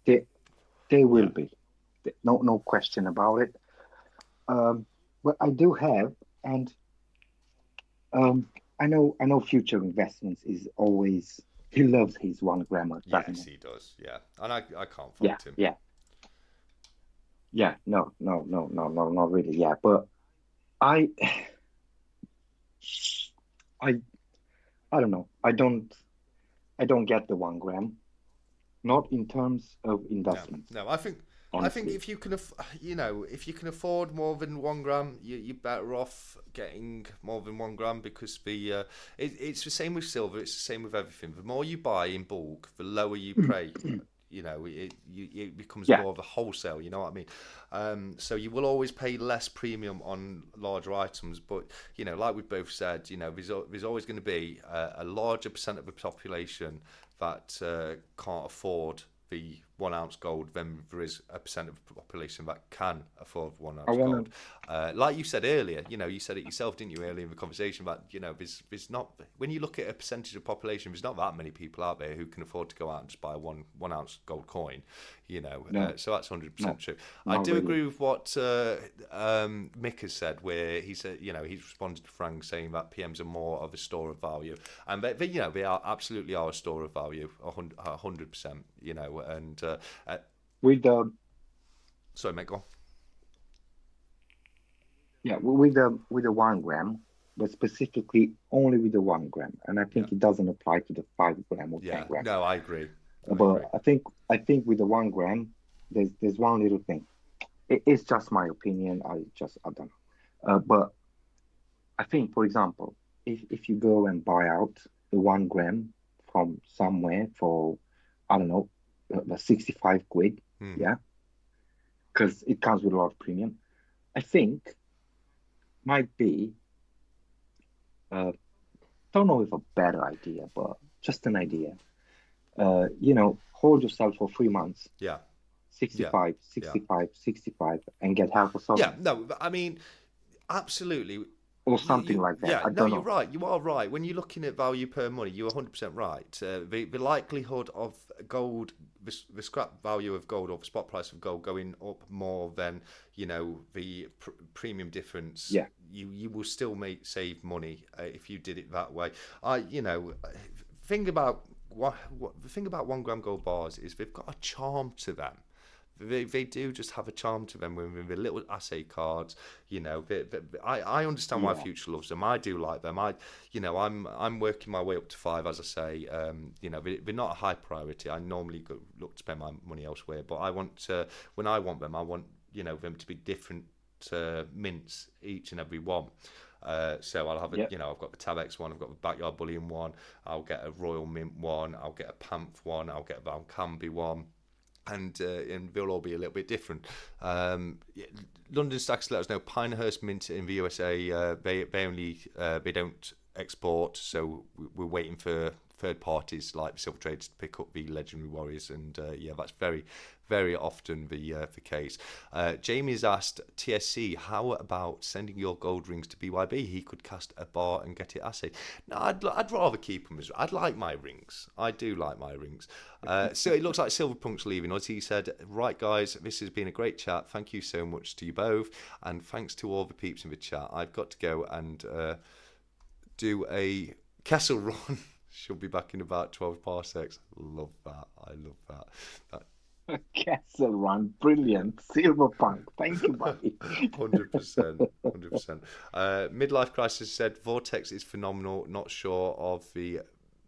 they, they will Yeah. be. No question about it. But I do have, and um, I know future investments is always he loves his 1 grammer, doesn't Yes, he? he does. Yeah, and I can't Yeah, fault him. yeah, yeah. No, not really. Yeah, but I, I, I don't know. I don't get the 1 gram. Not in terms of No, investments, no. I think honestly. if you can, if you can afford more than 1 gram, you're better off getting more than 1 gram because it's the same with silver. It's the same with everything. The more you buy in bulk, the lower you pay. It becomes Yeah, more of a wholesale. You know what I mean? So you will always pay less premium on larger items, but like we've both said, there's always going to be a larger percent of the population that can't afford the 1 ounce gold than there is a percent of the population that can afford one I ounce wanna. gold. Like you said earlier, you said it yourself, didn't you, earlier in the conversation about, there's not, when you look at a percentage of population, there's not that many people out there who can afford to go out and just buy a one ounce gold coin, No, so that's 100% no, true. I not do really. agree with what Mick has said, where he said, he's responded to Frank saying that PMs are more of a store of value, and they are absolutely are a store of value, 100%, and With the sorry, mate, go on. Yeah, with the 1 gram, but specifically only with the 1 gram, and I Yeah, think it doesn't apply to the 5 gram or ten yeah, gram. no, I agree, I But agree. I think with the 1 gram, there's one little thing. It's just my opinion. I don't know. But I think, for example, if you go and buy out the 1 gram from somewhere for, I don't know, 65 quid, Hmm. yeah, because it comes with a lot of premium. I think might be uh, don't know if a better idea, but just an idea. Hold yourself for 3 months, Yeah, yeah, 65, yeah, 65, 65, and get half a yeah. sovereign No, I mean, absolutely. or You, something you, like that. yeah, I no, don't you're know. right. You are right. When you're looking at value per money, you're 100% right. The likelihood of gold, the scrap value of gold or the spot price of gold going up more than the premium difference, Yeah, you will still save money if you did it that way. Think about what the thing about 1 gram gold bars is they've got a charm to them. They do just have a charm to them with the little assay cards. I understand why yeah, Future loves them. I do like them. I'm working my way up to five, as I say. They're not a high priority. I normally look to spend my money elsewhere, but I want when I want them, I want them to be different mints each and every one. So I'll have yeah, I've got the Tabex one, I've got the Backyard Bullion one, I'll get a Royal Mint one, I'll get a Panth one, I'll get a Valcambi one, and they'll all be a little bit different. Yeah, London Stacks let us know Pinehurst Mint in the USA. They only they don't export, so we're waiting for third parties like the Silver Traders to pick up the Legendary Warriors, and yeah, that's very, very often the case. Jamie has asked TSC, how about sending your gold rings to BYB? He could cast a bar and get it assayed. No, I'd rather keep them. I'd like my rings. I do like my rings. So it looks like Silverpunk's leaving us. He said, right, guys, this has been a great chat. Thank you so much to you both. And thanks to all the peeps in the chat. I've got to go and do a Kessel run. She'll be back in about 12 parsecs. Love that. I love that. That Castle Run, brilliant, Silverpunk. Thank you, buddy. 100%. 100%. Midlife Crisis said Vortex is phenomenal. Not sure of the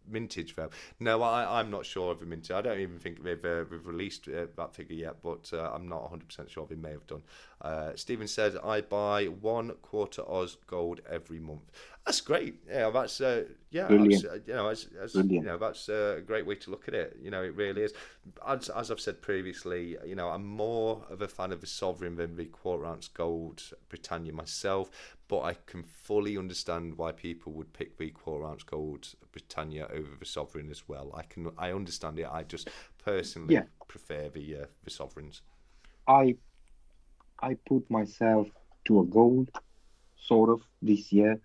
mintage though. No, I'm not sure of the mintage. I don't even think they've released that figure yet, but I'm not 100% sure. They may have done. Stephen said I buy 1/4 Oz gold every month. That's great. Yeah, that's yeah. Brilliant, As brilliant. that's a great way to look at it. It really is. As I've said previously, I'm more of a fan of the Sovereign than the quarter ounce gold Britannia myself, but I can fully understand why people would pick the quarter ounce gold Britannia over the Sovereign as well. I understand it. I just Yeah, personally prefer the Sovereigns. I I put myself to a gold, sort of this year,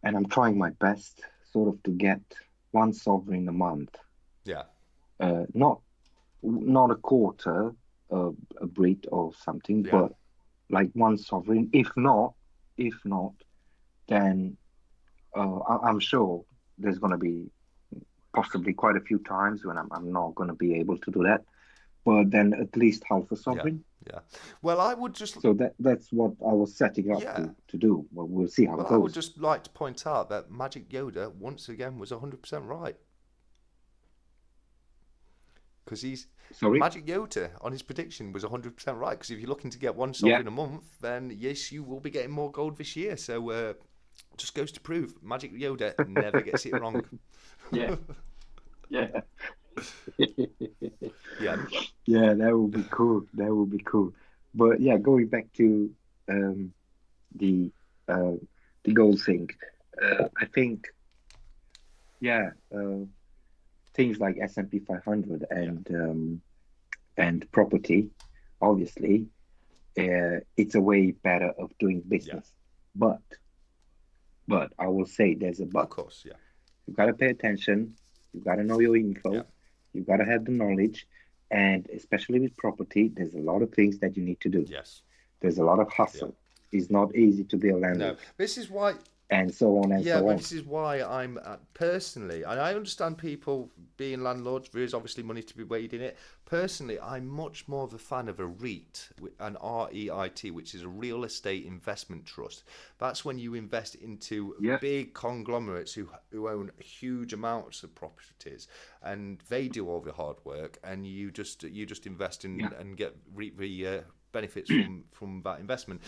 and I'm trying my best, sort of, to get one sovereign a month. Yeah, Not a quarter, a Brit or something, yeah. but like one sovereign. If not, then I'm sure there's going to be possibly quite a few times when I'm not going to be able to do that. But then at least half a Yeah, sovereign. yeah. Well, I would just, So that's what I was setting up yeah. to do. Well, we'll see how it Well, I would goes. just like to point out that Magic Yoda once again was 100% right because he's Sorry? Magic Yoda on his prediction was 100% right because if you're looking to get one Yeah, sovereign a month, then yes, you will be getting more gold this year. So just goes to prove Magic Yoda never gets it wrong. yeah, yeah. Yeah, Yeah, that would be cool. That would be cool. But yeah, going back to um, the uh, the gold thing, I think, yeah, things like S&P 500 yeah, and property, obviously, it's a way better of doing yeah. business. But I will say there's a Of but. course, yeah, You got to pay attention. You got to know your yeah, info. You got to have the knowledge. And especially with property, there's a lot of things that you need to do. yes, There's a lot of yeah. hustle. It's not easy to be a No, landlord, this is why. and so on and Yeah, so but on. this is why I'm personally, and I understand people being landlords, there is obviously money to be weighed in it. Personally, I'm much more of a fan of a REIT, an REIT, which is a real estate investment trust. That's when you invest into Yeah, big conglomerates who own huge amounts of properties, and they do all the hard work, and you just invest in yeah, and get reap the benefits from that investment.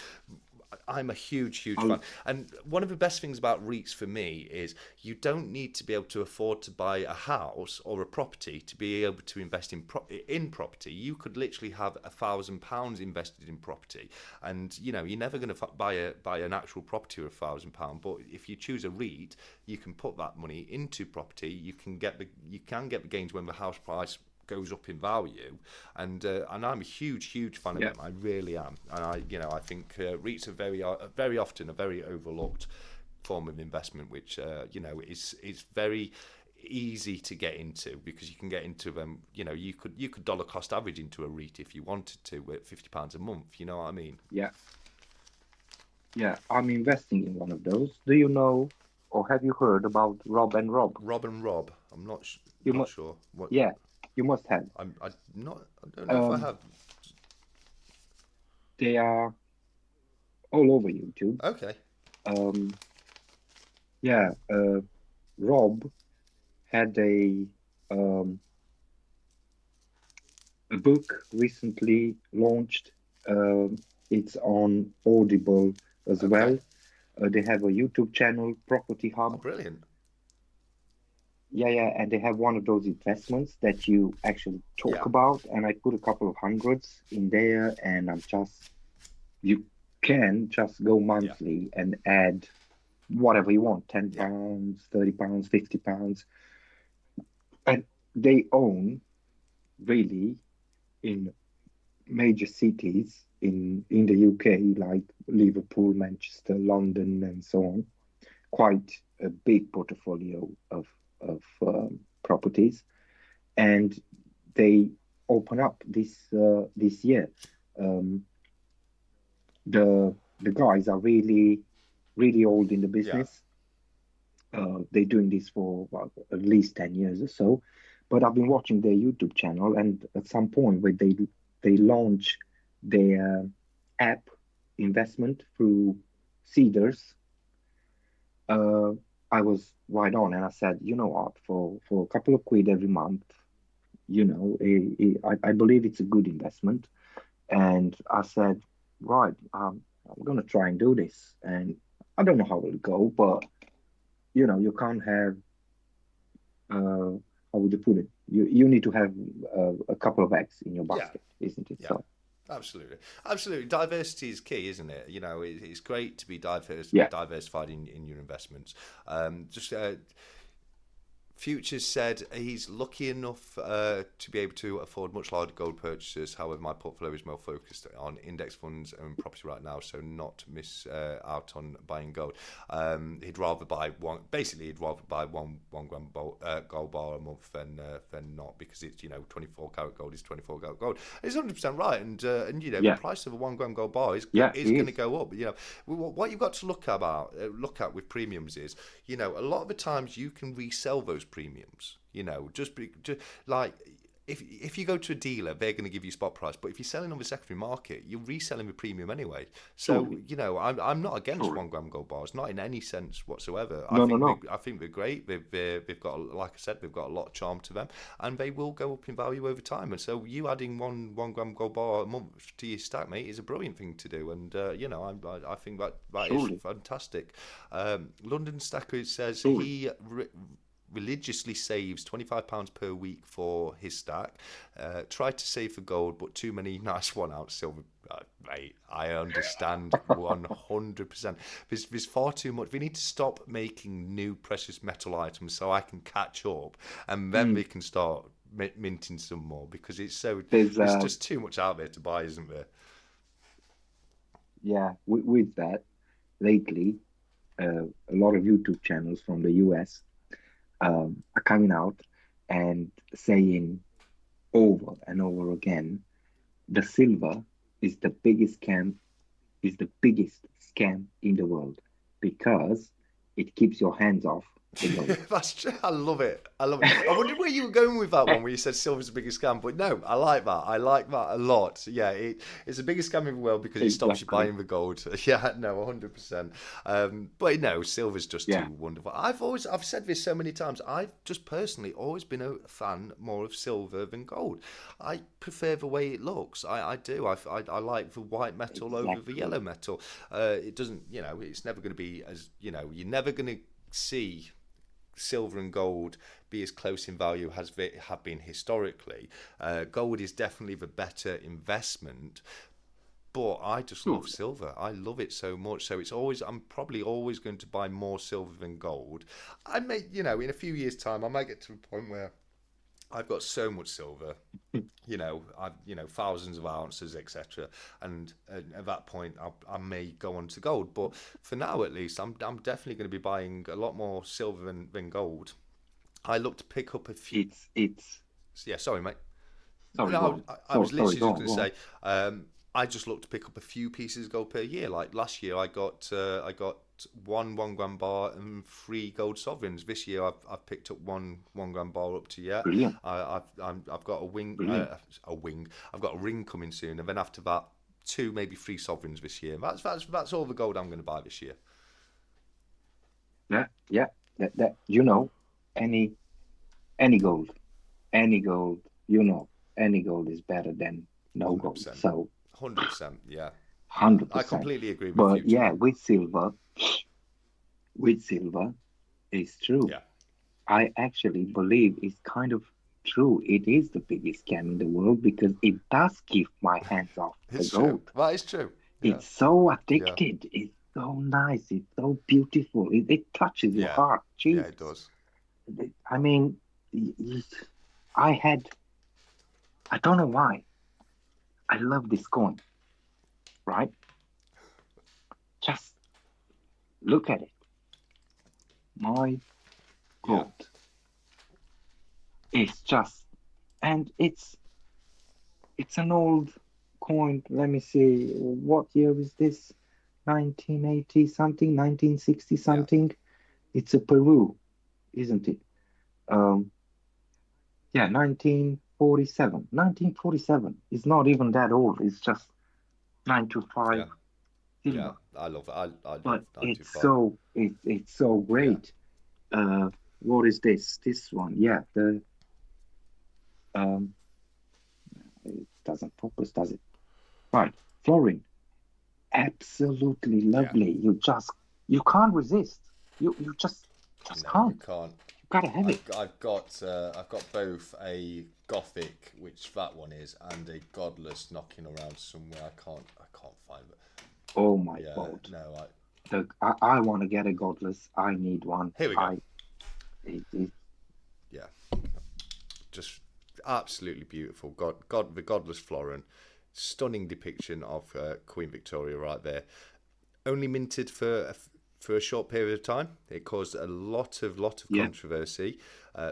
I'm a huge I'll, fan. And one of the best things about REITs for me is you don't need to be able to afford to buy a house or a property to be able to invest in property. You could literally have £1,000 invested in property, and you're never going to buy an actual property with £1,000. But if you choose a REIT, you can put that money into property. You can get the gains when the house price goes up in value, and I'm a huge fan of yeah, them. I really am, and I think REITs are very often a very overlooked form of investment, which is very easy to get into because you can get into them. You could dollar cost average into a REIT if you wanted to at £50 a month. You know what I mean? yeah, yeah. I'm investing in one of those. Do you know, or have you heard about Rob and Rob? Rob and Rob. I'm not You not must, sure what. yeah, you must have. I'm not. I don't know if I Um, have. they are all over YouTube. Okay. Um, yeah, Rob had um, a book recently launched. It's on Audible as Okay. well. They have a YouTube channel, Property Oh, Hub. brilliant. Yeah, yeah, and they have one of those investments that you actually talk Yeah. about. And I put a couple of hundreds in there, and you can just go Yeah. monthly and add whatever you want, 10 Yeah. pounds, 30 pounds, 50 pounds. And they own really in major cities in the UK, like Liverpool, Manchester, London, and so on. Quite a big portfolio of properties, and they open up this year. Um, the guys are really old in the Yeah. business. They're doing this for, well, at least 10 years or so. But I've been watching their YouTube channel, and at some point where they launch their app investment through Cedars, uh, I was right on, and I said, you know what, for a couple of quid every month, I believe it's a good investment, and I said, right, I'm gonna try and do this, and I don't know how it'll go, but you can't have, how would you put it? You need to have a couple of eggs in your Yeah. basket, isn't it? Yeah. So Absolutely, absolutely. Diversity is key, isn't it? It's great to be yeah, diversified in your investments. Just Futures said he's lucky enough to be able to afford much larger gold purchases. However, my portfolio is more focused on index funds and property right now, so not to miss out on buying gold. He'd rather buy one. Basically, he'd rather buy one gram gold bar a month than not, because it's 24 karat gold is 24 karat gold. It's 100% right, and the Yeah, price of a 1 gram gold bar is yeah, is it going to is. go up. What you've got to look at with premiums is, a lot of the times you can resell those premiums. Just like, if you go to a dealer, they're going to give you spot price. But if you're selling on the secondary market, you're reselling the premium anyway. So Surely, I'm not against surely. 1 gram gold bars, not in any sense whatsoever. I No, no, think no. I think they're great. They've got, like I said, they've got a lot of charm to them, and they will go up in value over time. And so you adding one gram gold bar a month to your stack, mate, is a brilliant thing to do. And I think that is Surely, fantastic. London Stacker says surely. he religiously saves £25 per week for his stack. Tried to save for gold, but too many nice 1 ounce silver. Mate, I understand 100%. There's far too much. We need to stop making new precious metal items so I can catch up, and then Mm. we can start minting some more, because There's there's just too much out there to buy, isn't there? yeah, with that lately, a lot of YouTube channels from the US are coming out and saying over and over again, the silver is the biggest scam, is the biggest scam in the world because it keeps your hands off the gold. That's true. I love it. I love it. I wondered where you were going with that Eh, one, where you said silver's the biggest scam, but no, I like that. I like that a lot. Yeah, it's the biggest scam in the world because it stops you exactly. buying the gold. Yeah, no, 100%. But no, silver's just Yeah, too wonderful. I've said this so many times. I've just personally always been a fan more of silver than gold. I prefer the way it looks. I do. I like the white metal over the yellow exactly. metal. It doesn't, it's never going to be as, you're never going to see silver and gold be as close in value as they have been historically. Gold is definitely the better investment, but I just love Surely. silver. I love it so much. So I'm probably always going to buy more silver than gold. I may, in a few years' time, I might get to a point where I've got so much silver, I've thousands of ounces, etc. And at that point, I may go on to gold. But for now, at least, I'm definitely going to be buying a lot more silver than gold. I looked to pick up a few. It's Yeah, sorry, mate. sorry, go No, on. I was Sorry, literally go just on, going go to on. say, I just looked to pick up a few pieces of gold per year. Like last year, I got one gram bar and three gold sovereigns. This year, I've picked up one gram bar up to yet. Brilliant, I've got brilliant. a wing. I've got a ring coming soon, and then after that, two maybe three sovereigns this year. That's all the gold I'm going to buy this year. Yeah, yeah. That any any gold, any gold, any gold is better than no Hundred gold. percent, So 100%. Yeah, yeah. I 100%. completely agree with But Future yeah, there. with silver, it's true. Yeah, I actually believe it's kind of true. It is the biggest scam in the world because it does keep my hands off the it's true. gold. That is true. Yeah, It's so yeah, addicted. It's so nice. It's so beautiful. It touches your yeah, heart. yeah. It Jesus. does. I mean, y- y- I had, I don't know why. I love this coin, right? Just look at it. My Yeah, God. It's just, and it's an old coin. Let me see. What year is this? 1980 something, 1960 yeah. something. It's a Peru, isn't it? Um, yeah, 1947. 1947. It's not even that old. It's just 925 Yeah, yeah, silver. I love it. I love But '95. it's so Yeah, great. Uh, what is this? This one, yeah. The um, it doesn't focus, does it? Right, Florin, absolutely yeah. lovely. You can't resist. You just No, you can't. can't. You gotta have it. I've got both a gothic, which that one is, and a godless knocking around somewhere. I can't find it. Oh my Yeah, God. no. I want to get a godless. I need one. Here we go. It, it, yeah, just absolutely beautiful. The godless florin, stunning depiction of Queen Victoria right there. Only minted for a short period of time. It caused a lot of Yeah, controversy.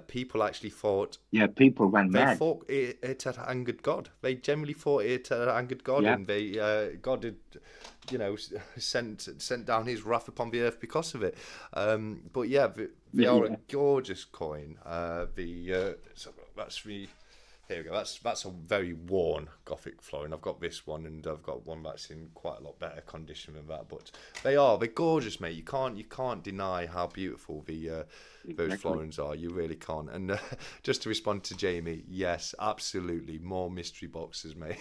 People actually thought yeah. People went they mad. thought it had angered God. They generally thought it had angered God, Yeah, and God had, sent down His wrath upon the earth because of it. But yeah, they yeah, are a yeah, gorgeous coin. So that's the here we go. That's a very worn Gothic florin. I've got this one, and I've got one that's in quite a lot better condition than that. But they're gorgeous, mate. You can't deny how beautiful the those exactly. florins are. You really can't. And just to respond to Jamie, yes, absolutely, more mystery boxes, mate.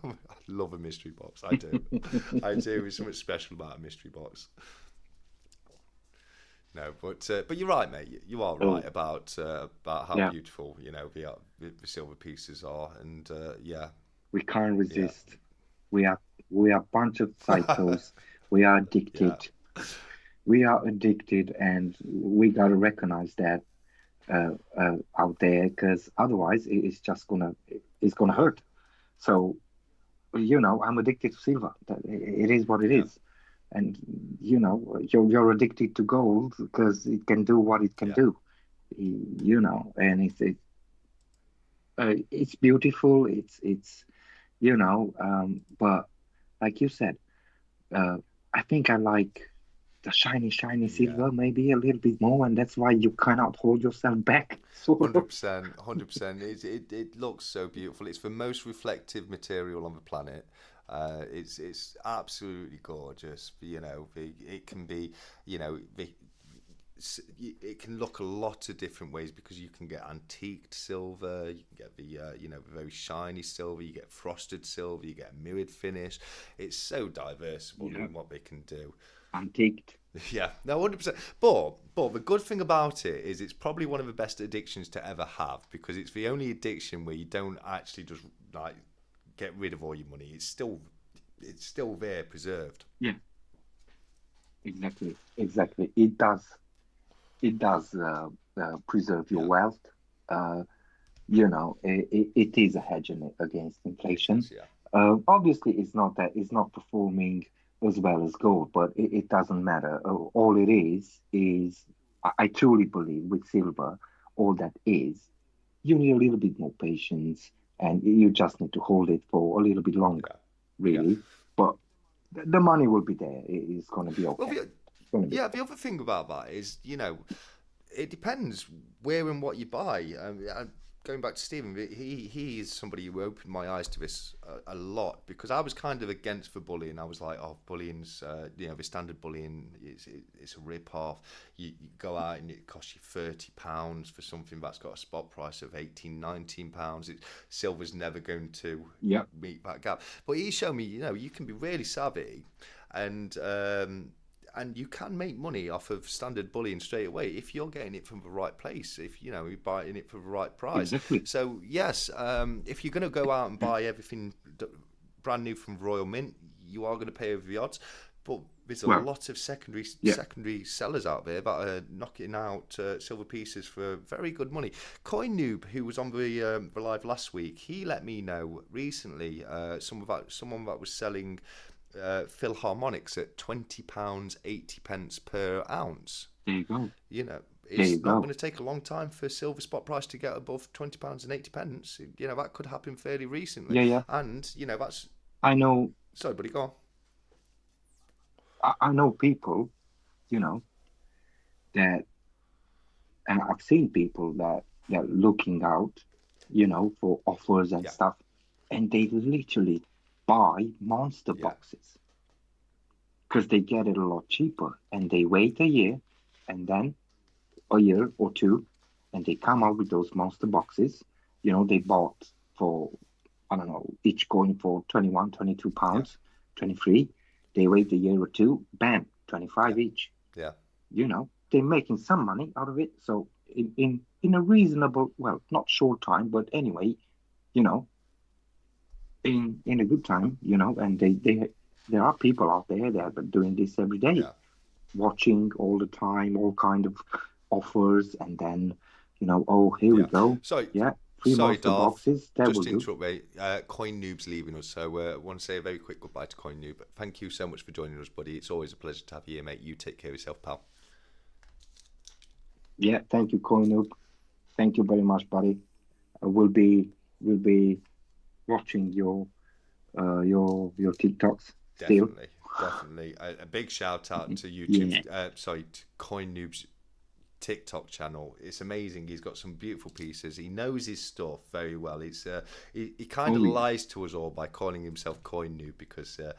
I love a mystery box. I do. I do. There's something special about a mystery box. No, but you're right, mate. You are right Oh, about how yeah. beautiful the silver pieces are, and yeah, We can't yeah, resist. We are we are a bunch of psychos. We are yeah, addicted. We are addicted, and we gotta recognize that out there, because otherwise it's just gonna yeah, hurt. So I'm addicted to silver. It is what it yeah, is, and you're addicted to gold because it can do what it can yeah, do. And it's beautiful. But like you said, uh, I think I like the shiny yeah. silver maybe a little bit more, and that's why you cannot hold yourself back, sort of. 100%, 100%. It looks so beautiful. It's the most reflective material on the planet. It's absolutely gorgeous. It can be, you know, it can look a lot of different ways because you can get antiqued silver, you can get the very shiny silver, you get frosted silver, you get a mirrored finish. It's so diverse Yeah, in what they can do. antiqued. Yeah, no, 100%. But the good thing about it is it's probably one of the best addictions to ever have because it's the only addiction where you don't actually just like get rid of all your money. It's still there, preserved. Yeah, exactly. It does preserve your Yeah, wealth. Uh, it is a hedge against it inflation. is. Yeah, Obviously, it's not performing as well as gold, but it doesn't matter. All it is I truly believe with silver, all that is, you need a little bit more patience, and you just need to hold it for a little bit longer, yeah, yeah. really. But the money will be there. It's going to be Well, okay. It's going to be the okay. other thing about that is, it depends where and what you buy. Going back to Stephen, he is somebody who opened my eyes to this a lot because I was kind of against the bullying. I was like, oh, bullying's the standard bullying it's a rip off. You go out and it costs you £30 for something that's got a spot price of £18, £19. Silver's never going to Yeah, meet that gap. But he showed me, you can be really savvy and and you can make money off of standard bullion straight away if you're getting it from the right place, if you're buying it for the right price. exactly. So yes, if you're going to go out and Yeah, buy everything brand new from Royal Mint, you are going to pay over the odds. But there's a well, lot of secondary yeah, secondary sellers out there that are knocking out silver pieces for very good money. Coin Noob, who was on the live last week, he let me know recently someone that was selling Philharmonics at £20 80 pence per ounce. there you go. You know, There you it's not going go. to take a long time for silver spot price to get above £20 and 80 pence. That could happen fairly recently, Yeah, yeah. and that's I know. sorry, buddy, go on. I know people, you know, that, and I've seen people that looking out, for offers and Yeah, stuff, and they literally buy monster yeah, boxes because they get it a lot cheaper, and they wait a year, and then a year or two, and they come out with those monster boxes. They bought for, I don't know, each going for 21, 22 yeah, pounds, 23. They wait a year or two, bam, yeah, 25 each. yeah, They're making some money out of it. So in a reasonable, well, not short time, but anyway, you know, in a good time, and they there are people out there that are doing this every day, yeah, watching all the time, all kind of offers, and then, Oh, here we Yeah. go. Sorry, Yeah, three sorry, monster Darth. boxes. That Just will to do. interrupt, mate. Coin Noob's leaving us, so I want to say a very quick goodbye to Coin Noob. Thank you so much for joining us, buddy. It's always a pleasure to have you here, mate. You take care of yourself, pal. Yeah, thank you, Koinuk. Thank you very much, buddy. We'll be watching your TikToks still. Definitely, definitely. A big shout out to YouTube. Yeah, Sorry, to Coin Noob's TikTok channel. It's amazing. He's got some beautiful pieces. He knows his stuff very well. He kind of oh yeah. lies to us all by calling himself Coin Noob because the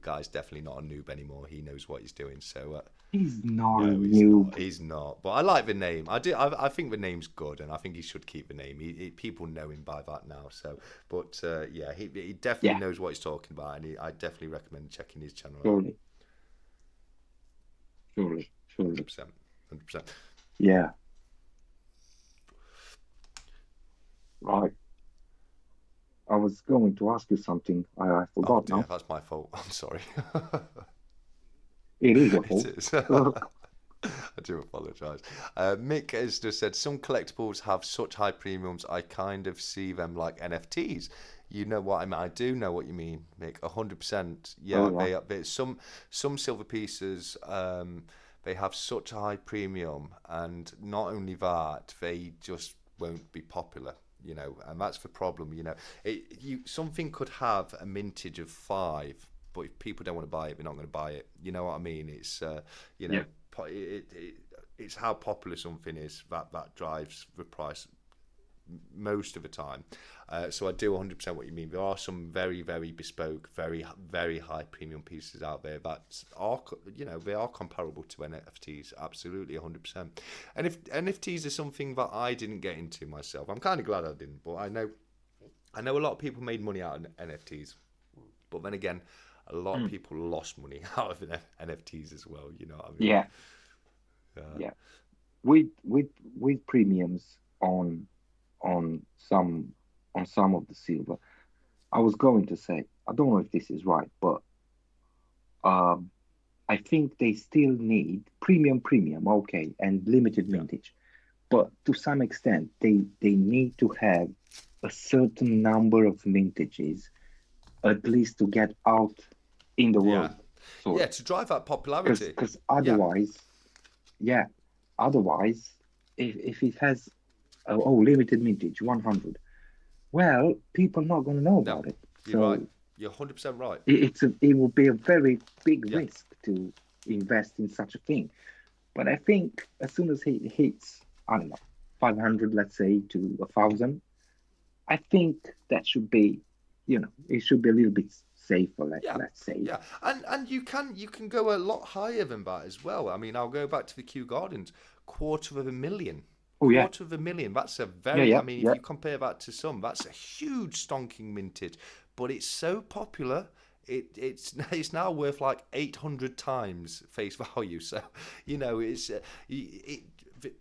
guy's definitely not a noob anymore. He knows what he's doing. So He's not a no, he's not. noob. He's not. But I like the name. I do. I think the name's good, and I think he should keep the name. People know him by that now. So, but yeah, he definitely Yeah, knows what he's talking about, and I definitely recommend checking his channel out. surely, surely, Hundred surely. percent. 100%. Yeah, right. I was going to ask you something. I Oh forgot dear, now. that's my fault. I'm sorry. It is your It fault. is. I do apologise. Mick has just said some collectibles have such high premiums. I kind of see them like NFTs. You know what I mean? I do know what you mean, Mick. 100%. All Yeah, right. some silver pieces. They have such a high premium, and not only that, they just won't be popular. And that's the problem. Something could have a mintage of 5, but if people don't want to buy it, they're not going to buy it. You know what I mean? It's you Yeah, know, it's how popular something is that drives the price most of the time. So I do 100% what you mean. There are some very, very bespoke, very, very high premium pieces out there that are, they are comparable to NFTs. Absolutely, 100%. And if NFTs are something that I didn't get into myself, I'm kind of glad I didn't. But I know a lot of people made money out of NFTs. But then again, a lot of mm, people lost money out of NFTs as well. You know what I mean? yeah, Uh, yeah. With premiums on some on some of the silver. I was going to say, I don't know if this is right, but um, I think they still need premium, okay, and limited yeah, mintage. But to some extent, they need to have a certain number of mintages at least to get out in the yeah, world, sort yeah. of. To drive that Because popularity. Yeah, otherwise, yeah, otherwise, if it has limited mintage 100, well, people not going to know no, about it. you're right. So You're 100% right. it will be a very big Yeah, risk to invest in such a thing. But I think as soon as he hits, I don't know, 500, let's say, to 1,000, I think that should be, it should be a little bit safer, yeah, let's say. yeah. And you can go a lot higher than that as well. I mean, I'll go back to the Kew Gardens, quarter of a million. Oh yeah, Quarter of a million. That's a yeah, very. I yeah, mean, if yeah, you compare that to some, that's a huge stonking mintage. But it's so popular. It's now worth like 800 times face value. So, it's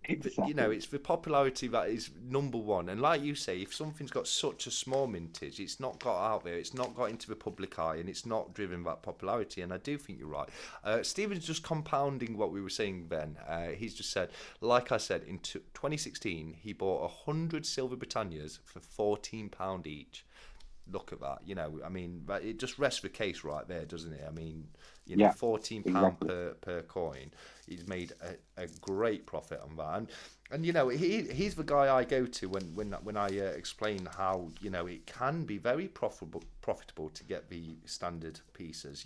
exactly. it's the popularity that is number one. And like you say, if something's got such a small mintage, it's not got out there, it's not got into the public eye, and it's not driven that popularity. And I do think you're right. Stephen's just compounding what we were saying, Ben. He's just said, like I said, in 2016, he bought 100 Silver Britannias for £14 each. Look at that. I mean, it just rests the case right there, doesn't it? I mean, Yeah, £14 exactly. per coin. He's made a great profit on that, and he's the guy I go to when I explain how it can be very profitable to get the standard pieces.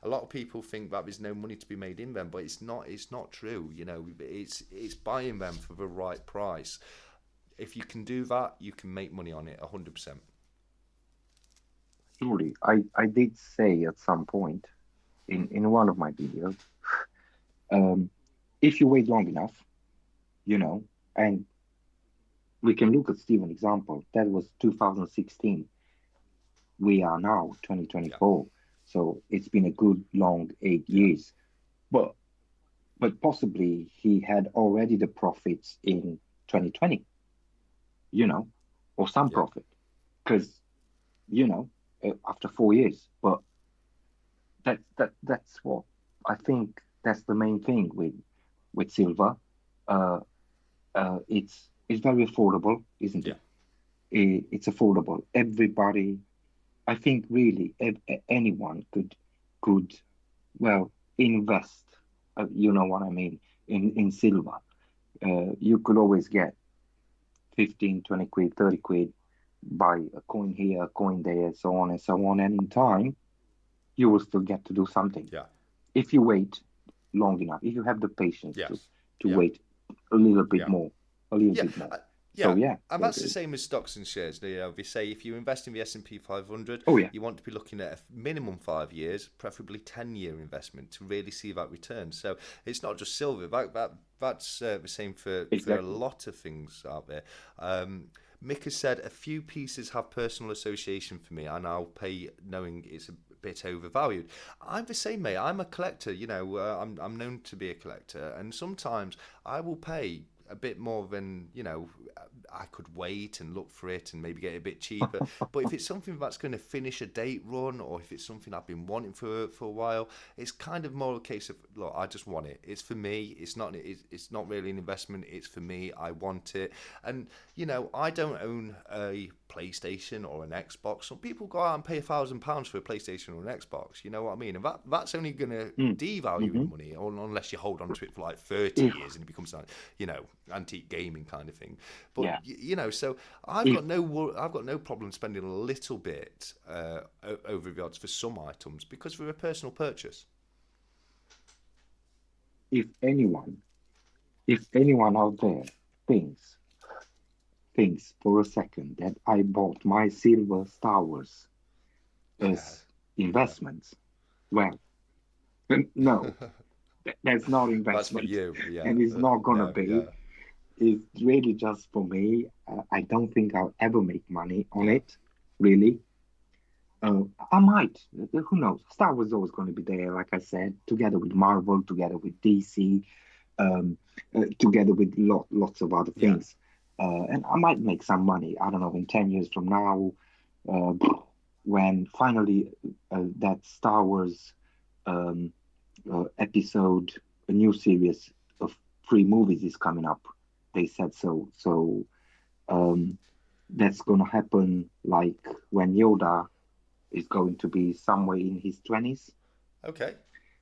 A lot of people think that there's no money to be made in them, but it's not true. It's buying them for the right price. If you can do that, you can make money on it 100%. Surely, I did say at some point in one of my videos, um, if you wait long enough, you know, and we can look at Steven example. That was 2016. We are now Yeah, 2024. So it's been a good long eight yeah, years. But but possibly he had already the profits in 2020, you know, or some yeah. profit. Because, after 4 years. But that's what I think that's the main thing with silver. Uh it's It's very affordable, isn't Yeah, it? It's affordable. Everybody, I think, really, anyone could well invest. You know what I mean? In silver, you could always get 15, 20 quid, 30 quid, buy a coin here, a coin there, so on and so on. And in time, you will still get to do something yeah, if you wait long enough. If you have the patience yes, to yeah, wait a little bit yeah. more, a little Yeah, bit more. uh, So yeah, yeah, and that's the same as stocks and shares. You know, they say if you invest in the S&P 500, oh yeah, you want to be looking at a minimum 5 years, preferably 10-year investment to really see that return. So it's not just silver. That's the same for a exactly. lot of things out there. Um, Mick has said a few pieces have personal association for me, and I'll pay knowing it's a bit overvalued. I'm the same, mate. I'm a collector. You know, I'm known to be a collector, and sometimes I will pay a bit more than I could wait and look for it and maybe get it a bit cheaper. But if it's something that's going to finish a date run, or if it's something I've been wanting for a while, it's kind of more a case of, look, I just want it. It's for me. It's not really an investment. It's for me. I want it. And I don't own a PlayStation or an Xbox. Some people go out and pay £1,000 for a PlayStation or an Xbox. You know what I mean? And that's only going to Mm. devalue Hmm. in money, or unless you hold on to it for like 30 If years and it becomes like, antique gaming kind of thing. But yeah, so if I've got no problem spending a little bit over the odds for some items because they're a personal purchase. if anyone, if anyone out there thinks thinks for a second that I bought my silver Star Wars Yeah, as yeah. investments, well, no, that's not That's for investment, you. Yeah. and it's not gonna No. be. Yeah. It's really just for me. I don't think I'll ever make money on Yeah. it, really. I might. Who knows? Star Wars is always going to be there, like I said, together with Marvel, together with DC, together with lots of other Yeah. things. And I might make some money. I don't know, in 10 years from now, uh, when finally that Star Wars um, episode, a new series of 3 movies is coming up. They said so. So um, that's going to happen like when Yoda is going to be somewhere in his 20s. Okay.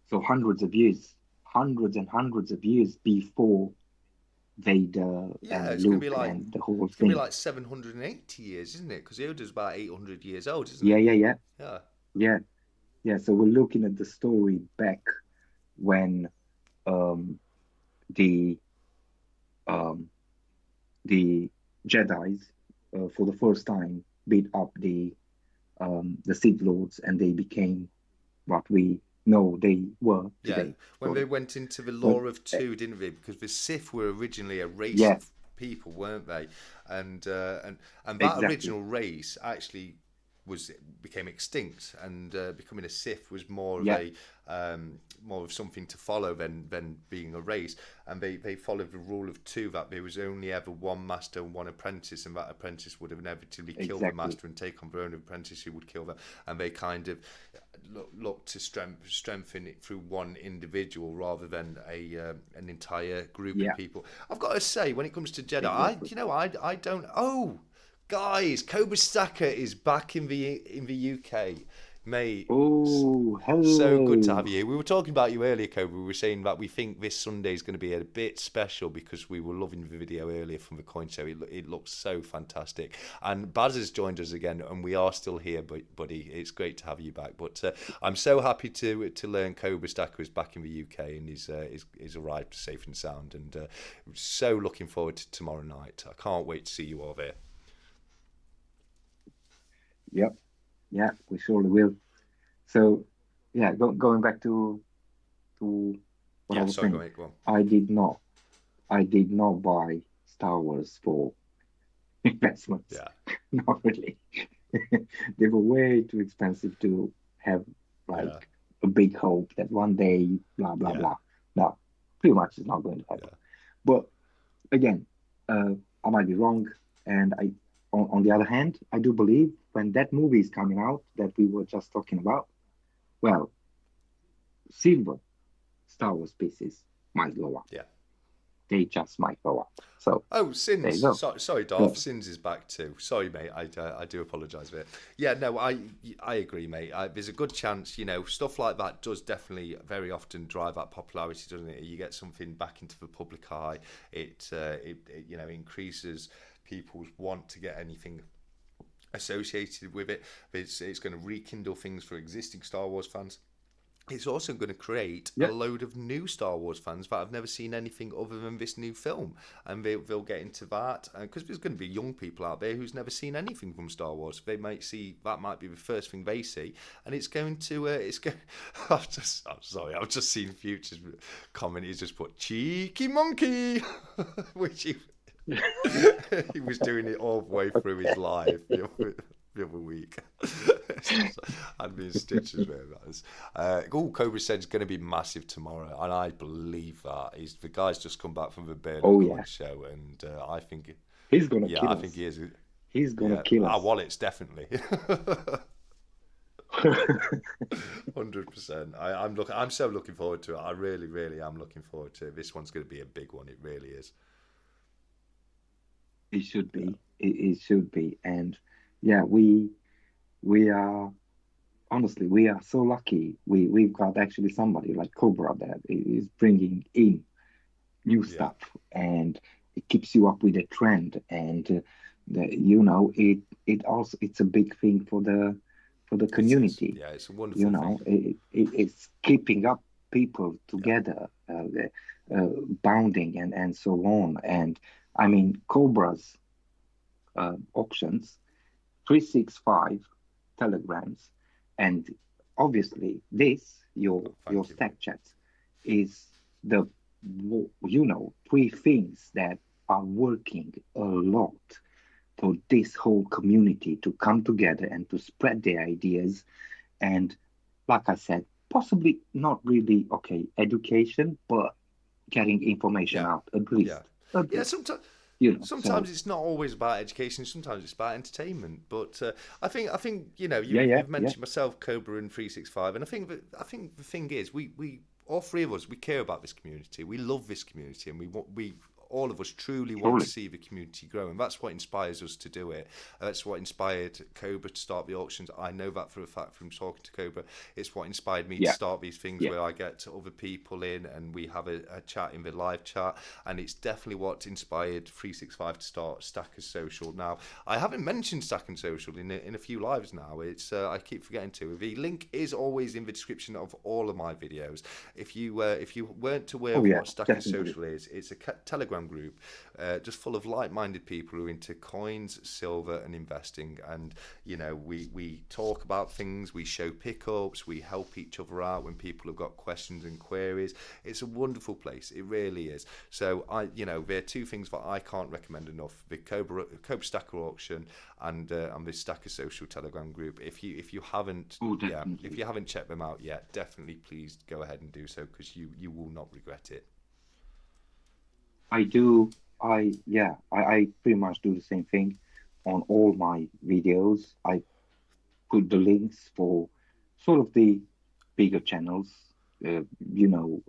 So hundreds of years, hundreds and hundreds of years before Vader Yeah, and it's gonna be Luke like and the whole it's gonna be thing. like 780 years, isn't it? Because Yoda's about 800 years old, isn't Yeah, he? yeah, yeah, Yeah. yeah, yeah. So we're looking at the story back when um, the um, the Jedi's for the first time beat up the Sith Lords, and they became what we know they were Yeah, today. when they Sorry, went into the but law of two, didn't they? Because the Sith were originally a race yeah, of people, weren't they? And and that exactly, original race actually was became extinct, and becoming a Sith was more of yeah, a more of something to follow than being a race. And they followed the rule of two, that there was only ever one master and one apprentice, and that apprentice would inevitably kill the exactly, master and take on their own apprentice who would kill them. And they kind of look to strengthen it through one individual rather than an entire group of yeah, people. I've got to say, when it comes to Jedi, exactly. I don't. Oh, guys, Cobra Stacker is back in the UK, mate. Oh, So good to have hello. you here. We were talking about you earlier, Kobe. We were saying that we think this Sunday is going to be a bit special because we were loving the video earlier from the coin show. It looks so fantastic. And Baz has joined us again, and we are still here, buddy. It's great to have you back. But I'm so happy to learn Cobra Stacker is back in the UK and is arrived safe and sound. And so looking forward to tomorrow night. I can't wait to see you all there. Yep, yeah, we surely will. So, yeah, going back to what I Yeah, was sorry, go saying, on. Go on. I did not, I did not buy Star Wars for investments. Yeah, Not really. They were way too expensive to have yeah, like a big hope that one day, blah blah yeah, blah. No, pretty much it's not going to happen. yeah, But again, I might be wrong, and on the other hand, I do believe when that movie is coming out that we were just talking about, well, silver Star Wars pieces might go up. yeah. they just might go up. So Oh, there you Sins. go. Sorry, Darth. But Sins is back too. Sorry, mate. I do apologise for it. Yeah, no, I agree, mate. There's a good chance, stuff like that does definitely very often drive up popularity, doesn't it? You get something back into the public eye. It increases people's want to get anything associated with it. It's going to rekindle things for existing Star Wars fans. It's also going to create a yeah, load of new Star Wars fans that have never seen anything other than this new film, and they'll get into that because there's going to be young people out there who's never seen anything from Star Wars. They might see that might be the first thing they see, and it's going to it's going. I'm sorry, I've just seen Future's comment. He's just put cheeky monkey, which he was doing it all the way through his live the other week. I'd be in stitches with that. Cobra said it's going to be massive tomorrow, and I believe that. The guy's just come back from the Burnham oh Gun yeah, show, and I think, he's gonna yeah, I kill think us. he is. He's gonna Yeah, kill our us. wallets definitely. 100%. I'm so looking forward to it. I really, really am looking forward to it. This one's going to be a big one. It really is. It should Yeah. be. It should be. And yeah, we are honestly we are so lucky. We've got actually somebody like Cobra that is bringing in new Yeah. stuff, and it keeps you up with the trend. And you know, it also it's a big thing for the It is. community. Yeah, it's a You wonderful thing. know, it's keeping up people Yeah. together, bounding and so on. And I mean, Cobra's auctions, 365 telegrams, and obviously this Oh, your thank you, mate. stack chat is the you know three things that are working a lot for this whole community to come together and to spread their ideas. And like I said, possibly not really okay education, but getting information Yeah. out Yeah. at Yeah, least, sometimes you know. sometimes So it's not always about education. Sometimes it's about entertainment. But I think yeah, yeah, you've yeah, mentioned myself, Cobra and 365, and I think the thing is we all three of us we care about this community. We love this community, and we all of us truly want to surely, see the community grow, and that's what inspires us to do it. That's what inspired Cobra to start the auctions. I know that for a fact from talking to Cobra. It's what inspired me to yeah, start these things yeah. where I get other people in and we have a chat in the live chat, and it's definitely what inspired 365 to start Stackers Social. Now, I haven't mentioned Stackers Social in a few lives now. It's I keep forgetting to. The link is always in the description of all of my videos. If you weren't aware Oh of yeah, what Stackers definitely. Social is, it's a Telegram group just full of like-minded people who are into coins, silver, and investing. And we talk about things, we show pickups, we help each other out when people have got questions and queries. It's a wonderful place. It really is. So there are two things that I can't recommend enough: the Cobra Stacker auction and the Stacker Social Telegram group. If you haven't, Oh, yeah, if definitely. you haven't checked them out yet, definitely please go ahead and do so because you will not regret it. I do. I pretty much do the same thing on all my videos. I put the links for sort of the bigger channels. You know,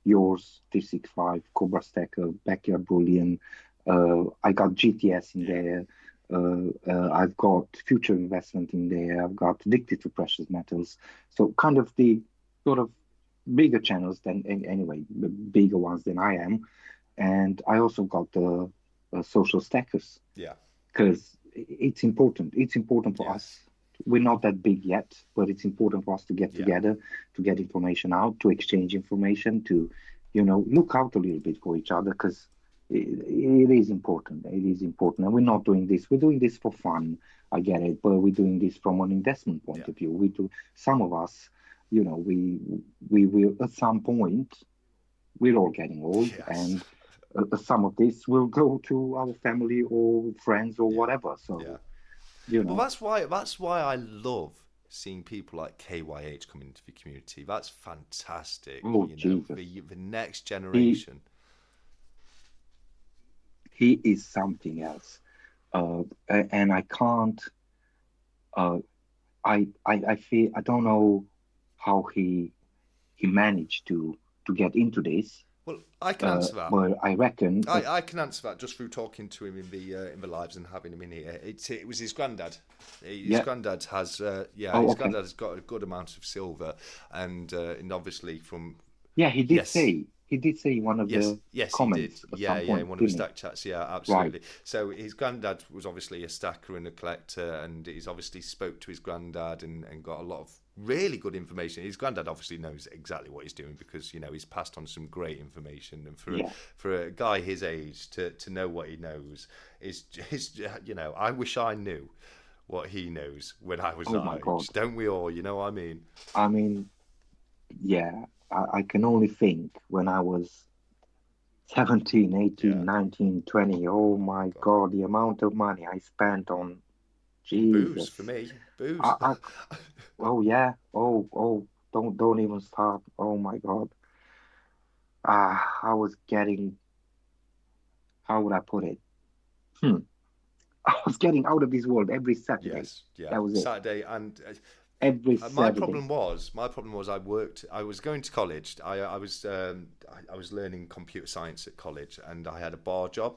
yours, 365, Cobra Stacker, Backyard Bullion. I got GTS in Yeah. there. I've got Future Investment in there. I've got Addicted to Precious Metals. So kind of the sort of bigger channels than anyway, the bigger ones than I am. And I also got the social stackers Yeah. because it's important. It's important for us. Yes. We're not that big yet, but it's important for us to get Yeah. together, to get information out, to exchange information, to, you know, look out a little bit for each other because it is important. It is important. And we're not doing this. We're doing this for fun. I get it, but we're doing this from an investment point Yeah. of view. We do, some of us, you know, we will at some point, we're all getting old, Yes. and some of this will go to our family or friends or Yeah. whatever. Yeah. So, you But know, that's why I love seeing people like KYH come into the community. That's fantastic. oh Jesus, The next he generation. he is something else. And I can't. Uh, I feel I don't know how he managed to get into this. Well, I can answer that. But I reckon I can answer that just through talking to him in the lives and having him in here. It was his granddad. His yeah. granddad has Oh, his okay. granddad has got a good amount of silver, and obviously from Yeah, yes. he did say in one of Yes, the yes, he did. comments at Yeah, some yeah, in point, one of the didn't he? stack chats. Yeah, Right. absolutely. So his granddad was obviously a stacker and a collector, and he's obviously spoke to his granddad and got a lot of really good information. His granddad obviously knows exactly what he's doing because he's passed on some great information. And Yeah. for a guy his age to know what he knows is I wish I knew what he knows when I was Oh my that age. God. Don't we all? You know what I mean? I mean, yeah, I can only think when I was 17, Yeah. 18, 19, 20. Oh my God. God, the amount of money I spent on On booze Jesus. for me, booze. I oh yeah, don't even start. Oh my God. I was getting, how would I put it? Hmm. I was getting out of this world every Saturday. Yes, yeah. That was it. Saturday and Every my Saturday. problem was I was going to college. I was learning computer science at college, and I had a bar job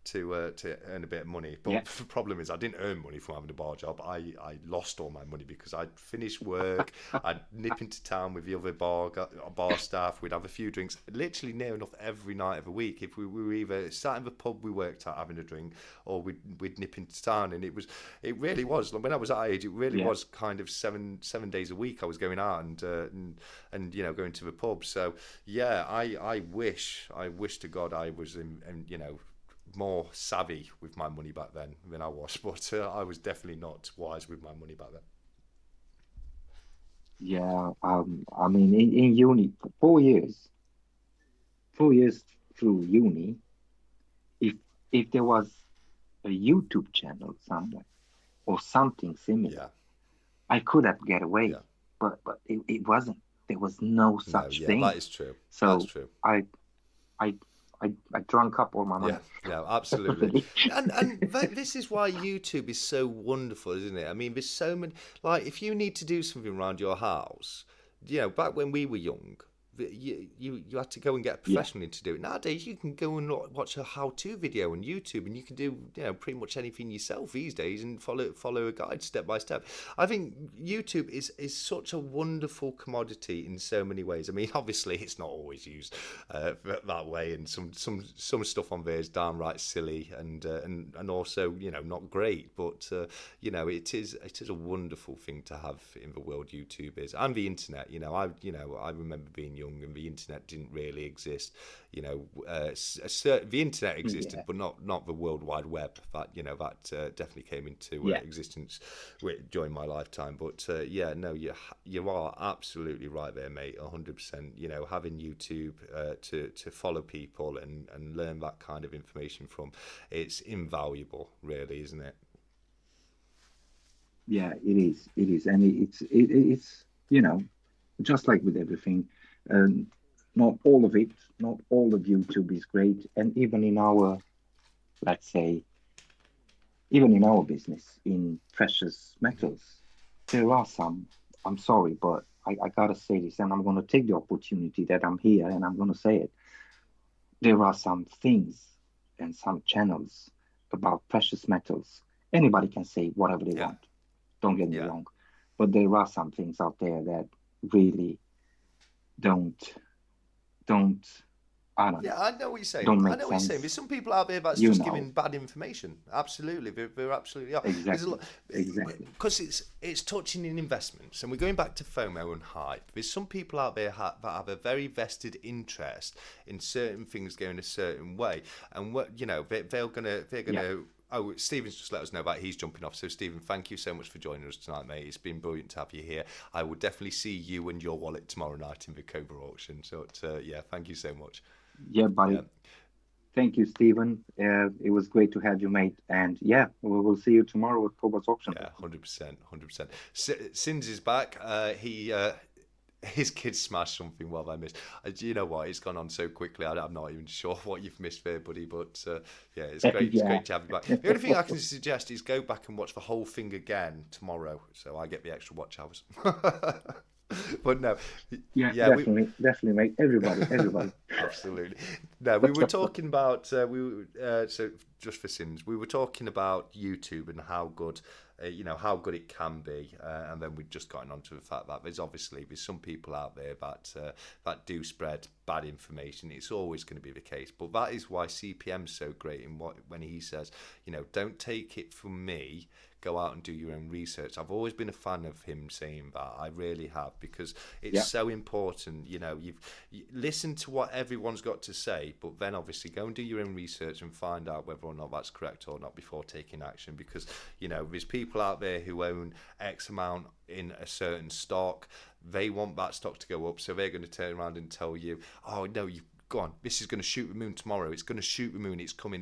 to earn a bit of money. Yeah, But the problem is I didn't earn money from having a bar job. I lost all my money because I'd finish work, I'd nip into town with the other bar staff. We'd have a few drinks, literally near enough every night of the week. If we were either sat in the pub we worked at having a drink, or we'd nip into town, and it really was when I was that age. It really yeah, was kind of seven days a week I was going out and going to the pub. So yeah, I wish to God I was in more savvy with my money back then than I was, but I was definitely not wise with my money back then. yeah. I mean, in uni, for 4 years, 4 years through uni, if if there was a YouTube channel somewhere or something similar, Yeah, I could have get away, yeah. but it wasn't. There was no No, such yeah, that thing. is true. That's So true. I I I drank up all my Yeah, money. no, absolutely. Really. This is why YouTube is so wonderful, isn't it? I mean, there's so many. Like, if you need to do something around your house, back when we were young, you had to go and get a Yeah, professional in to do it. Nowadays, you can go and watch a how-to video on YouTube, and you can do pretty much anything yourself these days, and follow a guide step by step. I think YouTube is such a wonderful commodity in so many ways. I mean, obviously, it's not always used that way, and some stuff on there is downright silly and also not great. But it is a wonderful thing to have in the world. YouTube is, and the internet. I remember being young and the internet didn't really exist. The internet existed, yeah, but not the World Wide Web. That definitely came into yeah, existence during my lifetime. But yeah, no, you are absolutely right there, mate. 100%. Having YouTube to follow people and learn that kind of information from, it's invaluable, really, isn't it? yeah. It is. It is, and it's just like with everything. Um, Not all of it, not all of YouTube is great, and even in our, let's say, even in our business in precious Hmm. metals, there are some. I'm sorry, but I gotta say this, and I'm gonna take the opportunity that I'm here, and I'm gonna say it. There are some things and some channels about precious metals. Anybody can say whatever they Yeah, want. Don't get me yeah. wrong, but there are some things out there that really don't don't I don't Yeah, know, I know what you're saying. don't I make know what you're saying. sense. There's some people out there that's You just know giving bad information. Absolutely, there absolutely are. There's a exactly, lot exactly. because it's touching in investments, and we're going back to FOMO and hype. There's some people out there that have a very vested interest in certain things going a certain way, and they're Yeah, gonna. Oh, Stephen's just let us know that he's jumping off. So, Stephen, thank you so much for joining us tonight, mate. It's been brilliant to have you here. I will definitely see you and your wallet tomorrow night in the Cobra auction. So, yeah, thank you so much. yeah, Yeah. buddy. Thank you, Stephen. It was great to have you, mate. And yeah, we will see you tomorrow at Cobalt Auction. Yeah, 100%, 100%. Sins is back. He his kids smashed something while I missed. You know what? It's gone on so quickly. I'm not even sure what you've missed there, buddy. But yeah, it's great. It's Yeah, great to have you back. The only thing I can suggest is go back and watch the whole thing again tomorrow, so I get the extra watch hours. But no, yeah, yeah, we definitely, definitely, mate. Everybody, everybody. Absolutely. No, we were talking about so just for sins, we were talking about YouTube and how good, how good it can be, and then we'd just gotten onto the fact that there's some people out there that do spread bad information. It's always going to be the case, but that is why CPM's so great in when he says, don't take it from me. Go out and do your own research. I've always been a fan of him saying that. I really have, because it's so important. You listen to what everyone's got to say, but then obviously go and do your own research and find out whether or not that's correct or not before taking action. Because there's people out there who own X amount in a certain stock. They want that stock to go up, so they're going to turn around and tell you, "Oh no, you." Go on, this is going to shoot the moon tomorrow. It's going to shoot the moon. It's coming.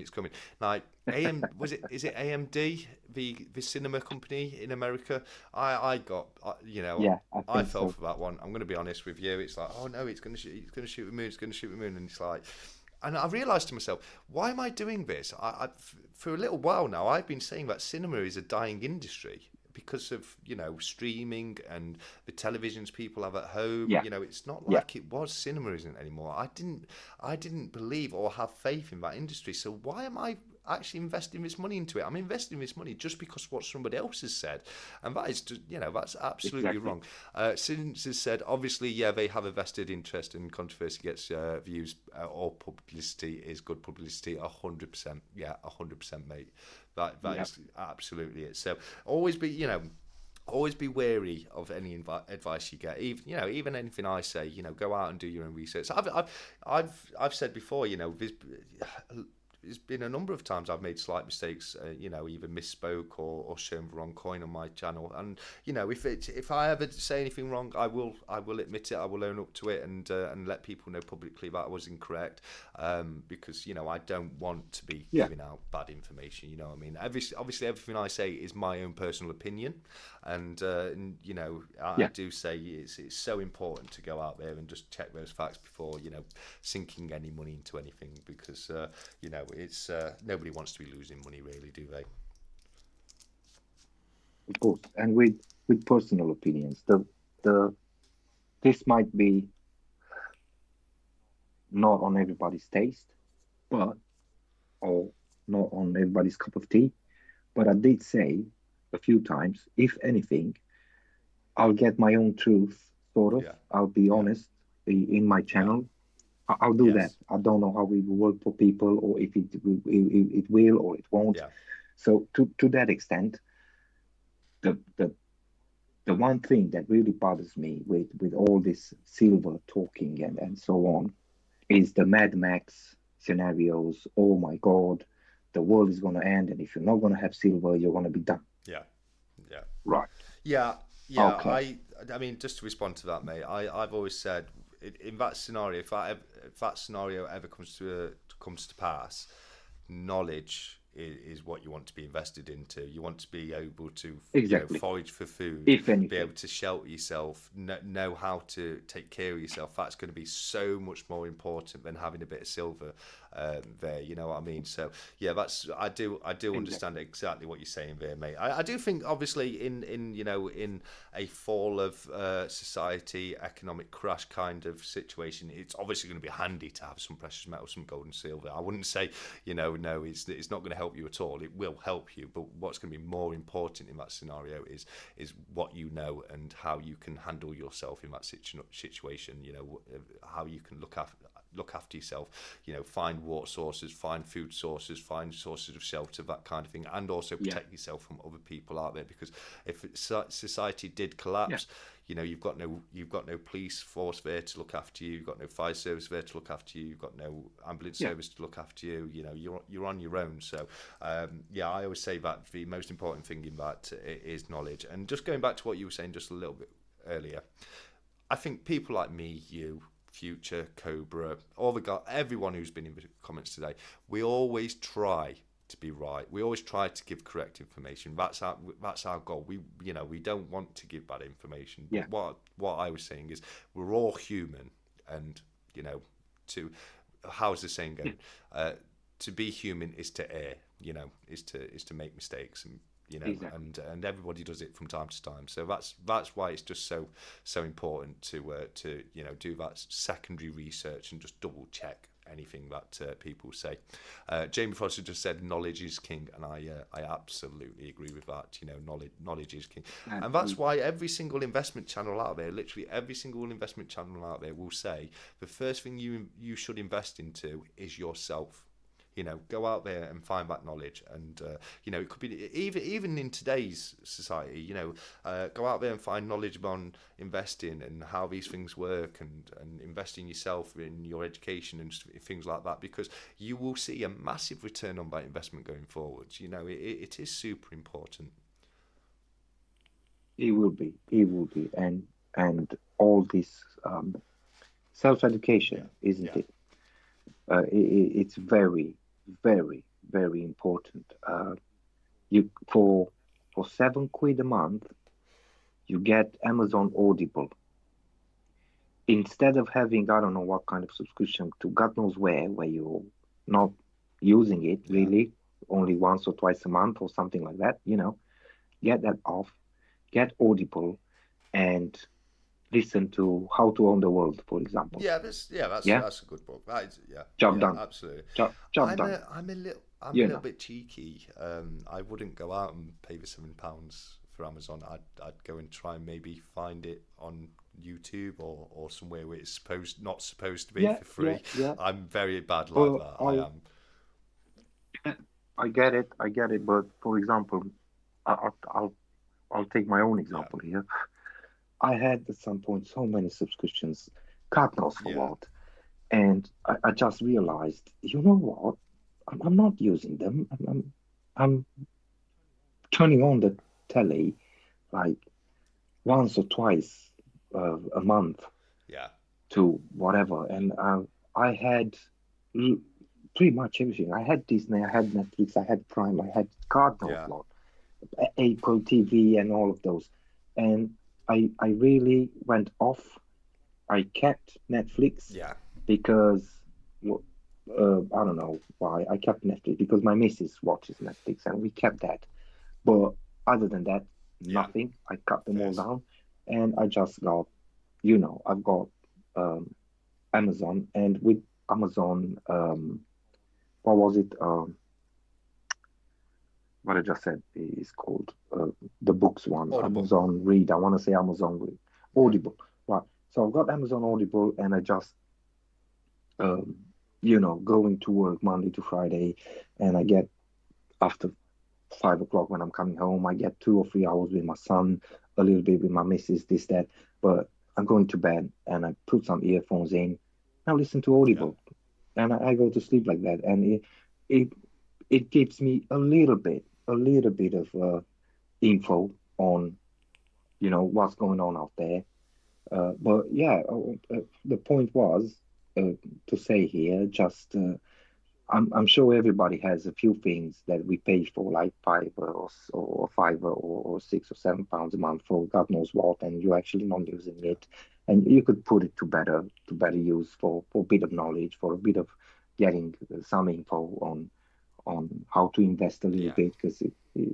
Like is it AMD, the cinema company in America? I Yeah, I I think fell so. for that one. I'm going to be honest with you. It's like, oh no, it's going to shoot the moon. It's going to shoot the moon, and it's like, and I realised to myself, why am I doing this? For a little while now, I've been saying that cinema is a dying industry because of streaming and the televisions people have at home. Yeah, It's not yeah, like it was. Cinema isn't anymore. I didn't believe or have faith in that industry. So why am I actually investing this money into it? I'm investing this money just because what somebody else has said, and that is just, that's absolutely exactly. wrong. Since has said, obviously, yeah, they have a vested interest, and controversy gets views. All publicity is good publicity. 100%, yeah, 100%, mate. That Yeah, is absolutely it. So always be, always be wary of any advice you get. Even anything I say, go out and do your own research. I've said before, there's been a number of times I've made slight mistakes, either misspoke or shown the wrong coin on my channel. And if I ever say anything wrong, I will admit it. I will own up to it and let people know publicly that I was incorrect. Because I don't want to be yeah, giving out bad information. You know what I mean? Obviously, everything I say is my own personal opinion, and I yeah. do say it's so important to go out there and just check those facts before sinking any money into anything, because it's nobody wants to be losing money, really, do they? Of course. And with personal opinions, the this might be not on everybody's taste, but or not on everybody's cup of tea. But I did say a few times, if anything, I'll get my own truth, sort of. Yeah, I'll be yeah, honest in my yeah, channel. I'll do that. yes, I don't know how it will work for people, or if it will or it won't. yeah, So to that extent, the the the one thing that really bothers me with all this silver talking and so on is the Mad Max scenarios. Oh my God, the world is going to end, and if you're not going to have silver, you're going to be done. yeah, yeah. Right. Yeah, yeah. Okay. I mean, just to respond to that, mate. I've always said in that scenario, if that scenario ever comes to pass, knowledge is what you want to be invested into. You want to be able to, Exactly. forage for food, If be able anything. to shelter yourself, know how to take care of yourself. That's going to be so much more important than having a bit of silver there. You know what I mean? So yeah, I do understand Exactly. exactly what you're saying there, mate. I do think obviously in a fall of society, economic crash kind of situation, it's obviously going to be handy to have some precious metal, some gold and silver. I wouldn't say no, it's not going to help you at all. It will help you, but what's going to be more important in that scenario is what you know and how you can handle yourself in that situation. How you can look after yourself, find water sources, find food sources, find sources of shelter, that kind of thing, and also Yeah. protect yourself from other people out there. Because if society did Yeah. collapse, you've got no police force there to look after you, you've got no fire service there to look after you, you've got no ambulance Yeah. service to look after you. You're on your own. So yeah, I always say that the most important thing in that is knowledge. And just going back to what you were saying just a little bit earlier, I think people like me, you, Future, Cobra, everyone who's been in the comments today, we always try to be right. We always try to give correct information. That's our goal. We don't want to give bad information. Yeah. But what I was saying is we're all human, and to how's the saying Yeah. going? To be human is to err. Is to make mistakes, and you know, Exactly. and everybody does it from time to time. So that's why it's just so important to you know, do that secondary research and just double check anything that people say. Jamie Foster just said knowledge is king, and I absolutely agree with that. You know, knowledge is king, and that's And why every single investment channel out there, literally every single investment channel out there, will say the first thing you should invest into is yourself. You know, go out there and find that knowledge, and you know, it could be even in today's society. You know, go out there and find knowledge on investing and how these things work, and invest in yourself, in your education and things like that, because you will see a massive return on that investment going forwards. You know, it is super important. it will be, and all this self-education, Yeah, isn't yeah, it? It's very, very, very important. You for £7 a month, you get Amazon Audible instead of having I don't know what kind of subscription to God knows where you're not using it yeah, really, only once or twice a month or something like that. Get that off, get Audible, and listen to How to Own the World, for example. yeah. That's Yeah, that's a good book. That is, yeah, job yeah, done. absolutely. Job done. I'm a You little know. bit cheeky. I wouldn't go out and pay the £7 for Amazon. I'd go and try and maybe find it on YouTube or somewhere where it's not supposed to be Yeah, for yeah, free. yeah. I'm very bad like But that. I am. I get it, I get it. But for example, I'll take my own Yeah, example here. I had at some point so many subscriptions, God knows for yeah, what, and I just realized, you know what? I'm not using them. I'm turning on the telly like once or twice a month yeah, to whatever, and I had l- pretty much everything. I had Disney, I had Netflix, I had Prime, I had God knows yeah, what, Apple TV, and all of those, and I really went off. I kept Netflix yeah, because well, I don't know why I kept Netflix because my missus watches Netflix and we kept that. But other than that, yeah. nothing. I cut them all Fierce. down, and I just got, I've got um, Amazon, and with Amazon, what was it? What I just said is called the books one, Audible. Amazon Read. I want to say Amazon Read, Yeah, Audible. Right. So I've got Amazon Audible, and I just um, going to work Monday to Friday, and I get after 5 o'clock when I'm coming home, I get 2 or 3 hours with my son, a little bit with my missus, this, that. But I'm going to bed and I put some earphones in. I listen to yeah, Audible, and I go to sleep like that. And it it gives me a little bit of info on what's going on out there. But yeah, the point was to say here just. I'm sure everybody has a few things that we pay for, like five or 6 or 7 pounds a month for God knows what, and you're actually not using yeah. it, and you could put it to better use for a bit of knowledge, for a bit of getting some info on how to invest a little Yeah. bit, because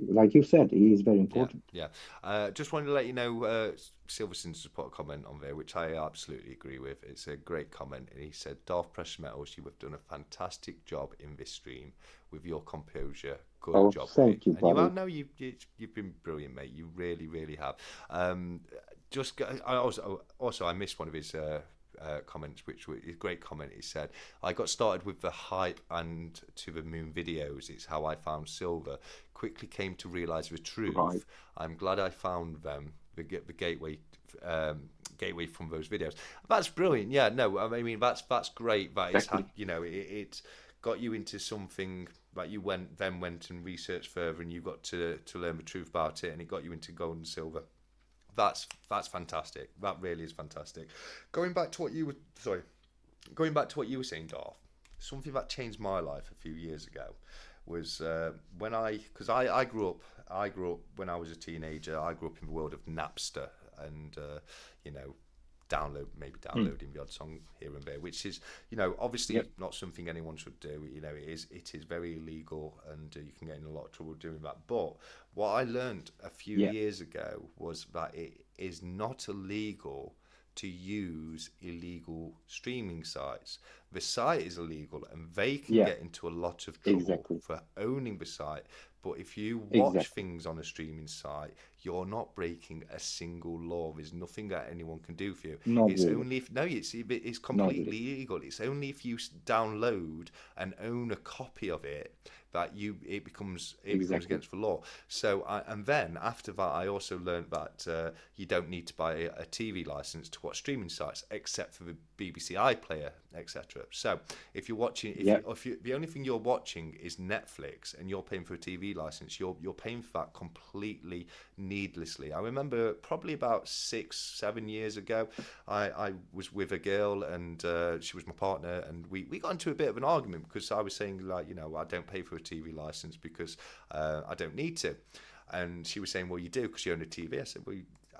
like you said, it is very Yeah, important. yeah. Just wanted to let you know, Silverson's just put a comment on there, which I absolutely agree with. It's a great comment, and he said, "Darth Precious Metals, you have done a fantastic job in this stream with your composure. Good Oh, job, mate." thank you, And you are buddy. no, you've been brilliant, mate. You really, really have. Um, I also I missed one of his. Comments, which was a great comment. He said, "I got started with the hype and to the moon videos. It's how I found silver. Quickly came to realize the Right, truth. I'm glad I found them. The gateway from those videos. That's brilliant. Yeah, no, I mean that's great. That it's had exactly. it got you into something that you went and researched further, and you got to learn the truth about it, and it got you into gold and silver. That's fantastic. That really is fantastic. Going back to what you were sorry, going back to what you were saying, Darth. Something that changed my life a few years ago was when because I grew up when I was a teenager. I grew up in the world of Napster, and you know Mm. downloading the odd song here and there, which is, Yep. obviously not something anyone should do. It is very illegal, and you can get in a lot of trouble doing that. But what I learned a few Yeah. years ago was that it is not illegal to use illegal streaming sites. The site is illegal, and they can Yeah. get into a lot of trouble Exactly. for owning the site. But if you watch Exactly. things on a streaming site, you're not breaking a single law. There's nothing that anyone can do for you. Not It's really. only if no, it's Not completely really. illegal. It's only if you download and own a copy of it that it becomes Exactly. against the law. So and then after that, I also learned that you don't need to buy a TV license to watch streaming sites, except for the BBC iPlayer, etc. So if you're watching, Yeah. if you the only thing you're watching is Netflix and you're paying for a TV license, you're paying for that completely needlessly. I remember probably about 6-7 years ago, I was with a girl, and she was my partner, and we got into a bit of an argument because I was saying, like, I don't pay for a TV license because I don't need to. And she was saying, well, you do because you own a TV. I said, well,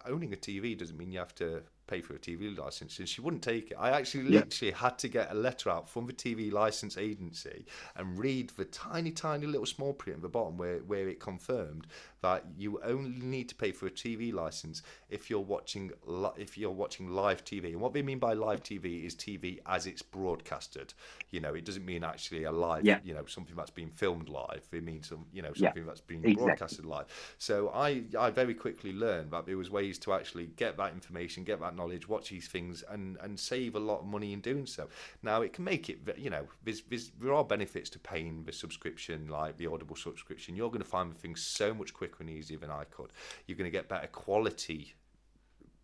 owning a TV doesn't mean you have to pay for a TV license. And she wouldn't take it. I actually Yeah. literally had to get a letter out from the TV license agency and read the tiny, tiny little small print at the bottom where it confirmed that you only need to pay for a TV license if you're watching live TV. And what they mean by live TV is TV as it's broadcasted. It doesn't mean actually a live, Yeah. something that's being filmed live. It means Yeah. something that's being Exactly. broadcasted live. So I very quickly learned that there was ways to actually get that information, get that knowledge, watch these things, and save a lot of money in doing so. Now it can make it, there are benefits to paying the subscription, like the Audible subscription. You're going to find things so much quicker and easier than I could. You're going to get better quality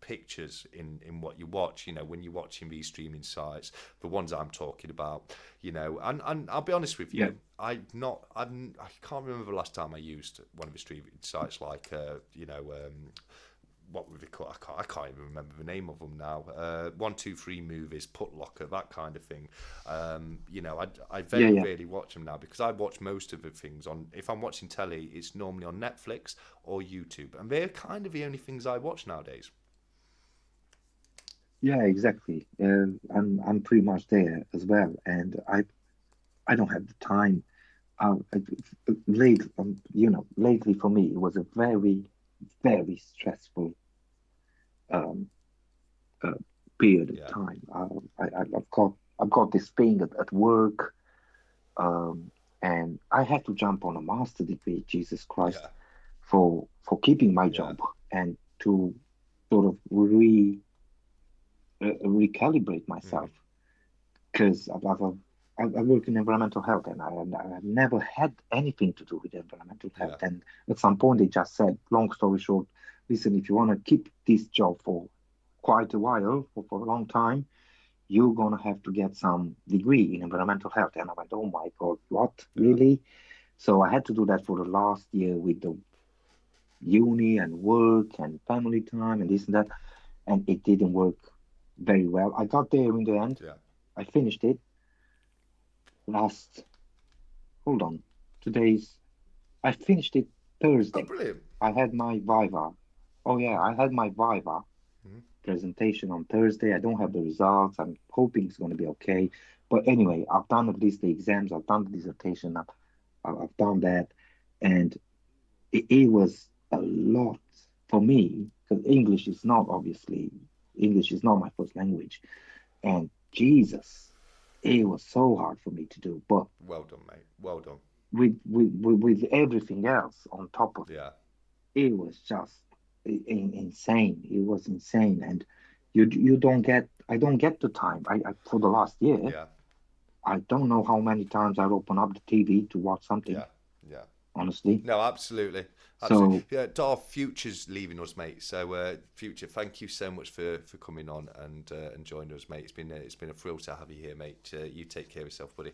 pictures in what you watch, when you're watching these streaming sites, the ones I'm talking about, and I'll be honest with Yeah. you, I can't remember the last time I used one of the streaming sites like what would they call? I can't even remember the name of them now. 123 movies, Putlocker, that kind of thing. I Yeah. very Yeah. rarely watch them now because I watch most of the things on. If I'm watching telly, it's normally on Netflix or YouTube, and they're kind of the only things I watch nowadays. Yeah. Exactly. I'm pretty much there as well, and I don't have the time. Lately for me, it was a very, very stressful um, uh, period of Yeah, time. I've got this thing at work, um, and I had to jump on a master degree. Jesus Christ, yeah, for keeping my yeah, job and to sort of recalibrate myself hmm, because I work in environmental health and I've never had anything to do with environmental health. yeah, And at some point, they just said, long story short, listen, if you want to keep this job for quite a while, for a long time, you're going to have to get some degree in environmental health. And I went, oh my God, what? yeah, Really? So I had to do that for the last year with the uni and work and family time and this and that. And it didn't work very well. I got there in the end. yeah. I finished it last, hold on, today's, I finished it Oh, Thursday. brilliant. I had my Viva. Oh, yeah, I had my Viva Mhm. presentation on Thursday. I don't have the results. I'm hoping it's going to be okay. But anyway, I've done at least the exams, I've done the dissertation, I've done that. And it was a lot for me because English is not my first language. And Jesus, it was so hard for me to do. But Well done, mate. Well done. with everything else on top of it, Yeah, it was just insane. It was insane, and you don't get. I don't get the time. I for the last year, yeah, I don't know how many times I open up the TV to watch something. yeah, yeah. Honestly, No, absolutely, absolutely. so Yeah, Darth, Future's leaving us, mate. So, Future, thank you so much for coming on and joining us, mate. It's been a thrill to have you here, mate. You take care of yourself, buddy.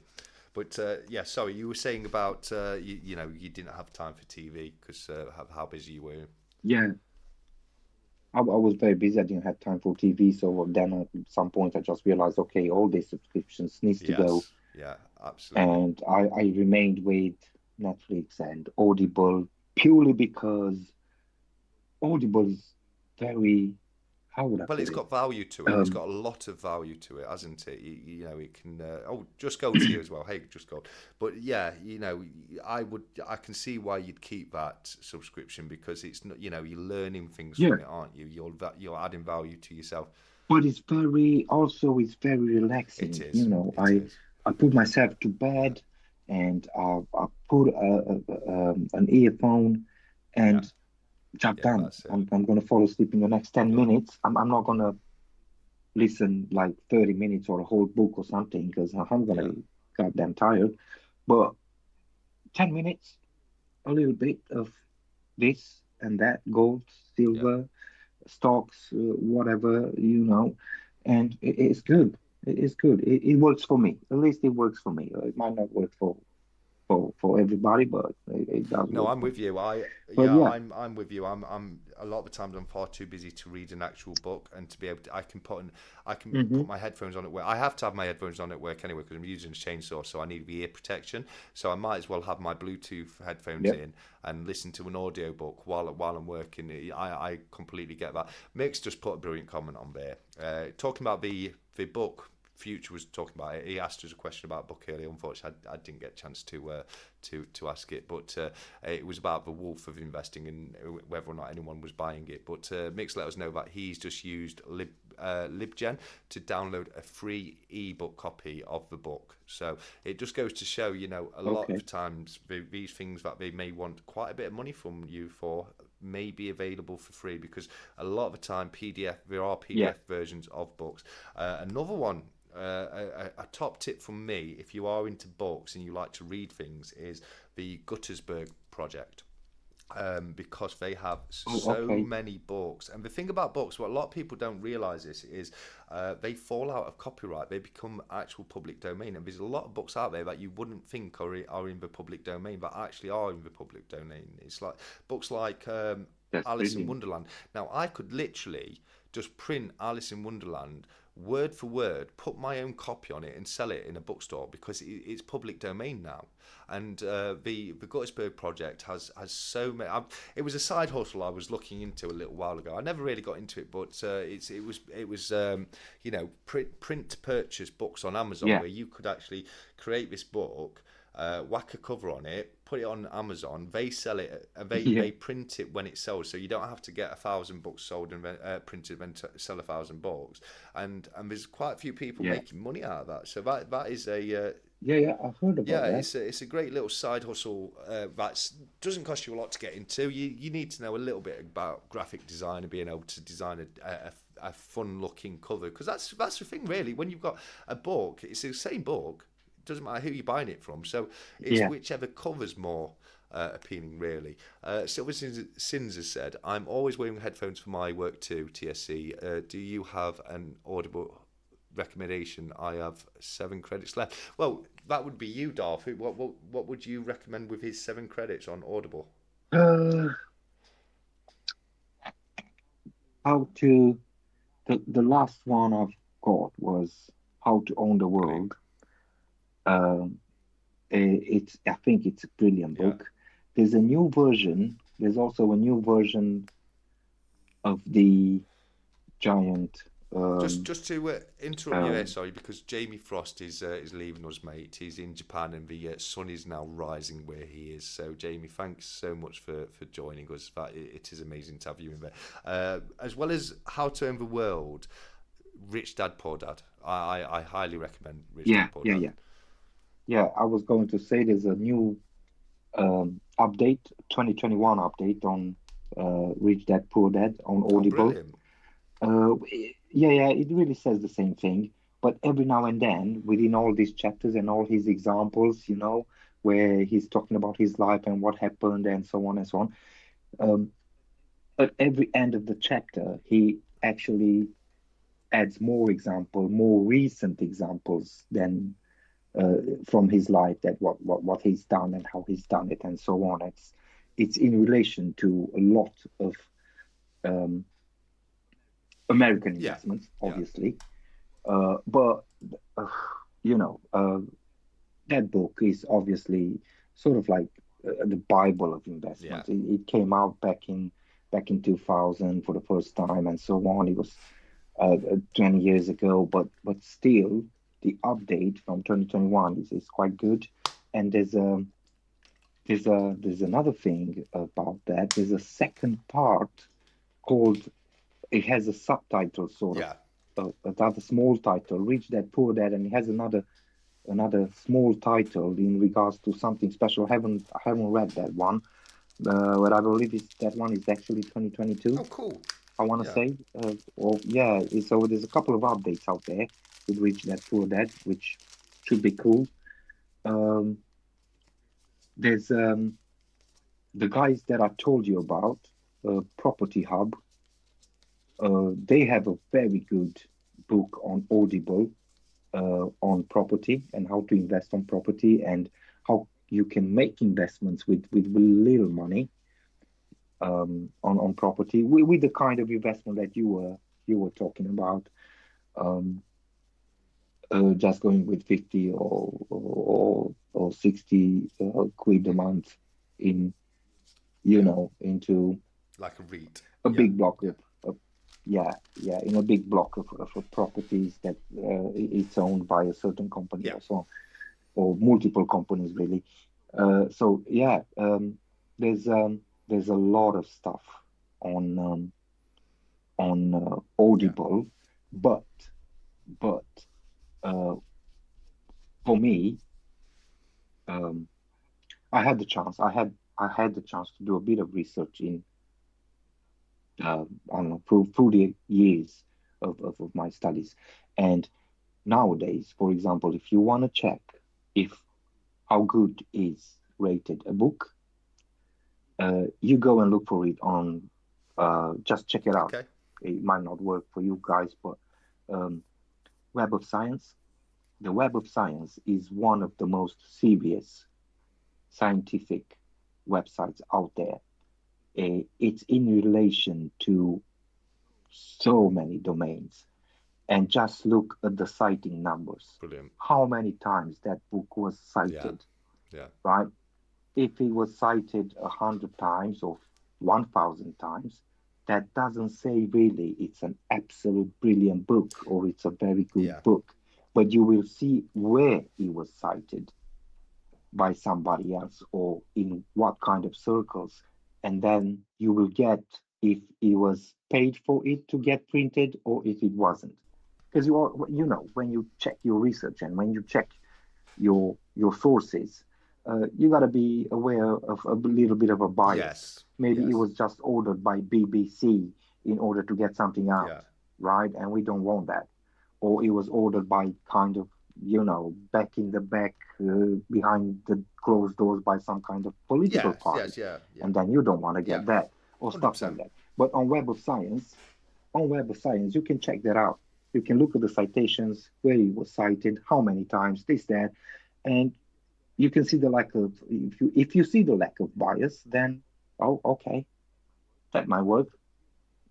But yeah, sorry, you were saying about you didn't have time for TV because how busy you were. yeah, I was very busy. I didn't have time for TV. So then at some point, I just realized, okay, all these subscriptions needs to go, Yes, yeah, absolutely. and I remained with Netflix and Audible purely because Audible is very, how would I Well, put it's it? got value to it. It's Um, got a lot of value to it, hasn't it? You know, it can. Oh, just go to you as well. Hey, just go. But yeah, you know, I can see why you'd keep that subscription because it's not. You know, you're learning things yeah, from it, aren't you? You're adding value to yourself. but it's very It relaxing. is. It I is. put myself to Yeah. bed, and I put an earphone, Yeah. and job Yeah. done. That's it. I'm gonna fall asleep in the next 10 Yeah. minutes. I'm not gonna listen like 30 minutes or a whole book or something because I'm gonna Yeah. be goddamn tired. But 10 minutes, a little bit of this and that, gold, Yeah. silver, stocks, whatever, and it's Yeah. good. It's good. It works for me. At least it works for me. It might not work for everybody, but it does No, work I'm for with me. you. But Yeah, yeah. I'm with you. I'm a lot of the times I'm far too busy to read an actual book and to be able to I can put Hmm. my headphones on at work. I have to have my headphones on at work anyway because I'm using a chainsaw, so I need the ear protection. So I might as well have my Bluetooth headphones Yep. in and listen to an audio book while I'm working. I completely get that. Mick's just put a brilliant comment on there, talking about the book. Future was talking about it. He asked us a question about a book earlier. Unfortunately, I didn't get a chance to ask it, but it was about the wolf of investing and whether or not anyone was buying it. But Mix let us know that he's just used LibGen to download a free ebook copy of the book. So it just goes to show, you know, a lot Okay. of times these things that they may want quite a bit of money from you for may be available for free because a lot of the time there are Yeah. PDF versions of books. Another one, a top tip from me, if you are into books and you like to read things, is the Guttersberg Project. Because they have Oh, so okay. many books. And the thing about books, what a lot of people don't realize is they fall out of copyright. They become actual public domain. And there's a lot of books out there that you wouldn't think are in the public domain, but actually are in the public domain. It's like books like That's Alice in brilliant. Wonderland. Now, I could literally just print Alice in Wonderland word for word, put my own copy on it, and sell it in a bookstore because it's public domain now. And the Guttersberg project has so many. It was a side hustle I was looking into a little while ago. I never really got into it, but it was you know, print to purchase books on Amazon Yeah. where you could actually create this book, whack a cover on it, put it on Amazon. They sell it. Yeah. They print it when it sells, so you don't have to get 1,000 books sold and then, printed and sell 1,000 books. And there's quite a few people Yeah. making money out of that. So that is a Yeah. Yeah. I heard about yeah, that. it's a great little side hustle that doesn't cost you a lot to get into. You need to know a little bit about graphic design and being able to design a fun looking cover because that's the thing really. When you've got a book, it's the same book. It doesn't matter who you're buying it from. So it's Yeah. whichever covers more appealing, really. Silver Sins has said, "I'm always wearing headphones for my work too." TSC. Do you have an Audible recommendation? I have 7 credits left. Well, that would be you, Darth. What would you recommend with his 7 credits on Audible? Uh, how to the last one I've got was How to Own the Brilliant. World. Um, it's I think it's a brilliant Yeah. book. There's a new version. There's also a new version of the giant. Just to interrupt you there, Um, sorry, because Jamie Frost is leaving us, mate. He's in Japan, and the sun is now rising where he is. So, Jamie, thanks so much for joining us. It is amazing to have you in there, as well as How to End the World. Rich Dad Poor Dad. I highly recommend Rich yeah, Dad Poor yeah, Dad. yeah, yeah. I was going to say there's a new update, 2021 update on Rich Dad Poor Dad on Oh, Audible. brilliant! Yeah, yeah, it really says the same thing. But every now and then, within all these chapters and all his examples, where he's talking about his life and what happened and so on and so on, um, at every end of the chapter, he actually adds more example, more recent examples than from his life that what he's done and how he's done it and so on. It's in relation to a lot of um, American Yeah, investments, yeah, obviously. But uh, you know, that book is obviously sort of like the Bible of yeah, investments. It came out back in back in 2000 for the first time and so on. It was 20 years ago, but still the update from 2021 is quite good. And there's another thing about that. There's a second part called, it has a subtitle sort of, Yeah. another small title, Rich Dad Poor Dad, and it has another small title in regards to something special. I haven't read that one, but I believe that one is actually 2022. Oh, cool. I want to Yeah. say, or yeah. So there's a couple of updates out there with Rich Dad Poor Dad, which should be cool. Um, there's the guys that I told you about, Property Hub. They have a very good book on Audible, on property and how to invest on property and how you can make investments with little money, on property, with the kind of investment that you were talking about, um, just going with 50 or 60 quid a month in, Yeah. into Like a REIT. a Yeah. big block Yeah. of yeah, in a big block of properties that, it's owned by a certain company Yeah. or so on, or multiple companies really. So yeah, there's a lot of stuff on, Yeah. Audible, but but uh, for me, um, I had the chance. I had the chance to do a bit of research in, I don't know, through the years of my studies, and nowadays, for example, if you want to check if how good is rated a book, you go and look for it on, just check it out. Okay. It might not work for you guys, but, um, Web of Science. The Web of Science is one of the most serious scientific websites out there. It's in relation to so many domains. And just look at the citing numbers. Brilliant. How many times that book was Yeah. cited, Yeah. right? If it was cited 100 times or 1,000 times, that doesn't say really it's an absolute brilliant book or it's a very good Yeah. book. But you will see where it was cited by somebody else or in what kind of circles. And then you will get if it was paid for it to get printed or if it wasn't. Because when you check your research and when you check your sources, you got to be aware of a little bit of a bias. Yes. Maybe it Yes. was just ordered by BBC in order to get something out, Yeah. right? And we don't want that. Or it was ordered by kind of, back in the back, behind the closed doors by some kind of political Yes. party. Yes. Yeah. Yeah. And then you don't want to Yeah. get that or stuff like 100%. that. But on Web of Science, you can check that out. You can look at the citations, where it was cited, how many times, this, that, and you can see the lack of, if you see the lack of bias, then, oh, okay, that might work.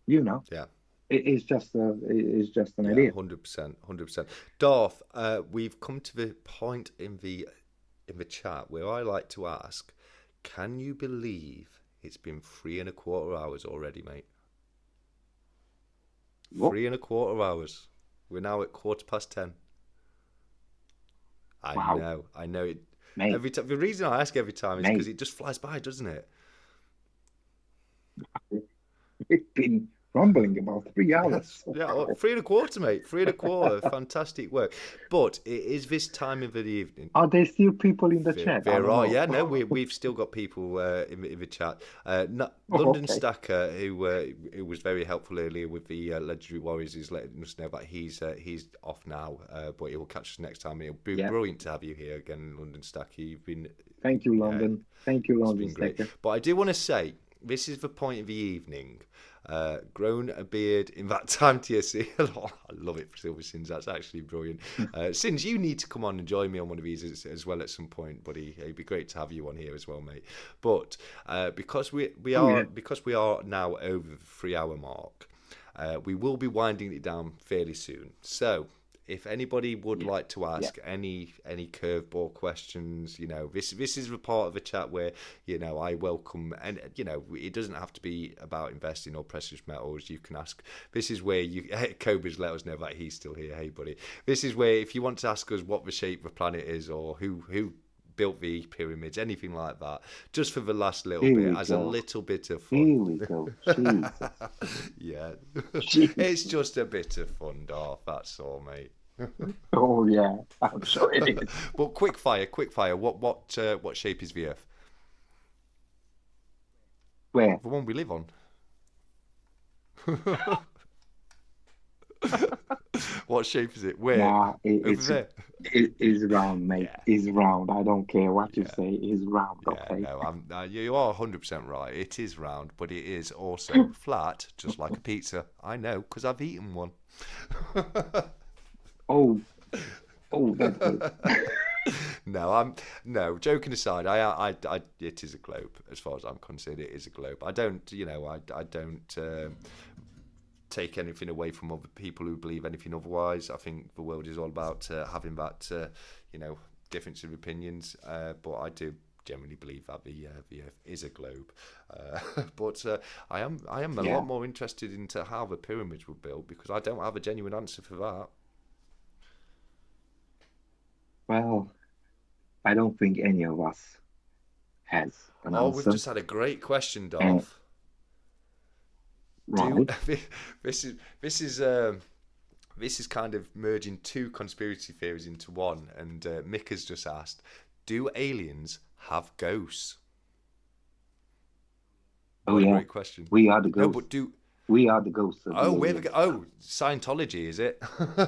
You know, Yeah. it's just an Yeah. idea. 100%. 100%. Darth, we've come to the point in the chat where I like to ask, can you believe it's been 3.25 hours already, mate? Whoa, 3.25 hours. We're now at 10:15. I wow, know. I know it. mate, Every time. The reason I ask every time is because mate, it just flies by, doesn't it? it's been rumbling about 3 hours. Yeah, Wow. 3.25, mate. 3.25. Fantastic work. But it is this time of the evening. Are there still people in the chat? I There don't are, know. yeah, no, we've still got people in the chat. Oh, London okay. Stacker, who was very helpful earlier with the Legendary Warriors, is letting us know that he's off now, but he will catch us next time. It'll be Yeah. brilliant to have you here again, London Stacker. You've been, Thank you, yeah, London. Thank you, it's London been great. Stacker. But I do want to say, this is the point of the evening. Grown a beard in that time, TSC. Oh, I love it for Silver Sins. That's actually brilliant. Sins, you need to come on and join me on one of these as well at some point, buddy. It'd be great to have you on here as well, mate. But because we Oh are yeah. because we are now over the 3 hour mark, we will be winding it down fairly soon. So if anybody would Yeah, like to yeah, ask any curveball questions, this is a part of a chat where I welcome, and it doesn't have to be about investing or precious metals. You can ask. This is where you Cobra's let us know that he's still here. Hey, buddy. This is where if you want to ask us what the shape of the planet is or who built the pyramids, anything like that, just for the last little here bit, we as a go. little bit of fun. Here we go. Jesus. Yeah, it's Jesus. just a bit of fun, Darth. That's all, mate. Oh yeah, I'm sure it is. But quick fire. What shape is the Earth? Where? The one we live on. What shape is it? Where? Nah, Over there. it is round, mate. Yeah, It's round. I don't care what you yeah, say. It's round, yeah. okay? No, you are 100% right. It is round, but it is also flat, just like a pizza. I know, because I've eaten one. Oh, oh, that's good. No. Joking aside, it is a globe as far as I'm concerned. It is a globe. I don't, I don't take anything away from other people who believe anything otherwise. I think the world is all about having that, difference of opinions. But I do generally believe that the Earth is a globe. But I am a Yeah. lot more interested into how the pyramids were built because I don't have a genuine answer for that. Well, I don't think any of us has an Oh, we've answer. just had a great question, And Darth. Do right, this is this is kind of merging two conspiracy theories into one, and Mick has just asked, do aliens have ghosts? oh What a yeah, great question. we are the No, ghosts. but do We are the ghosts of the oh we're aliens. Scientology, is it?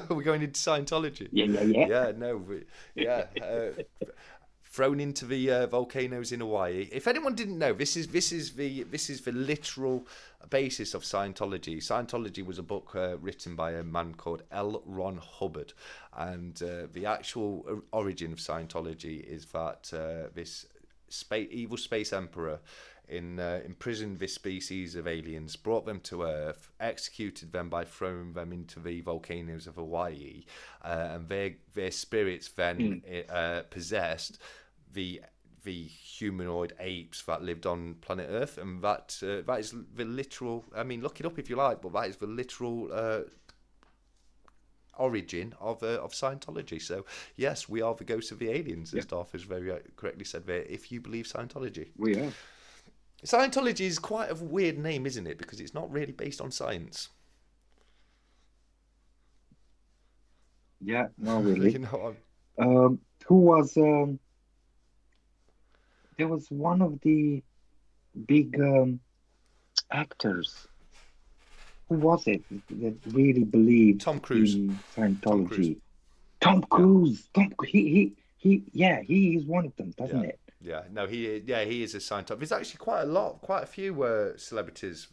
We're going into Scientology. Yeah, yeah, yeah. Yeah, no, yeah. Thrown into the volcanoes in Hawaii. If anyone didn't know, this is the literal basis of Scientology. Scientology was a book written by a man called L. Ron Hubbard, and the actual origin of Scientology is that this evil space emperor imprisoned this species of aliens, brought them to Earth, executed them by throwing them into the volcanoes of Hawaii, and their spirits then Mm, possessed the humanoid apes that lived on planet Earth, and that is the literal. I mean, look it up if you like, but that is the literal origin of Scientology. So yes, we are the ghosts of the aliens, yeah, as Darth has very correctly said there. If you believe Scientology. we are. Scientology is quite a weird name, isn't it? Because it's not really based on science. Yeah, not you really. know, Who was there was one of the big actors. Who was it that really believed Tom Cruise. in Tom Cruise. Scientology? Tom Yeah. Cruise. Yeah, he is one of them, doesn't Yeah, it? yeah, no, he is a Scientologist. There's actually quite a few celebrities.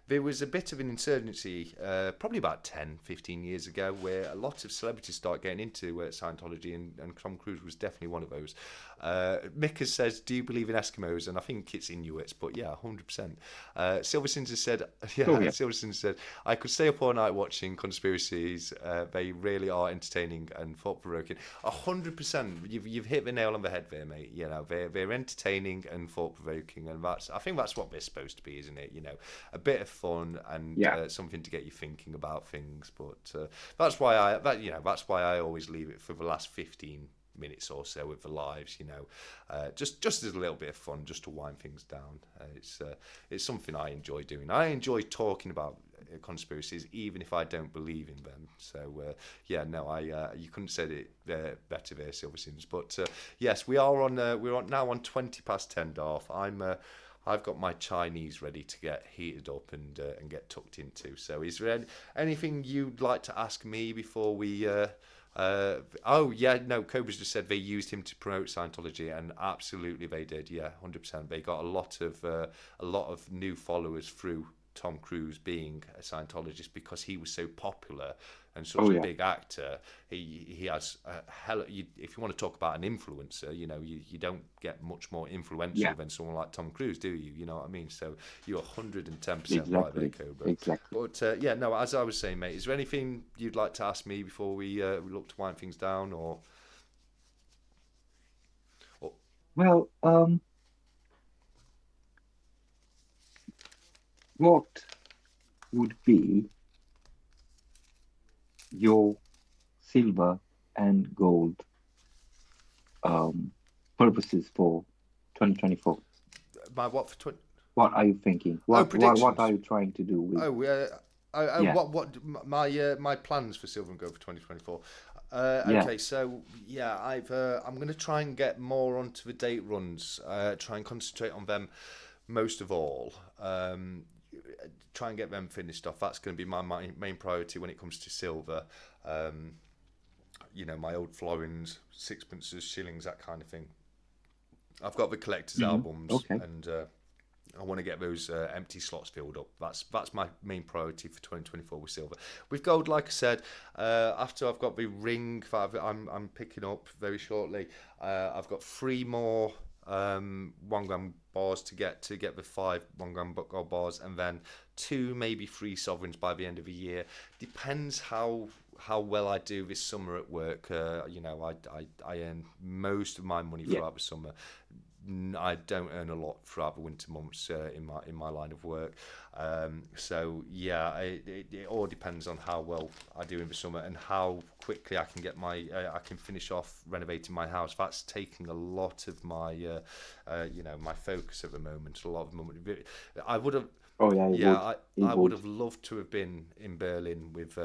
There was a bit of an insurgency, probably about 10, 15 years ago, where a lot of celebrities started getting into Scientology, and Tom Cruise was definitely one of those. Mika says, "Do you believe in Eskimos?" And I think it's Inuits, but yeah, 100%. Silversons has said, yeah, Oh yeah, Silversons said, "I could stay up all night watching conspiracies. They really are entertaining and thought provoking." 100%. You've hit the nail on the head there, mate. They're entertaining and thought provoking, and I think that's what they're supposed to be, isn't it? A bit of fun and yeah, something to get you thinking about things. But that's why I always leave it for the last 15 minutes or so with the lives. Just as a little bit of fun, just to wind things down. It's something I enjoy doing. I enjoy talking about conspiracies, even if I don't believe in them. So yeah, no, you couldn't say it better there, Silversins. But yes, we're now on 20 past 10, Darth. I've got my Chinese ready to get heated up and get tucked into. So is there anything you'd like to ask me before we? Oh yeah, no. Cobra's just said they used him to promote Scientology, and absolutely they did. Yeah, 100%. They got a lot of new followers through Tom Cruise being a Scientologist because he was so popular and such Oh a yeah, big actor. He has a hell. If you want to talk about an influencer, you don't get much more influential yeah, than someone like Tom Cruise, do you? You know what I mean? So you're 110% right there, exactly, Cobra. exactly. But yeah, no. As I was saying, mate, is there anything you'd like to ask me before we look to wind things down, or Well, what would be your silver and gold um, purposes for 2024? my what for? What are you thinking? Oh, What are predictions. you trying to do with? Yeah, What my plans for Silver and Gold for 2024? yeah. Okay, so yeah, I'm going to try and get more onto the date runs. Try and concentrate on them most of all. Try and get them finished off. That's going to be my main priority when it comes to silver. Um, my old florins, sixpences, shillings, that kind of thing. I've got the collector's albums, Okay. and I want to get those empty slots filled up. That's my main priority for 2024 with silver. With gold, like I said, after I've got the ring that I'm picking up very shortly, I've got three more 1 gram bars to get the five 1 gram gold bars, and then two, maybe three sovereigns by the end of the year. Depends how well I do this summer at work. I earn most of my money Yeah. throughout the summer. I don't earn a lot throughout the winter months in my line of work. So yeah, it all depends on how well I do in the summer and how quickly I can finish off renovating my house. That's taking a lot of my focus at the moment. A lot of money. I would have. Oh yeah, it Yeah, would. I It would would. have loved to have been in Berlin with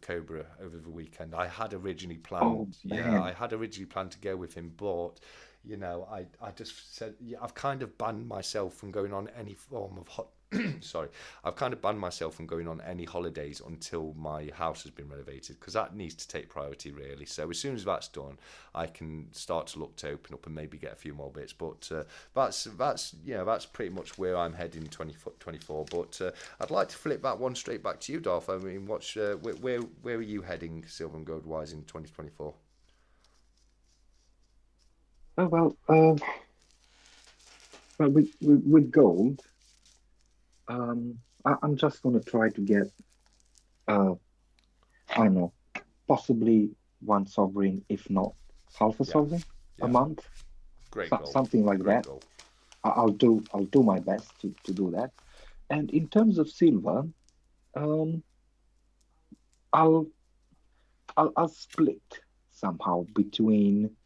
Cobra over the weekend. I had originally Oh planned, yeah, I man. had originally planned to go with him, but I just said, yeah, I've kind of banned myself from going on any form of sorry, I've kind of banned myself from going on any holidays until my house has been renovated because that needs to take priority really. So as soon as that's done, I can start to look to open up and maybe get a few more bits. But that's pretty much where I'm heading in 2024. But I'd like to flip that one straight back to you, Darth. I mean, where are you heading, silver and gold wise, in 2024? Oh well, with gold, I'm just gonna try to get uh, I don't know, possibly one sovereign, if not half a Yeah, sovereign a yeah, month, great goal, something like great that. goal. I'll do my best to do that. And in terms of silver, um, I'll I'll split somehow between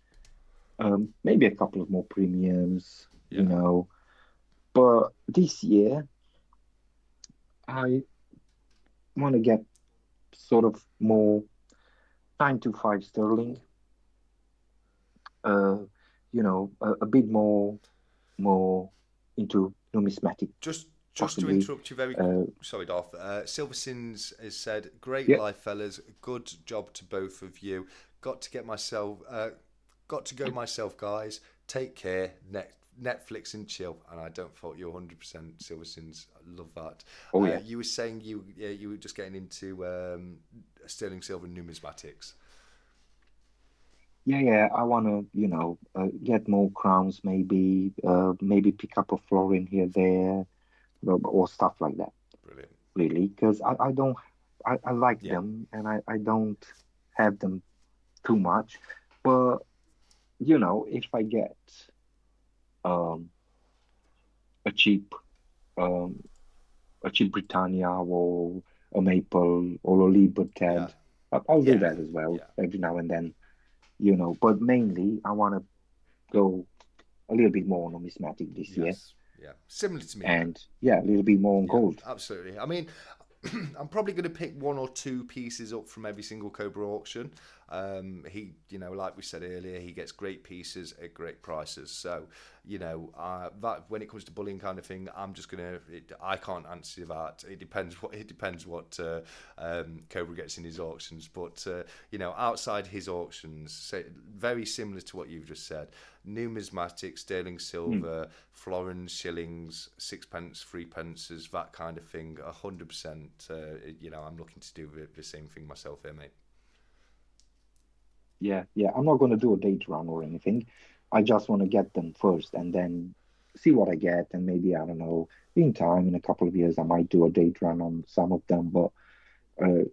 maybe a couple of more premiums, Yeah, But this year, I want to get sort of more 9 to 5 sterling, uh, a bit more into numismatic, just to possibly. interrupt you very Uh, sorry, Darth. Silversins has said, "Great yeah, life, fellas. Good job to both of you. Got to get myself, got to go myself, guys. Take care. Netflix and chill." And I don't fault you 100%, Silversins. I love that. oh yeah, You were saying you were just getting into sterling silver numismatics. yeah. I want to, get more crowns, maybe pick up a florin here, there, or stuff like that. Brilliant. Really, because I don't, I like Yeah. them, and I don't have them too much. But if I get um a cheap um a cheap Britannia or a Maple or a Yeah. Libertad, I'll do Yeah. that as well Yeah. every now and then. But mainly I want to go a little bit more on numismatic this year, Yes. Yeah. Similar to me then. and yeah, a little bit more on Yeah, gold. absolutely. I mean, I'm probably going to pick one or two pieces up from every single Cobra auction. He, like we said earlier, he gets great pieces at great prices. So, that when it comes to bullying kind of thing, I'm just gonna. I can't answer that. It depends what Cobra gets in his auctions. But outside his auctions, very similar to what you've just said. Numismatic, sterling silver, florins, shillings, sixpence, threepences, that kind of thing. 100%. I'm looking to do the same thing myself here, mate. Yeah, yeah. I'm not going to do a date run or anything. I just want to get them first and then see what I get. And maybe, I don't know, in time, in a couple of years, I might do a date run on some of them. But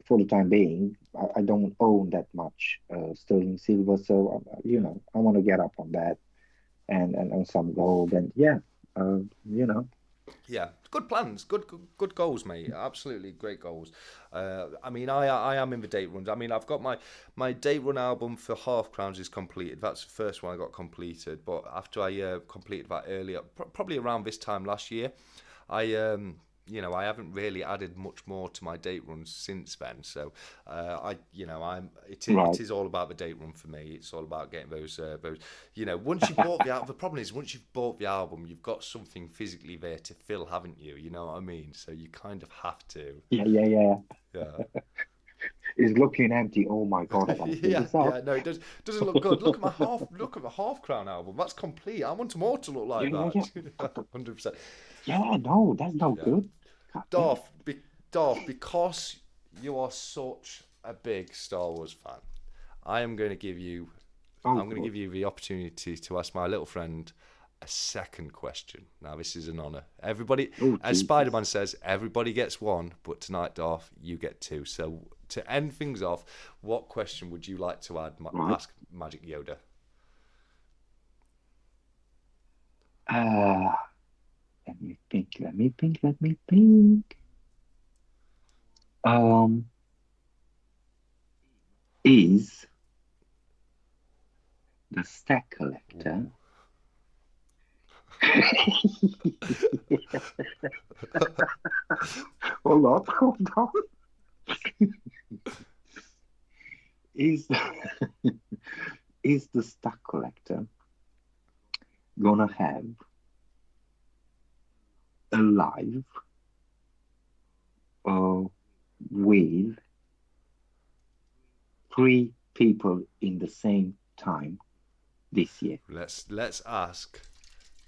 for the time being, I don't own that much sterling silver. So, I want to get up on that and some gold. And yeah, uh, you know, Yeah, good plans, good goals, mate. Absolutely great goals. I mean, I am in the date runs. I mean, I've got my date run album for Half Crowns is completed. That's the first one I got completed. But after I completed that earlier, probably around this time last year, I I haven't really added much more to my date runs since then. So it right. is all about the date run for me. It's all about getting those. Once you've bought the album, the problem is once you've bought the album, you've got something physically there to fill, haven't you? You know what I mean? So you kind of have to. Yeah, yeah, yeah. Yeah. It's looking empty. Oh my God, I gotta fill Yeah, this up. yeah, no, it doesn't look good. Look at the half crown album. That's complete. I want more to look Yeah, like yeah, yeah. that. 100%. Yeah, no, that's no Yeah. good. God damn. Darth, Darth, because you are such a big Star Wars fan, I am going to give you, Oh I'm going to God. give you the opportunity to ask my little friend a second question. Now, this is an honour. Everybody, Oh as Jesus. Spider-Man says, everybody gets one, but tonight, Darth, you get two. So, to end things off, what question would you like to Right. ask Magic Yoda? Uh, let me think. Let me think. Let me think. Um, is the stack collector? Ooh. Hold on, hold on. Is is the stack collector gonna have a live uh, with three people in the same time this year? Let's ask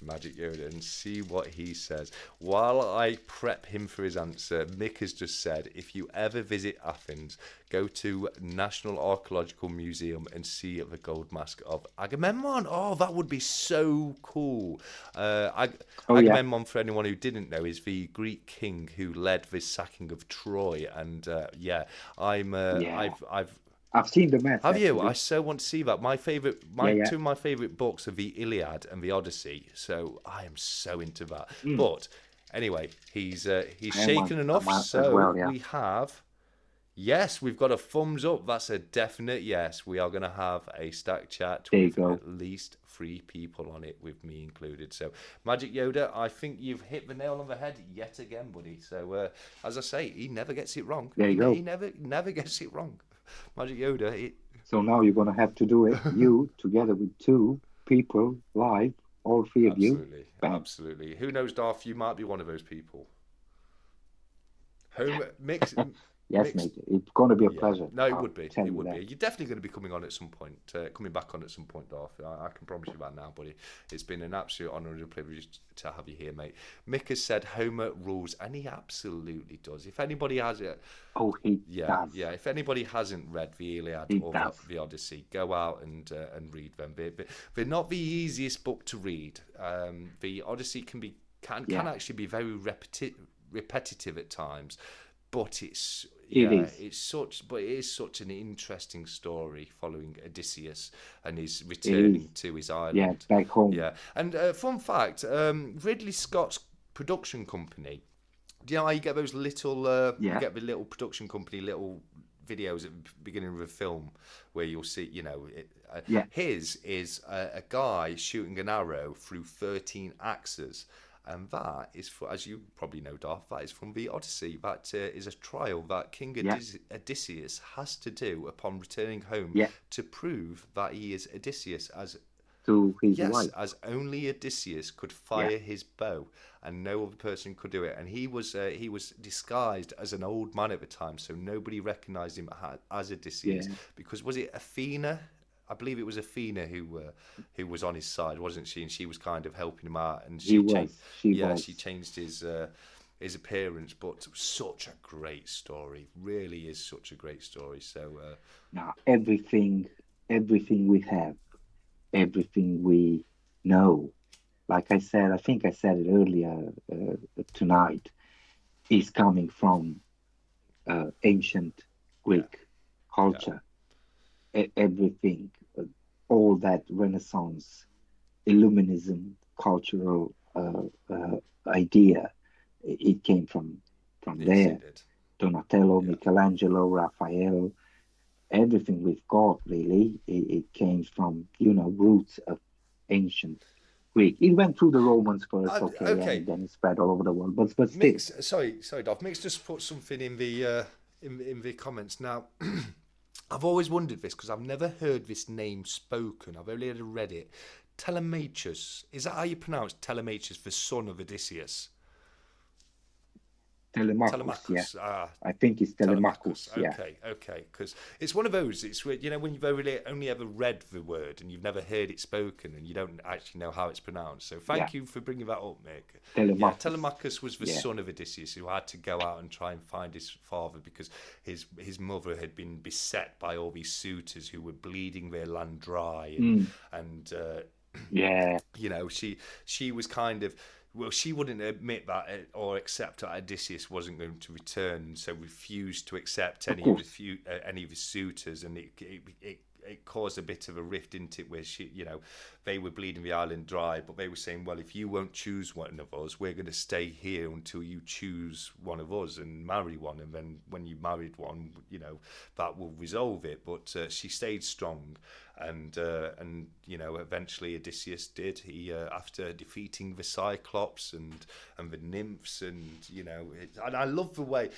Magic Yoda and see what he says. While I prep him for his answer, Mick has just said, if you ever visit Athens, go to National Archaeological Museum and see the gold mask of Agamemnon. Oh, that would be so cool. Oh yeah, Agamemnon, for anyone who didn't know, is the Greek king who led the sacking of Troy. And yeah, yeah. I've I've seen the mask have you? I actually. so want to see that. Yeah, yeah. Two of my favorite books are the Iliad and the Odyssey. So I am so into that. Mm, But anyway, he's I am shaken enough. as So well. Yeah. we have yes, we've got a thumbs up. That's a definite yes. We are going to have a stack chat There you with go. at least three people on it, with me included. So Magic Yoda, I think you've hit the nail on the head yet again, buddy. So as I say, he never gets it wrong. There you He go. never gets it wrong. Magic Yoda, So now you're gonna have to do it. You together with two people live, all three of you. absolutely, Bam. absolutely. Who knows, Darth? You might be one of those people. Home Yes, mixed. mate. It's gonna be a Yeah, pleasure. no, it I'll would be. tell It you would be. that. You're definitely going to be coming on at some point. Coming back on at some point, Darth. I can promise you that now, buddy. It's been an absolute honour and a privilege to have you here, mate. Mick has said Homer rules, and he absolutely does. If anybody has it, Oh, he yeah, does. yeah. If anybody hasn't read the Iliad He or does. the Odyssey, go out and read them. They're not the easiest book to read. The Odyssey can Yeah, actually be very repetitive at times, but it is. it is such an interesting story following Odysseus and his It is. returning to his Yeah, island. back home. Yeah, and fun fact: Ridley Scott's production company. Do you know how you get those little? You Yeah, get the little production company little videos at the beginning of a film where you'll see, yeah. his is a guy shooting an arrow through 13 axes, And that is, for, as you probably know, Darth, that is from the Odyssey. That is a trial that King Yeah, Odysseus has to do upon returning home yeah, to prove that he is Odysseus, as to his yes, wife. as only Odysseus could Yeah, fire his bow, and no other person could do it. And he was disguised as an old man at the time, so nobody recognised him as Odysseus. yeah. Because was it Athena? I believe it was Athena who was on his side, wasn't she? And she was kind of helping him out, and He she changed. was. She Yeah, she was. changed his appearance. But such a great story, really is such a great story. So Now everything we have, everything we know. Like I said, I think I said it earlier tonight, is coming from ancient yeah, Greek yeah, culture. Everything, all that Renaissance, Illuminism, cultural idea, it came from yes, there. it did. Donatello, Yeah. Michelangelo, Raphael, everything we've got really, it came from, roots of ancient Greek. It went through the Romans first, okay, Okay, and then it spread all over the world. But still, Mix. Sorry, Dov. Mix just put something in the in the comments now. I've always wondered this because I've never heard this name spoken. I've only ever read it. Telemachus. Is that how you pronounce Telemachus, the son of Odysseus? Telemachus, yeah, Telemachus. Ah, I think it's Telemachus. Telemachus, yeah, Okay. Because it's one of those. It's when you've only ever read the word and you've never heard it spoken and you don't actually know how it's pronounced. So yeah, thank you for bringing that up, Mick. Yeah, Telemachus, Telemachus was the yeah, son of Odysseus who had to go out and try and find his father because his mother had been beset by all these suitors who were bleeding their land dry mm, and yeah, she was kind of she wouldn't admit that or accept that Odysseus wasn't going to return, so refused to accept of course, any of his suitors, and it caused a bit of a rift into it where they were bleeding the island dry, but they were saying, well, if you won't choose one of us, we're going to stay here until you choose one of us and marry one, and then when you married one, that will resolve it. But she stayed strong, and eventually Odysseus did. He after defeating the Cyclops and the nymphs, and I love the way.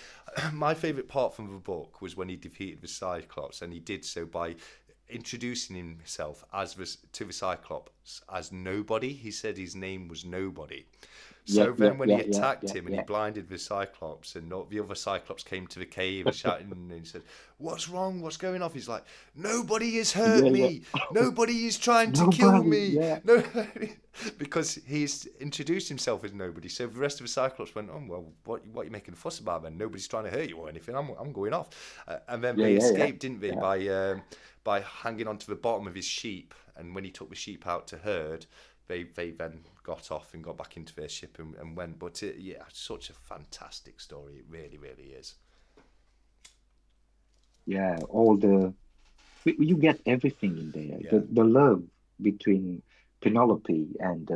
My favourite part from the book was when he defeated the Cyclops, and he did so by introducing himself to the Cyclops as Nobody. He said his name was Nobody. yeah, So yeah, then when he yeah, yeah, attacked yeah, him and he yeah, blinded the Cyclops, and the other Cyclops came to the cave and shouting, and he said, "What's wrong? What's going off?" He's like, "Nobody has hurt yeah, yeah. me. Nobody is trying to kill Nobody, me." yeah, No, because he's introduced himself as Nobody. So the rest of the Cyclops went, "Oh well, what are you making a fuss about then? Nobody's trying to hurt you or anything. I'm going off." And then yeah, they yeah, yeah, escaped, didn't they, yeah, by hanging onto the bottom of his sheep. And when he took the sheep out to herd, they then got off and got back into their ship and went. But yeah, such a fantastic story. It really, really is. yeah. All the you get everything in there. Yeah. The love between Penelope and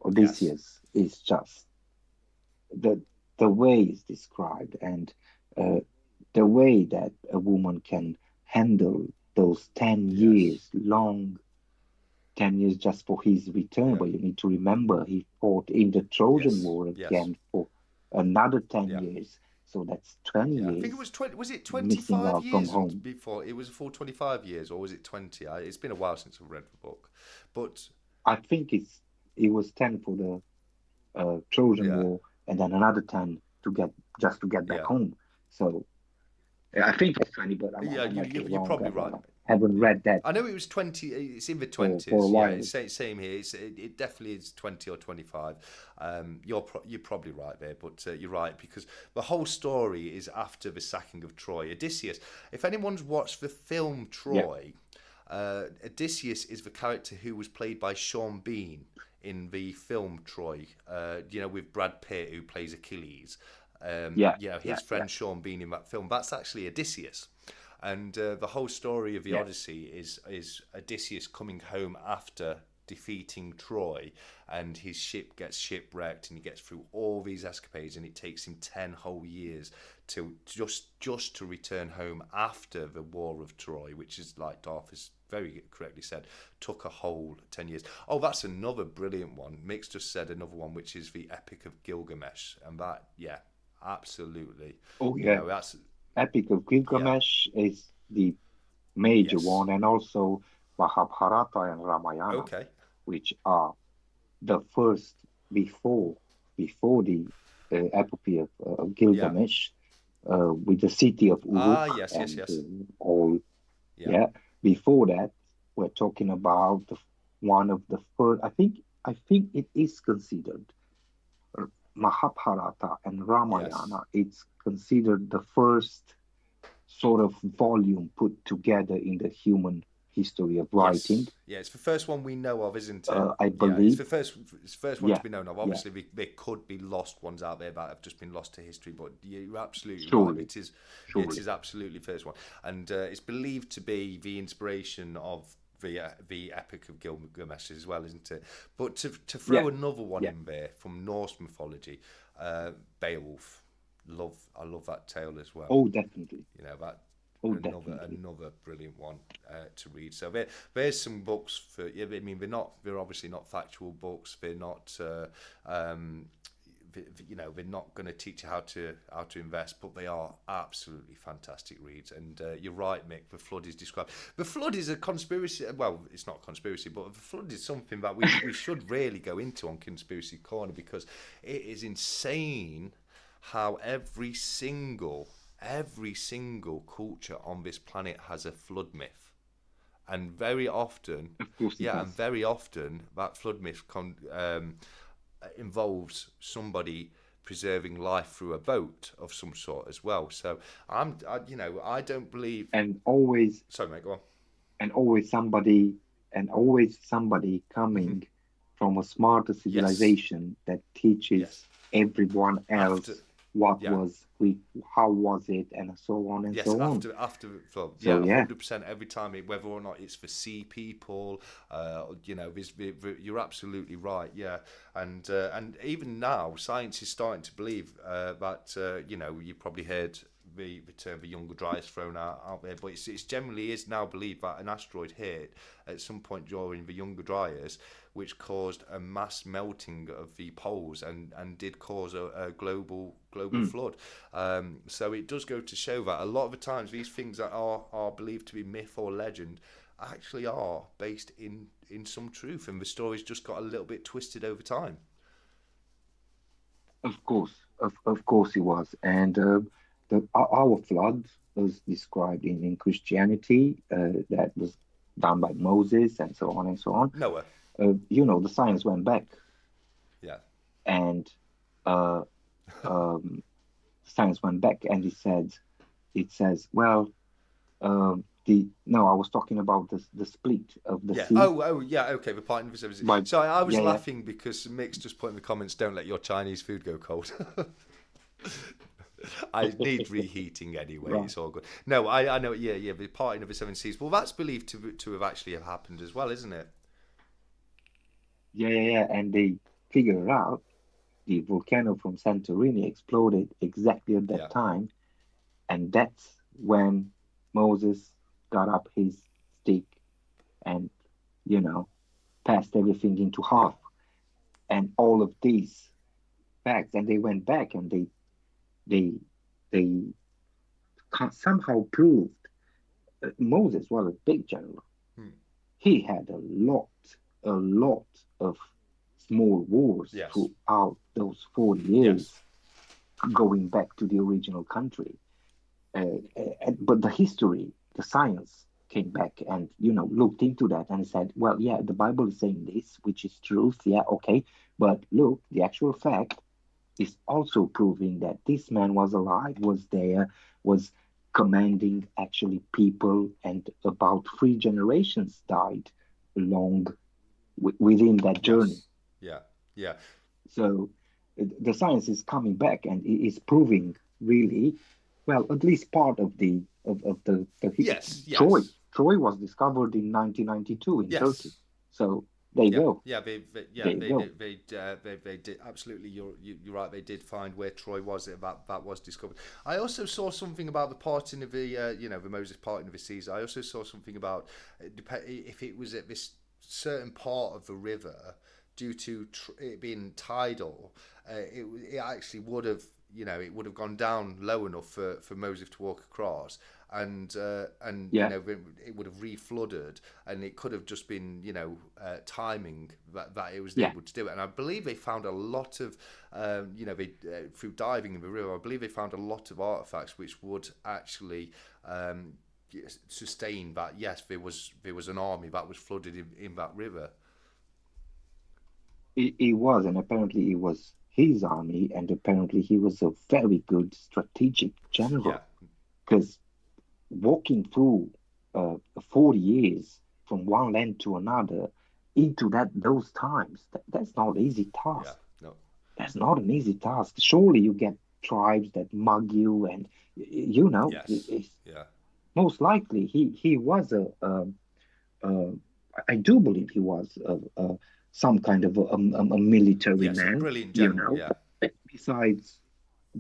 Yes. Odysseus is just the the way it's described, and uh, the way that a woman can handle those 10 Yes. years long, 10 years just for his return. Yeah. But you need to remember he fought in the Trojan Yes. War Yes. again for another 10 Yeah. years. So that's 20 Yeah. I think it years was 20. Was it missing 25 out from years home. before? It was a full 25 years, or was it 20? It's been a while since I've read the book, but I think it was 10 for the Trojan yeah. War, and then another 10 to get back Yeah. home. So yeah, I think it's 20, but Yeah, I might be you're wrong. probably right. I haven't Yeah, read that I know it was 20. It's in the for a twenties. Yeah, while. it's same here. It definitely is 20 or 25. You're probably right there, but you're right because the whole story is after the sacking of Troy. Odysseus. If anyone's watched the film Yeah, Troy, Odysseus is the character who was played by Sean Bean in the film Troy. With Brad Pitt who plays Achilles. yeah, yeah, His yeah, friend Sean Bean in that film. That's actually Odysseus. And the whole story of the yeah, Odyssey is Odysseus coming home after defeating Troy, and his ship gets shipwrecked, and he gets through all these escapades, and it takes him 10 whole years to just to return home after the War of Troy, which is like Darth has very correctly said, took a whole 10 years. Oh, that's another brilliant one. Mick's just said another one, which is the Epic of Gilgamesh. And that, yeah, absolutely. Oh You yeah, know, that's, Epic of yeah, Gilgamesh is the major yes. one, and also Mahabharata and Ramayana, Okay. which are the first before before the epopee of Yeah. Gilgamesh, with the city of Ah, Uruk yes, yes, and yes. all. Yeah. Yeah, before that, we're talking about one of the first. I think it is considered Mahabharata and Yes. Ramayana. It's considered the first sort of volume put together in the human history of writing. Yes, yeah, it's the first one we know of, isn't it? I Yeah, believe. it's the first one to Yeah, be known of. yeah, Obviously, there could be lost ones out there that have just been lost to history, but you're absolutely right. surely, It surely. is absolutely the first one, and it's believed to be the inspiration of the Epic of Gilgamesh as well, isn't it? But to Yeah, throw another one yeah. in there from Norse mythology, Beowulf. I love that tale as well. Oh, definitely. You know that Oh, definitely. another brilliant one to read. So there's some books for. Yeah, I mean they're obviously not factual books. They're not. You know, they're not going to teach you how to invest, but they are absolutely fantastic reads. And you're right, Mick. The flood is described. The flood is a conspiracy. Well, it's not a conspiracy, but the flood is something that we should really go into on Conspiracy Corner, because it is insane how every single culture on this planet has a flood myth, and very often, Of course it yeah, and does. very often that flood myth involves somebody preserving life through a boat of some sort as well. So I don't believe. And always, Sorry, mate, go on. and always somebody, and always somebody Hmm. coming from a smarter Yes, civilization that teaches yes. everyone After, else what yeah, was we, how was it, and so on and yes, so on. after well, So yeah, yeah, 100% every time, whether or not it's for sea people, you're absolutely right, yeah, and even now, science is starting to believe that you probably heard the term the younger dryas thrown out there, but it's generally is now believed that an asteroid hit at some point during the younger dryas, which caused a mass melting of the poles and did cause a global mm, flood. So it does go to show that a lot of the times these things that are believed to be myth or legend actually are based in some truth, and the story's just got a little bit twisted over time. of course, of course it was. And our flood was described in Christianity, that was done by Moses and so on and so on. Noah, The science went back, yeah, and uh, um, science went back, and it says, well, the no, I was talking about the split of the yeah. sea Oh, yeah. Okay, the point of the service. by, So I was yeah, yeah, laughing because Mick's just put in the comments, "Don't let your Chinese food go cold." I need reheating anyway. right, It's all good. No, I know. Yeah, yeah. The parting of the seven seas. Well, that's believed to have actually have happened as well, isn't it? yeah, yeah, yeah, and they figured out the volcano from Santorini exploded exactly at that Yeah. time, and that's when Moses got up his stick and, you know, passed everything into Yeah. half, and all of these facts, and they went back and they they somehow proved Moses was a big general. Hmm. He had a lot of small wars Yes. throughout those 40 Yes. years, going back to the original country. But the history, the science came back and, looked into that and said, well, yeah, the Bible is saying this, which is truth. Yeah, okay. But look, the actual fact is also proving that this man was alive, was there, was commanding actually people, and about three generations died along within that journey. Yes. Yeah. Yeah. So the science is coming back and it is proving really, well, at least part of the Yes. Troy. Yes. Troy was discovered in 1992 in Turkey. Yes. So They Yeah, will. yeah, They will. they did absolutely. You're right. They did find where Troy was. That was discovered. I also saw something about the parting of the the Moses parting of the seas. I also saw something about if it was at this certain part of the river due to it being tidal, it actually would have it would have gone down low enough for Moses to walk across, and Yeah. it would have reflooded, and it could have just been timing that it was Yeah. able to do it. And I believe they found a lot of through diving in the river. I believe they found a lot of artifacts which would actually sustain that. Yes, there was an army that was flooded in that river. It was, and apparently it was his army, and apparently he was a very good strategic Yeah, general. Because walking through 40 years from one land to another into those times, that's not an easy yeah, task. no, That's not an easy task. Surely you get tribes that mug you, and yes, yeah, most likely he was a I do believe he was some kind of a military yes, a man, brilliant general. Yeah, besides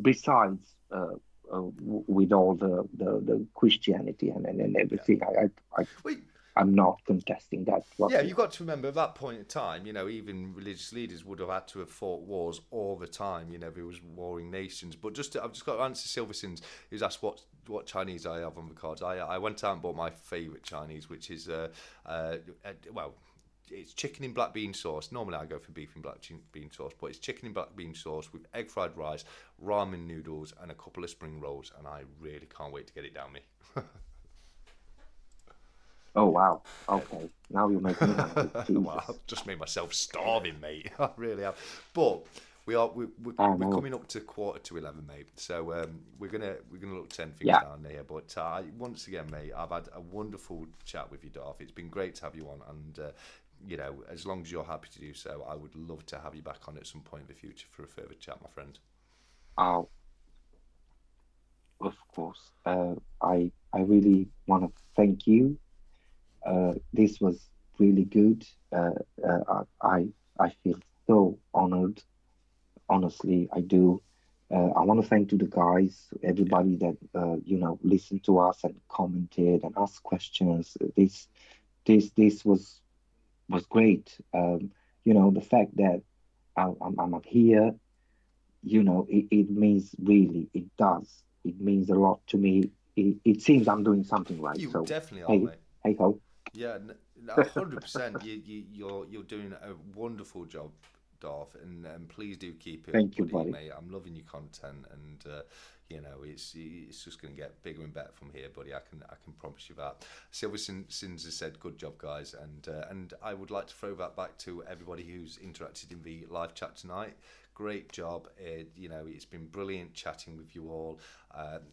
besides with all the Christianity and yeah. everything. Wait, I'm not contesting that yeah, you've whatsoever. got to remember at that point in time, even religious leaders would have had to have fought wars all the time. There was warring nations. But I've just got to answer Silverson's, who's asked what Chinese I have on the cards. I went out and bought my favourite Chinese, which is well, it's chicken in black bean sauce. Normally I go for beef in black bean sauce, but it's chicken in black bean sauce with egg fried rice, ramen noodles, and a couple of spring rolls, and I really can't wait to get it down me. Oh Yeah. wow. Okay. Now you make me hungry. Well, Jesus. I've just made myself starving, mate. I really have. But I we're know. coming up to quarter to 11, mate. So we're gonna look to end things Yeah. down there. But once again, mate, I've had a wonderful chat with you, Darth. It's been great to have you on, and as long as you're happy to do so, I would love to have you back on at some point in the future for a further chat, my friend. Oh, of course. I really want to thank you. This was really good. I feel so honored. Honestly, I do. I want to thank to the guys, Yeah, everybody that listened to us and commented and asked questions. This was great. The fact that I'm here, it means really, it does. It means a lot to me. It seems I'm doing something right. you So definitely are, hey, mate. hey ho. Yeah, 100%. You're doing a wonderful job, Darth, and please do keep it up, Thank you, buddy, buddy. mate. I'm loving your content, and it's just going to get bigger and better from here, buddy. I can promise you that. Silver Sins has said, "Good job, guys," and I would like to throw that back to everybody who's interacted in the live chat tonight. Great job. It's been brilliant chatting with you all.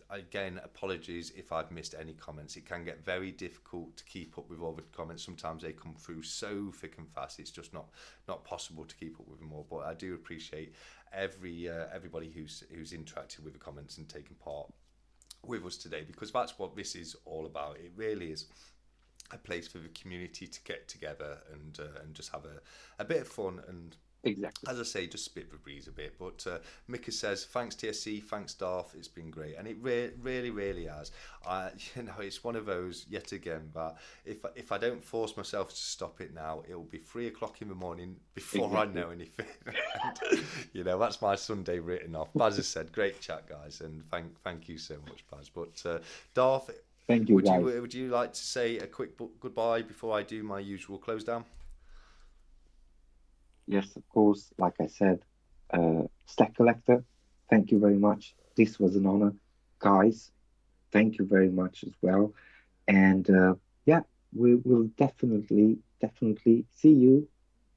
Again, apologies if I've missed any comments. It can get very difficult to keep up with all the comments. Sometimes they come through so thick and fast. It's just not possible to keep up with them all. But I do appreciate everybody who's interacted with the comments and taken part with us today, because that's what this is all about. It really is a place for the community to get together and just have a bit of fun, and Exactly. as I say, just spit the breeze a bit. But Mika says, thanks TSC, thanks Darth, it's been great. And it really, really has. It's one of those, yet again, that if I don't force myself to stop it now, it'll be 3 o'clock in the morning before I Exactly. know anything. And, that's my Sunday written off. Baz has said, great chat, guys, and thank you so much, Baz. But Darth, Thank you, guys. would you like to say a quick goodbye before I do my usual close down? Yes, of course. Like I said, Stack Collector, thank you very much. This was an honor. Guys, thank you very much as well. And yeah, we will definitely see you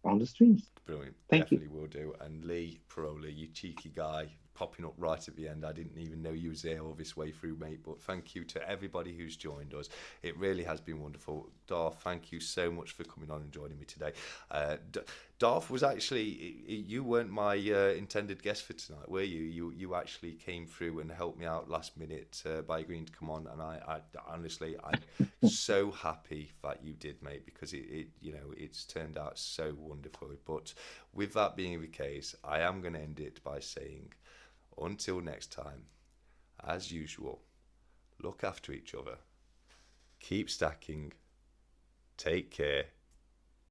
on the streams. Brilliant. Thank you. Definitely will do. And Lee Parola, you cheeky guy, popping up right at the end. I didn't even know you was there all this way through, mate. But thank you to everybody who's joined us. It really has been wonderful. Darth, thank you so much for coming on and joining me today. Darth was actually, you weren't my intended guest for tonight, were you? You actually came through and helped me out last minute by agreeing to come on, and I honestly, I'm so happy that you did, mate, because it's turned out so wonderfully. But with that being the case, I am going to end it by saying, until next time, as usual, look after each other, keep stacking, take care,